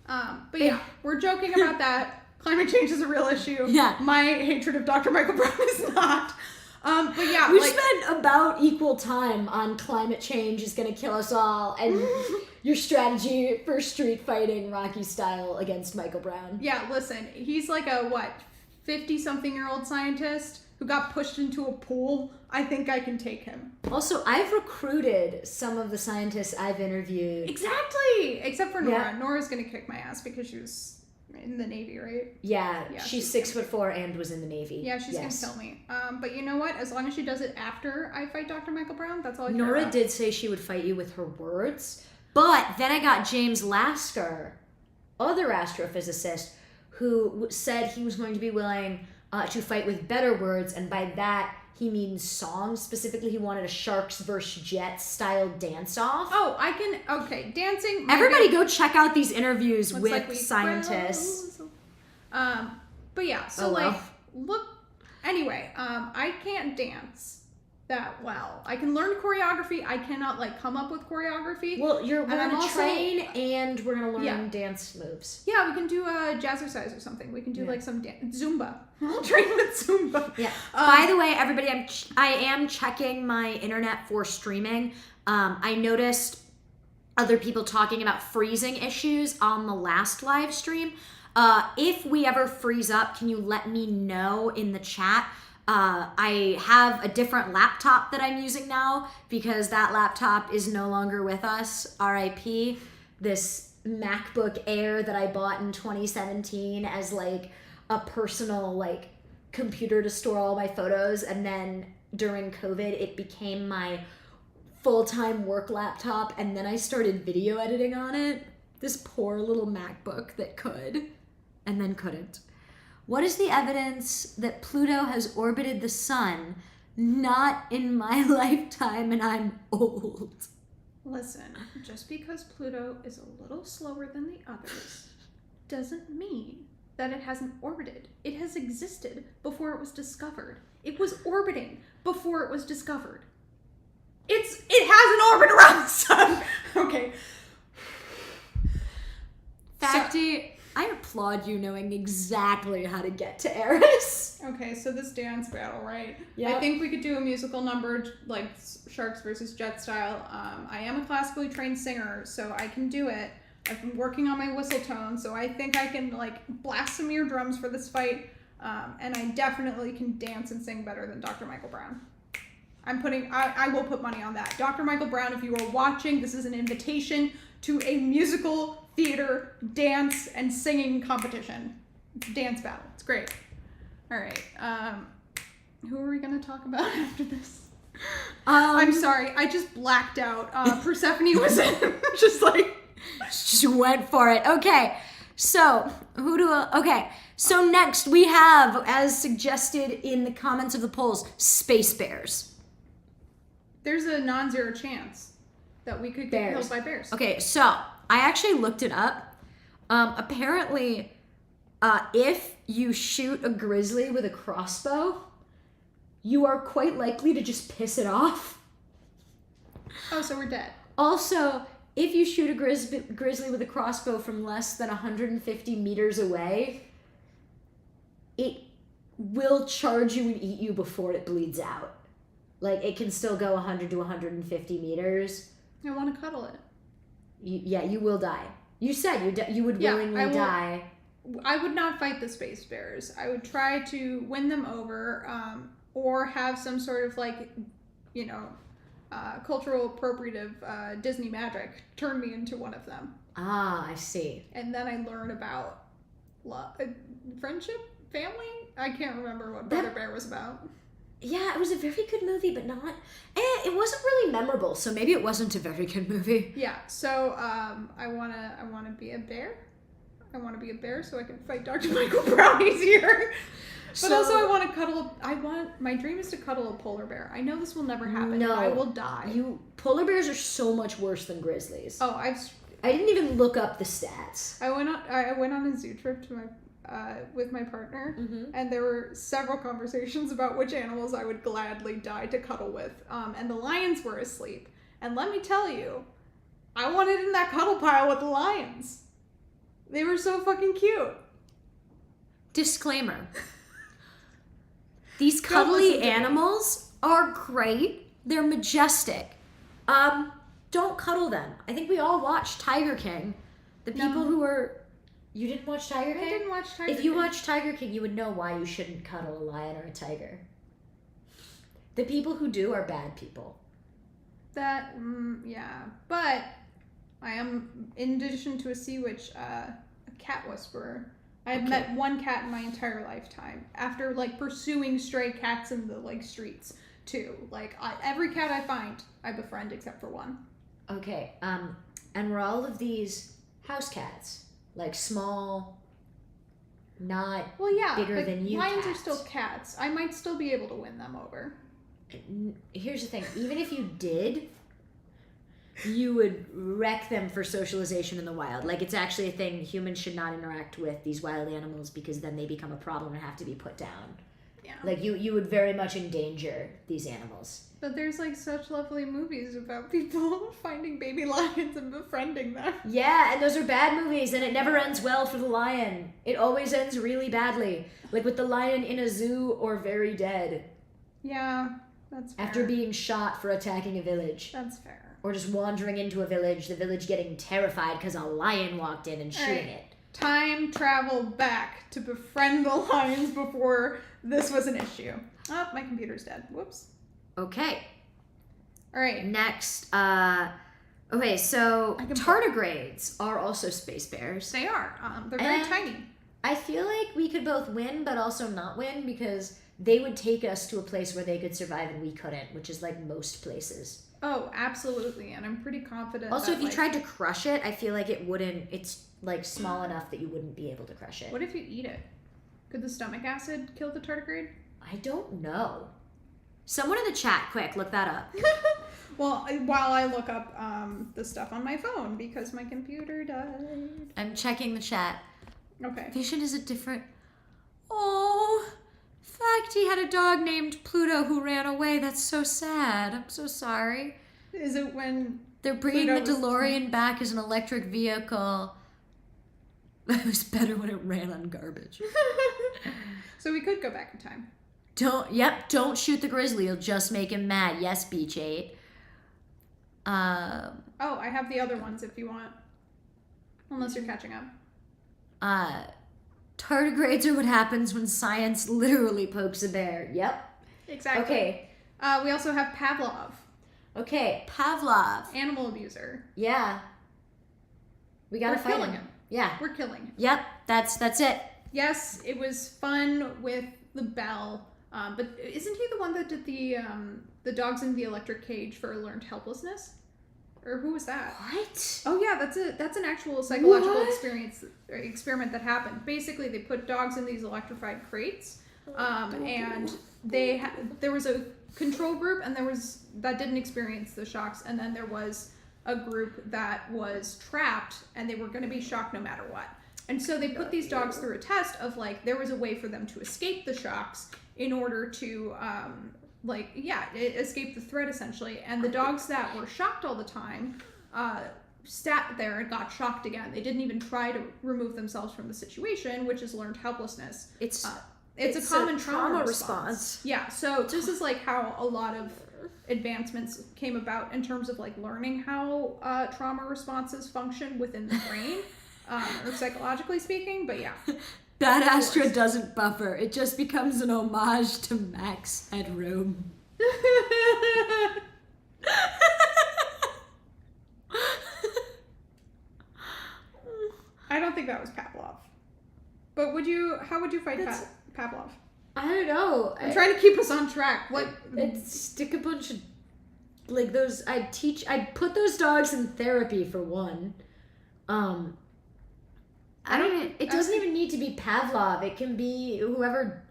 A: But yeah, we're joking about that. Climate change is a real issue.
B: Yeah.
A: My hatred of Dr. Michael Brown is not. But yeah,
B: We've spent about equal time on climate change is going to kill us all, and your strategy for street fighting Rocky style against Michael Brown.
A: Yeah, listen, he's like a, 50-something-year-old scientist who got pushed into a pool. I think I can take him.
B: Also, I've recruited some of the scientists I've interviewed.
A: Exactly! Except for Nora.
B: Yeah.
A: Nora's gonna kick my ass because she was in the Navy, right?
B: Yeah, she's 6'4" and was in the Navy.
A: Yeah, she's gonna kill me. But you know what? As long as she does it after I fight Dr. Michael Brown, that's all I care
B: Nora
A: about.
B: did say she would fight you with her words, but then I got James Lasker, other astrophysicist, who said he was going to be willing to fight with better words, and by that he means songs. Specifically, he wanted a Sharks vs. Jets style dance-off.
A: Oh, okay, dancing.
B: Everybody go check out these interviews
A: Looks
B: with
A: like we
B: scientists.
A: froze. But yeah, so
B: Oh, well.
A: look, anyway, I can't dance that well. I can learn choreography. I cannot come up with choreography.
B: Well, we're
A: And
B: going
A: I'm
B: to
A: also-
B: train and we're going to learn
A: Yeah.
B: dance moves.
A: Yeah, we can do a jazzercise or something. We can do
B: Yeah.
A: some Zumba. I'll train with Zumba.
B: Yeah. By the way, everybody, I am checking my internet for streaming. I noticed other people talking about freezing issues on the last live stream. If we ever freeze up, can you let me know in the chat? I have a different laptop that I'm using now because that laptop is no longer with us. RIP. This MacBook Air that I bought in 2017 as a personal computer to store all my photos, and then during COVID it became my full-time work laptop, and then I started video editing on it. This poor little MacBook that could and then couldn't. What is the evidence that Pluto has orbited the sun? Not in my lifetime, and I'm old.
A: Listen, just because Pluto is a little slower than the others doesn't mean that it hasn't orbited. It has existed before it was discovered. It was orbiting before it was discovered. It has an orbit around the sun. Okay.
B: Facty, I applaud you knowing exactly how to get to Eris.
A: Okay, so this dance battle, right?
B: Yep.
A: I think we could do a musical number like Sharks versus Jet style. I am a classically trained singer, so I can do it. I've been working on my whistle tone, so I think I can blast some eardrums for this fight. And I definitely can dance and sing better than Dr. Michael Brown. I will put money on that. Dr. Michael Brown, if you are watching, this is an invitation to a musical theater dance and singing competition. Dance battle. It's great. All right. Who are we going to talk about after this? I'm sorry. I just blacked out. Persephone was in.
B: Just went for it. Okay. So, so next we have, as suggested in the comments of the polls, space bears.
A: There's a non-zero chance that we could get killed by bears.
B: Okay, so I actually looked it up. Apparently, if you shoot a grizzly with a crossbow, you are quite likely to just piss it off.
A: Oh, so we're dead.
B: Also, if you shoot a grizzly with a crossbow from less than 150 meters away, it will charge you and eat you before it bleeds out. It can still go 100 to 150 meters.
A: I want to cuddle it.
B: You will die. You said you would willingly die.
A: I would not fight the space bears. I would try to win them over, or have some sort of cultural appropriative Disney magic turn me into one of them.
B: Ah, I see.
A: And then I learn about love, friendship, family. I can't remember what Brother Bear was about.
B: Yeah, it was a very good movie, but not... it wasn't really memorable, so maybe it wasn't a very good movie.
A: Yeah, so I wanna be a bear. I want to be a bear so I can fight Dr. Michael Brown easier. But also I want to cuddle, my dream is to cuddle a polar bear. I know this will never happen.
B: No.
A: I will die.
B: Polar bears are so much worse than grizzlies.
A: Oh,
B: I didn't even look up the stats.
A: I went on a zoo trip to with my partner, and there were several conversations about which animals I would gladly die to cuddle with. And the lions were asleep. And let me tell you, I wanted in that cuddle pile with the lions. They were so fucking cute.
B: Disclaimer. These cuddly animals are great. They're majestic. Don't cuddle them. I think we all watched Tiger King. The people who were... You didn't watch Tiger King?
A: I didn't watch Tiger King.
B: If you watched Tiger King, you would know why you shouldn't cuddle a lion or a tiger. The people who do are bad people.
A: Yeah. But I am, in addition to a sea witch, a cat whisperer. I've met one cat in my entire lifetime after pursuing stray cats in the streets too. Every cat I find, I befriend except for one.
B: Okay. And were all of these house cats? Small, not bigger than you
A: lions
B: cats.
A: are still cats. I might still be able to win them over.
B: Here's the thing. Even if you did, you would wreck them for socialization in the wild. It's actually a thing. Humans should not interact with these wild animals because then they become a problem and have to be put down. Yeah. You would very much endanger these animals.
A: But there's such lovely movies about people finding baby lions and befriending them.
B: Yeah, and those are bad movies, and it never ends well for the lion. It always ends really badly. With the lion in a zoo or very dead.
A: Yeah, that's fair.
B: After being shot for attacking a village.
A: That's fair.
B: Or just wandering into a village, the village getting terrified because a lion walked in and shooting it.
A: Time travel back to befriend the lions before this was an issue. Oh, my computer's dead. Whoops.
B: Okay.
A: All right.
B: Next, okay, so tardigrades are also space bears.
A: They are. They're very tiny.
B: I feel like we could both win, but also not win because they would take us to a place where they could survive and we couldn't, which is most places.
A: Oh, absolutely. And I'm pretty confident.
B: Also, if you tried to crush it, I feel like it wouldn't. It's small enough that you wouldn't be able to crush it.
A: What if you eat it? Could the stomach acid kill the tardigrade?
B: I don't know. Someone in the chat, quick, look that up.
A: Well, while I look up the stuff on my phone because my computer died.
B: I'm checking the chat.
A: Okay.
B: Vision is a different... Oh, fact he had a dog named Pluto who ran away. That's so sad. I'm so sorry.
A: Is it when...
B: They're bringing the DeLorean back as an electric vehicle. It was better when it ran on garbage.
A: So we could go back in time.
B: Don't shoot the grizzly. You'll just make him mad. Yes, Beach 8.
A: I have the other ones if you want. Unless you're catching up.
B: Tardigrades are what happens when science literally pokes a bear. Yep.
A: Exactly.
B: Okay.
A: We also have Pavlov.
B: Okay, Pavlov.
A: Animal abuser.
B: Yeah. We gotta fight
A: killing him.
B: Yeah.
A: We're killing him.
B: Yep, that's it.
A: Yes, it was fun with the bell. But isn't he the one that did the dogs in the electric cage for learned helplessness? Or who was that?
B: What?
A: Oh yeah, that's an actual psychological experiment that happened. Basically, they put dogs in these electrified crates, and there was a control group, and that didn't experience the shocks, and then there was a group that was trapped, and they were going to be shocked no matter what. And so they put these dogs through a test of there was a way for them to escape the shocks in order to escape the threat essentially. And the dogs that were shocked all the time sat there and got shocked again. They didn't even try to remove themselves from the situation, which is learned helplessness. It's a common trauma response. Yeah, so this is how a lot of advancements came about in terms of learning how trauma responses function within the brain. Or psychologically speaking, but yeah.
B: Bad Astra doesn't buffer. It just becomes an homage to Max Headroom.
A: I don't think that was Pavlov. But how would you fight Pavlov?
B: I don't know.
A: I'm trying to keep us on track. What?
B: I'd stick a bunch of like those. I'd put those dogs in therapy for one. I don't. It doesn't even need to be Pavlov. It can be whoever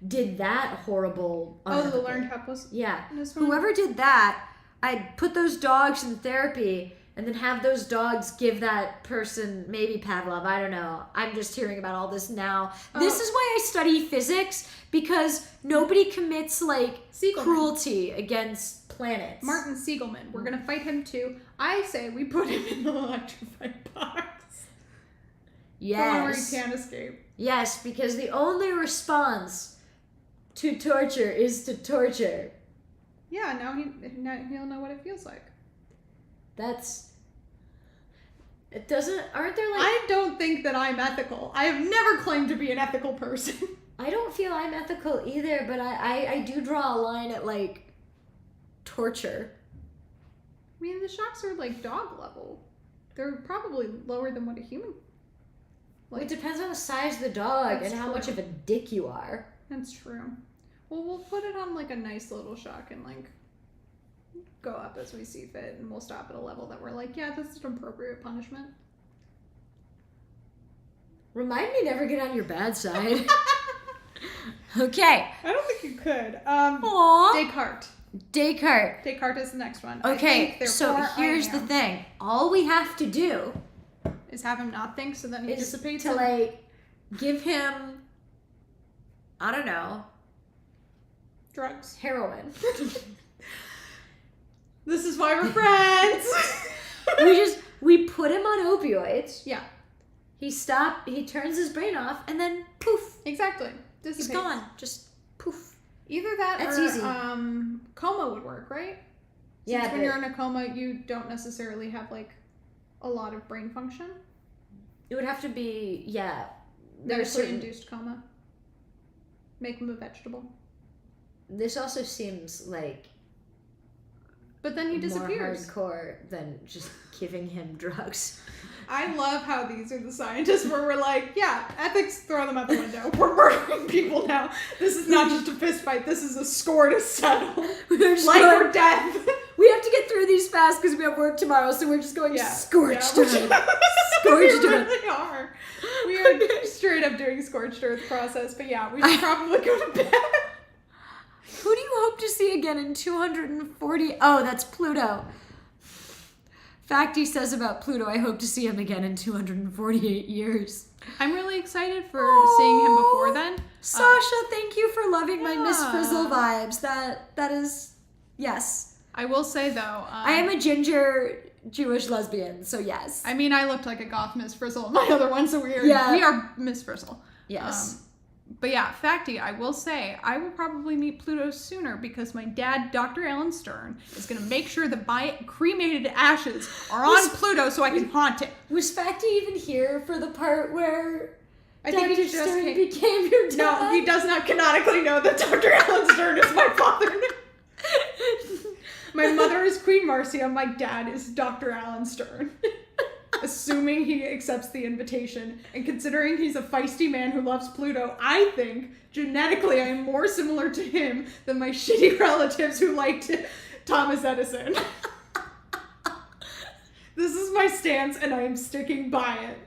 B: did that horrible.
A: The learned helpless.
B: Yeah, whoever did that, I'd put those dogs in therapy. And then have those dogs give that person, maybe Pavlov, I don't know. I'm just hearing about all this now. This is why I study physics, because nobody commits, cruelty against planets.
A: Martin Siegelman. We're going to fight him too. I say we put him in the electrified box.
B: Yes.
A: The one where he can't escape.
B: Yes, because the only response to torture is to torture.
A: Yeah, now he'll know what it feels like.
B: Aren't there
A: I don't think that I'm ethical. I have never claimed to be an ethical person.
B: I don't feel I'm ethical either, but I do draw a line at, torture.
A: I mean, the shocks are, dog level. They're probably lower than what a human...
B: It depends on the size of the dog and how much of a dick you are.
A: That's true. Well, we'll put it on, a nice little shock and, go up as we see fit, and we'll stop at a level that we're yeah, this is an appropriate punishment.
B: Remind me never get on your bad side. Okay.
A: I don't think you could.
B: Aww. Descartes.
A: Descartes is the next one.
B: Okay, so here's the thing. All we have to do
A: is have him not think, so then he dissipates.
B: To give him, I don't know,
A: drugs,
B: heroin.
A: This is why we're friends.
B: we put him on opioids.
A: Yeah.
B: He turns his brain off, and then poof.
A: Exactly. Dissipates.
B: He's gone. Just poof.
A: Either that
B: That's
A: or
B: easy.
A: Coma would work, right? Since when you're in a coma, you don't necessarily have a lot of brain function.
B: It would have to be,
A: Medically induced coma. Make him a vegetable.
B: This also seems
A: but then he disappears.
B: More hardcore than just giving him drugs.
A: I love how these are the scientists where we're ethics, throw them out the window. We're murdering people now. This is not just a fist fight. This is a score to settle. Life or death.
B: We have to get through these fast because we have work tomorrow, so we're just going scorched earth. Scorched
A: we
B: earth.
A: really are. We are straight up doing scorched earth process, but we should probably go to bed.
B: Who do you hope to see again in 240? Oh, that's Pluto. Facty says about Pluto, I hope to see him again in 248 years.
A: I'm really excited for seeing him before then.
B: Sasha, thank you for loving my Miss Frizzle vibes. That is, yes.
A: I will say, though...
B: I am a ginger Jewish lesbian, so yes.
A: I mean, I looked like a goth Miss Frizzle in my other one, so we are Miss Frizzle.
B: Yes.
A: But Facty, I will say, I will probably meet Pluto sooner because my dad, Dr. Alan Stern, is going to make sure that my cremated ashes are on Pluto so I can haunt it.
B: Was Facty even here for the part where
A: I think
B: Dr.
A: he just
B: Stern became your dad?
A: No, he does not canonically know that Dr. Alan Stern is my father. My mother is Queen Marcia, my dad is Dr. Alan Stern. Assuming he accepts the invitation, and considering he's a feisty man who loves Pluto, I think genetically I am more similar to him than my shitty relatives who liked Thomas Edison. This is my stance, and I am sticking by it.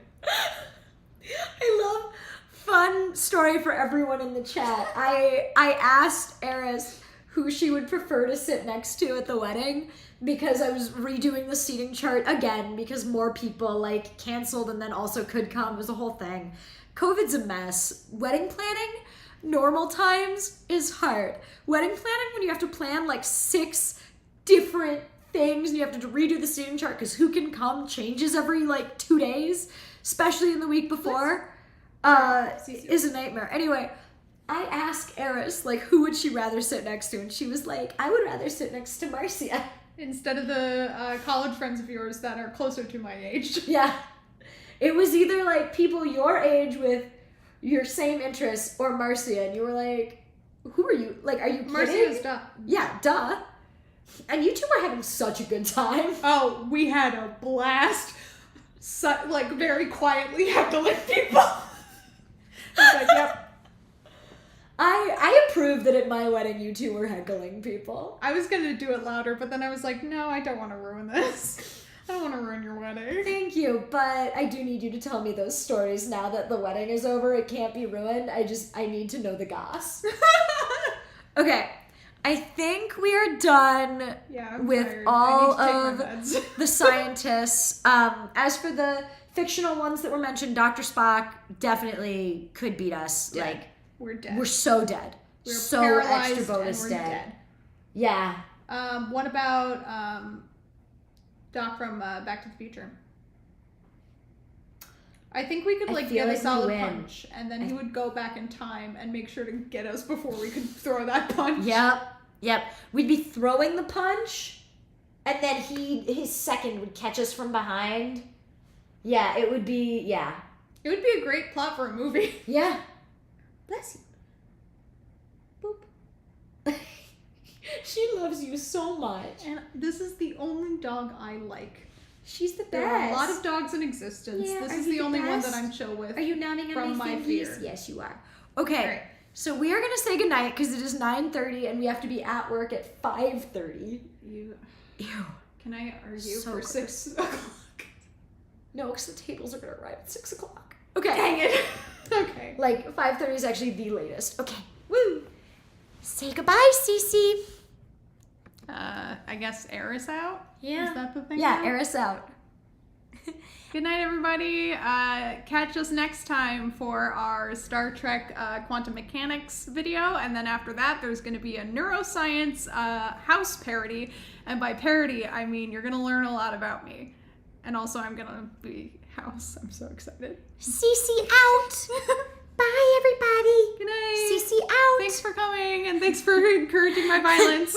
B: I love fun story for everyone in the chat. I asked Eris who she would prefer to sit next to at the wedding because I was redoing the seating chart again because more people canceled and then also could come. It was a whole thing. COVID's a mess. Wedding planning, normal times, is hard. Wedding planning when you have to plan 6 different things and you have to redo the seating chart because who can come changes every 2 days, especially in the week before, is a nightmare. Anyway, I asked Eris, who would she rather sit next to? And she was like, I would rather sit next to Marcia.
A: Instead of the college friends of yours that are closer to my age.
B: Yeah. It was either, people your age with your same interests or Marcia. And you were like, who are you? Are you kidding?
A: Marcia's duh.
B: Yeah, duh. And you two were having such a good time.
A: Oh, we had a blast. Very quietly had to lick people. I was like, yep.
B: I approve that at my wedding you two were heckling people.
A: I was gonna do it louder, but then I was like, no, I don't want to ruin this. I don't want to ruin your wedding.
B: Thank you, but I do need you to tell me those stories now that the wedding is over. It can't be ruined. I need to know the goss. Okay, I think we are done
A: I'm
B: with
A: tired.
B: all
A: I
B: of
A: need to take my meds.
B: the scientists. As for the fictional ones that were mentioned, Dr. Spock definitely could beat us.
A: Dead.
B: Like,
A: We're dead.
B: we're so dead.
A: We're
B: so
A: paralyzed
B: extra bonus
A: and we're
B: dead. Yeah.
A: What about Doc from Back to the Future? I think we could
B: I
A: like
B: feel
A: get
B: like
A: a
B: we
A: solid
B: win.
A: punch, and then he would go back in time and make sure to get us before we could throw that punch.
B: Yep. We'd be throwing the punch, and then his second would catch us from behind. Yeah, it would be,
A: It would be a great plot for a movie.
B: Yeah. Bless you. Boop. She loves you so much.
A: And this is the only dog I like.
B: She's the best.
A: There are a lot of dogs in existence.
B: Yeah,
A: This
B: are
A: is
B: you
A: the
B: the
A: only one
B: best?
A: that I'm chill with.
B: Are you nodding
A: From
B: on
A: my
B: fingies?
A: fear.
B: Yes, you are. Okay,
A: Alright.
B: so we are going to say goodnight because it is 9:30 and we have to be at work at 5:30.
A: You.
B: Ew.
A: Can I argue
B: So
A: for
B: gross.
A: 6 o'clock?
B: No, because the tables are going to arrive at 6 o'clock. Okay.
A: Dang it. Okay.
B: Like, 5:30 is actually the latest. Okay. Woo. Say goodbye, Cece.
A: I guess air is out?
B: Yeah.
A: Is that the thing?
B: Yeah,
A: now?
B: air us out.
A: Good night, everybody. Catch us next time for our Star Trek quantum mechanics video. And then after that, there's going to be a neuroscience house parody. And by parody, I mean you're going to learn a lot about me. And also, I'm going to be house. I'm so excited.
B: Cece out. Bye, everybody.
A: Good night.
B: Cece out.
A: Thanks for coming, and thanks for encouraging my violence.